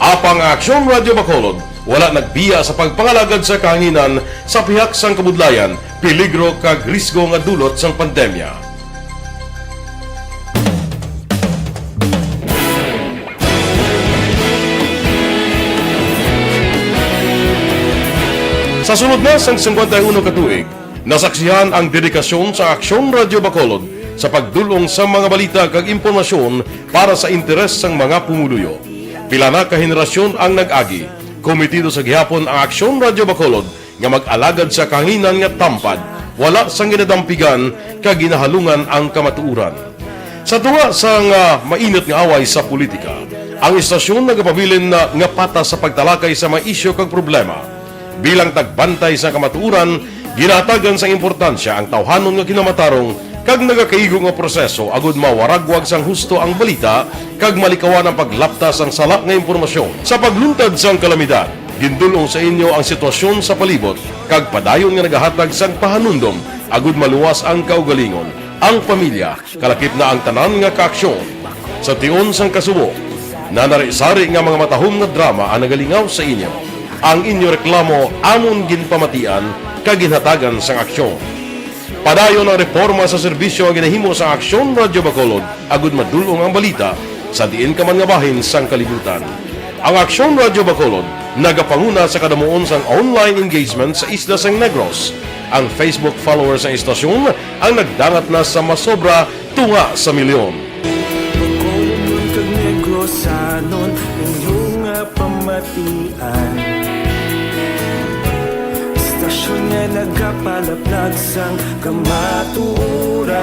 Apang Aksyon Radio Bacolod wala nagbiya sa pagpangalagad sa kahanginan sa pihak sang kabudlayan, peligro kag risgo nga dulot sang pandemya. Sa sunod na sang 51 katuig, nasaksihan ang dedikasyon sa Aksyon Radio Bacolod sa pagdulong sa mga balita kag impormasyon para sa interes sang mga pumuluyo. Pila na ka henerasyon ang nag-agi, komitido sa gihapon ang Aksyon Radio Bacolod nga mag-alagad sa kahanginan nga tampad, wala sang ginadampigan kag ginahalungan ang kamatuuran. Sa tunga sang mainit nga away sa politika, ang istasyon nagapabilin na nga patas sa pagtalakay sa mga isyu kag problema. Bilang tagbantay sa kamatuuran, ginatagan sa importansya ang tawhanon nga kinamatarong kag nagakaigo nga proseso agud mawaragwag sang husto ang balita kag malikawan ang paglaptas ang sala nga impormasyon. Sa pagluntad sang kalamidad, gindulong sa inyo ang sitwasyon sa palibot kag padayon nga nagahatag sang pahanundom agud maluwas ang kaugalingon, ang pamilya, kalakip na ang tanan nga kaaksyon. Sa tion sang kasubo, nanari-sari nga mga matahom nga drama ang nagalingaw sa inyo. Ang inyo reklamo amon ginpamatian kag ginhatagan sang aksyon. Padayon ang reforma sa serbisyo ang ginahimo sa Aksyon Radio Bacolod agud madulong ang balita sa diin ka man nga bahin sang kalibutan. Ang Aksyon Radio Bacolod nagapanguna sa kadamuon sang online engagement sa isla sang Negros. Ang Facebook followers sa istasyon ang nagdangat na sa masobra tunga sa milyon. Bacolod kag Negros anon inyong pamatian. Istasyon nga nagapalaplag sang kamatuuran.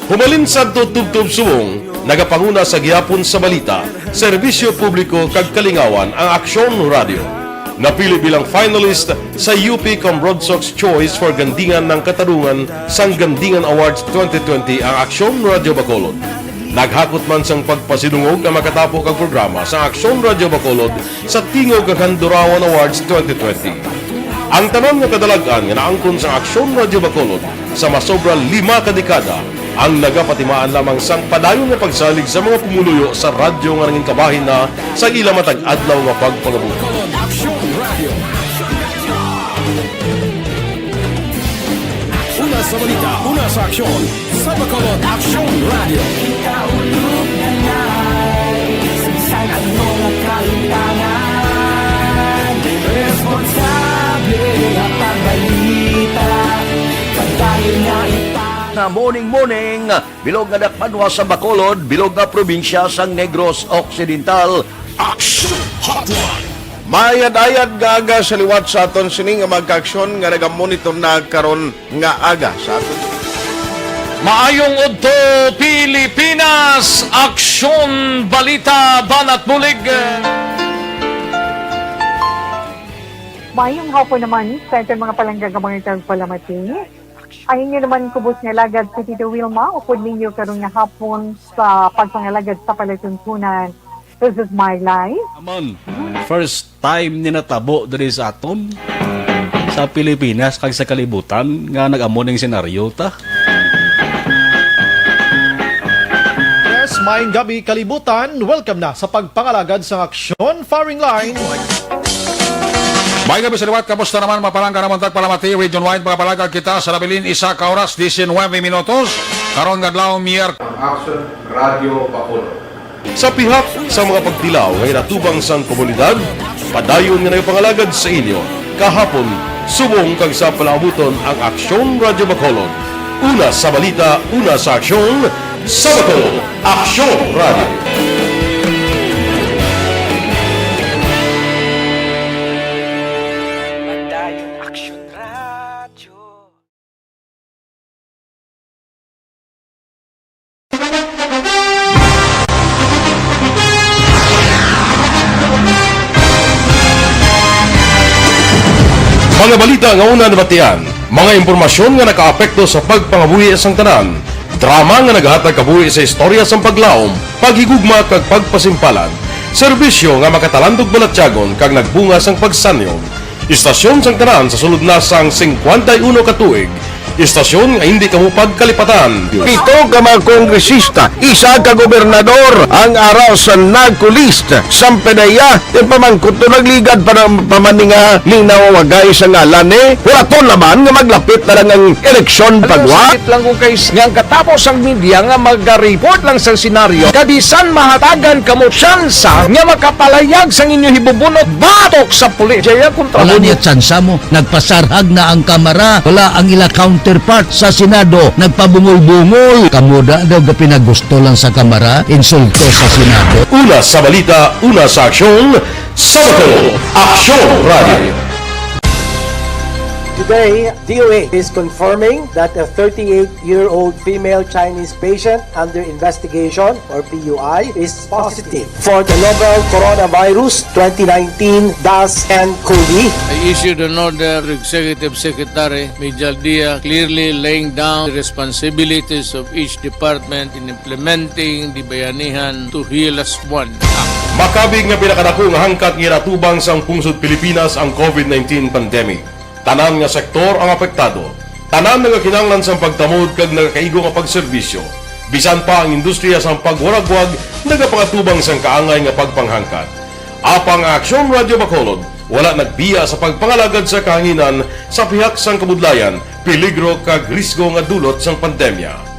Humalin sa tutubtub suwong, nagapanguna sa gihapon sa balita, serbisyo publiko kag kalingawan ang Aksyon Radio. Napili bilang finalist sa UP Comrade Sox Choice for Gandingan ng Katarungan sang Gandingan Awards 2020 ang Aksyon Radio Bacolod. Naghakot man sang pagpasidungog ang makatapo kang programa sa Aksyon Radio Bacolod sa Tingog kag Handurawan Awards 2020. Ang tanon nga kadalagan nga naangkon sa Aksyon Radio Bacolod sa masobra 5 ka dekada ang nagapatimaan lamang sang padayon nga pagsalig sa mga pumuluyo sa radyo nga nanging kabahin na sa ila matag adlaw nga pagpangabuhi. Una sa balita, una sa aksyon, sa Bacolod Aksyon Radio. Ikaulog na ngay, sinsan ang mga kalintangan. Responsable ang pagbalita, kagaya na Na morning, bilog nga dakpanwa sa Bacolod, bilog nga probinsya sang Negros Occidental. Aksyon Hotline! Mayad-ayad nga aga sa liwat sa aton sini nga magkaaksyon nga nagamonitor na karon nga aga sa aton. Maayong udto Pilipinas, Aksyon Balita Banat Bulig. Mayong hapon naman sa ating mga palanggang mga palamati. Ay inyo naman kubos nga lagad sa Tito Wilma, upod ninyo karon nga hapon sa pagpangalagad sa palatuntunan. This is my life. Amon, first time ni natabo diri sa aton sa Pilipinas kag sa kalibutan nga nag-amon ning senaryo ta. Yes, maayong gabi kalibutan. Welcome na sa pagpangalagad sa Aksyon Firing Line. May gabi sa liwat, kamusta naman mapalangga naman tagpalamati, region-wide mga palagag kita sa Labilin, 1 ka oras, 19 minutos, karon nga adlaw miyerkules. Ang Aksyon Radio Bacolod. Sa pihak sa mga pagtilaw ngay natubang sang komunidad, padayon nga nagpangalagad sa inyo. Kahapon, subong kag sa palaabuton ang Aksyon Radio Bacolod. Una sa balita, una sa aksyon, sa Bacolod, Aksyon Radio. Mga balita nga una nabatian, mga impormasyon nga nakaapekto sa pagpangabuhi sang tanan, Drama nga naghatag kabuhi sa istorya sang paglaom, paghigugma kag pagpasimpalan. Serbisyo nga makatalandog balatyagon kag nagbunga sang pagsanyo. Istasyon sang tanan sa sulod na sang 51 ka tuig. Istasyon nga hindi kamo pagkalipatan. Pito ka mga kongresista, isa ka gobernador, ang araw sa nagkulist, sampedaya, yung pamangkot to nagligad para pamaninga ning nawawagay sa ngalan wala to naman nga maglapit na lang ang eleksyon pagwa. Sakit lang kung kays nga katapos ang media nga mag-report lang sa senaryo, kabisan mahatagan kamo tsansa nga makapalayag sang inyo hibubunot batok sa pulis. Jaya kontra Wala niya tsansa mo, nagpasarhag na ang kamara, wala ang ila counterpart sa Senado, nagpabungol-bungol. Kamuda daw ga pinagusto lang sa kamara, insulto sa Senado. Una sa balita, una sa aksyon, sa Bacolod, Aksyon Radio. Today, DOA is confirming that a 38-year-old female Chinese patient under investigation, or PUI, is positive for the novel coronavirus 2019 DAS-CoV. I issued an order to Executive Secretary Major Dia clearly laying down the responsibilities of each department in implementing the Bayanihan to Heal as One Act. Makabig nga pinakadako nga hangkat nga natubang sang pungsod Pilipinas ang COVID-19 pandemic. Tanan nga sektor ang apektado. Tanan nga kinahanglan sang pagtamod kag nagakaigo nga pagserbisyo. Bisan pa ang industriya sang pagwaragwag nagapangatubang sang kaangay nga pagpanghangkat. Apang Aksyon Radio Bacolod wala nagbiya sa pagpangalagad sa kahanginan sa pihak sang kabudlayan, peligro kag risgo nga dulot sang pandemya.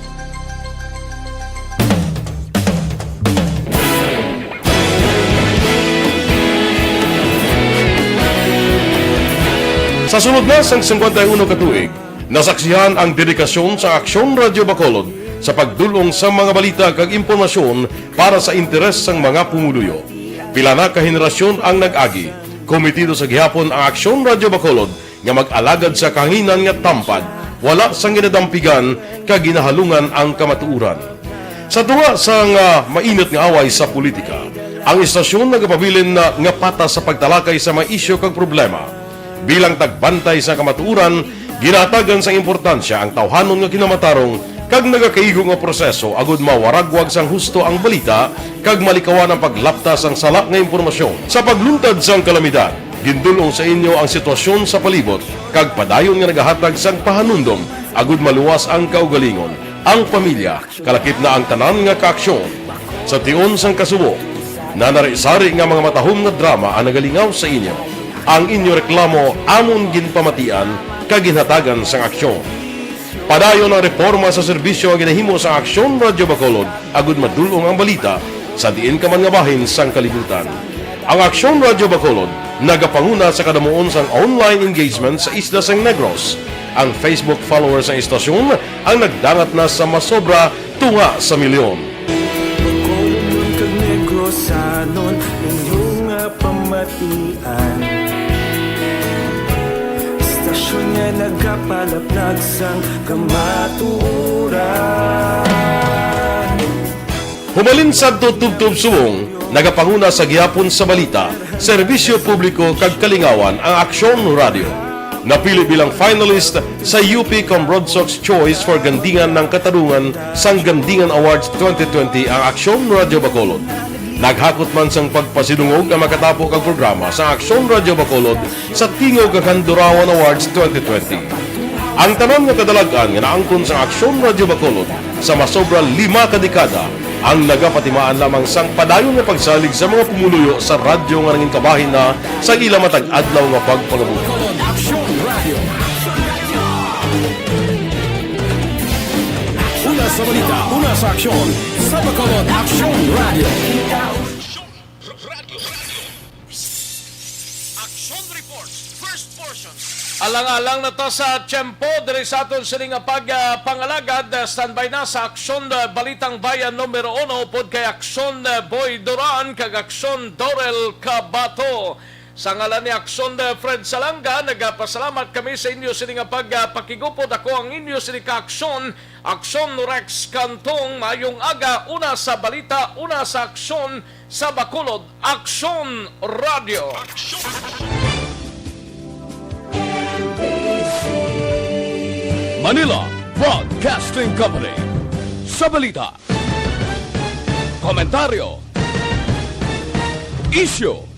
Sa sunod na sang 51 ka tuig, nasaksihan ang dedikasyon sa Aksyon Radio Bacolod sa pagdulong sa mga balita kag impormasyon para sa interes sang mga pumuluyo. Pila na ka henerasyon ang nag-agi, komitido sa gihapon ang Aksyon Radio Bacolod nga mag-alagad sa kahanginan nga tampad, wala sang ginadampigan kag ginahalungan ang kamatuuran. Sa tunga sang mainit nga away sa politika, ang istasyon nagapabilin na nga patas sa pagtalakay sa mga isyu kag problema. Bilang tagbantay sa kamatuuran, ginatagan sa importansya ang tawhanon nga kinamatarong kag nagakaigo nga proseso agud mawaragwag sang husto ang balita kag malikawan ang paglapta sang sala nga impormasyon. Sa pagluntad sang kalamidad, gindulong sa inyo ang sitwasyon sa palibot kag padayon nga nagahatag sang pahanundom agud maluwas ang kaugalingon, ang pamilya, kalakip na ang tanan nga kaaksyon. Sa tion sang kasubo, nanarisari nga mga matahom nga drama ang nagalingaw sa inyo. Ang inyo reklamo amon ginpamatian kag ginhatagan sang aksyon. Padayon ang reforma sa serbisyo ang ginahimo sa Aksyon Radio Bacolod agud madulong ang balita sa diin ka man nga bahin sang kalibutan. Ang Aksyon Radio Bacolod nagapanguna sa kadamuon sang online engagement sa isla sang Negros. Ang Facebook followers sa istasyon ang nagdangat na sa masobra tunga sa milyon. Bacolod kag Negros sanon inyong pamatian. Istasyon nga nagapalaplag sang kamaturan. Humalin sa tutubtub suwong, nagapanguna sa gihapon sa balita, serbisyo publiko kag kalingawan ang Aksyon Radio. Napili bilang finalist sa UP Broadsox Choice for Gandingan ng Katarungan sang Gandingan Awards 2020 ang Aksyon Radio Bacolod. Naghakot man sang pagpasidungog ang makatapo kag programa sa Aksyon Radio Bacolod sa Tingog kag Handurawan Awards 2020. Ang tanan nga kadalagan nga naangkon sa Aksyon Radio Bacolod sa masobra 5 ka dekada ang nagapatimaan lamang sang padayon nga pagsalig sa mga pumuluyo sa radyo nga nangin kabahin na sa ila matag adlaw nga pagpangabuhi. Aksyon Radio. Una sa balita, una sa aksyon, sa Bacolod Aksyon Radio. Aksyon Reports, first portion. Alang-alang na to sa tiyempo, diri sa aton sining pagpangalagad, standby na sa Aksyon Balitang Bayan numero 1, pod kay Aksyon Boy Duran, kag Aksyon Dorel Cabato. Sa ngalan ni Aksyon Fred Salanga, nagpasalamat kami sa inyo sining pagpakigupod. Ako ang inyo sining ka-Aksyon, Aksyon Rex Cantong. Mayong aga, una sa balita, una sa aksyon sa Bacolod, Aksyon Radio. Manila Broadcasting Company. sa balita. Komentaryo. Isyu.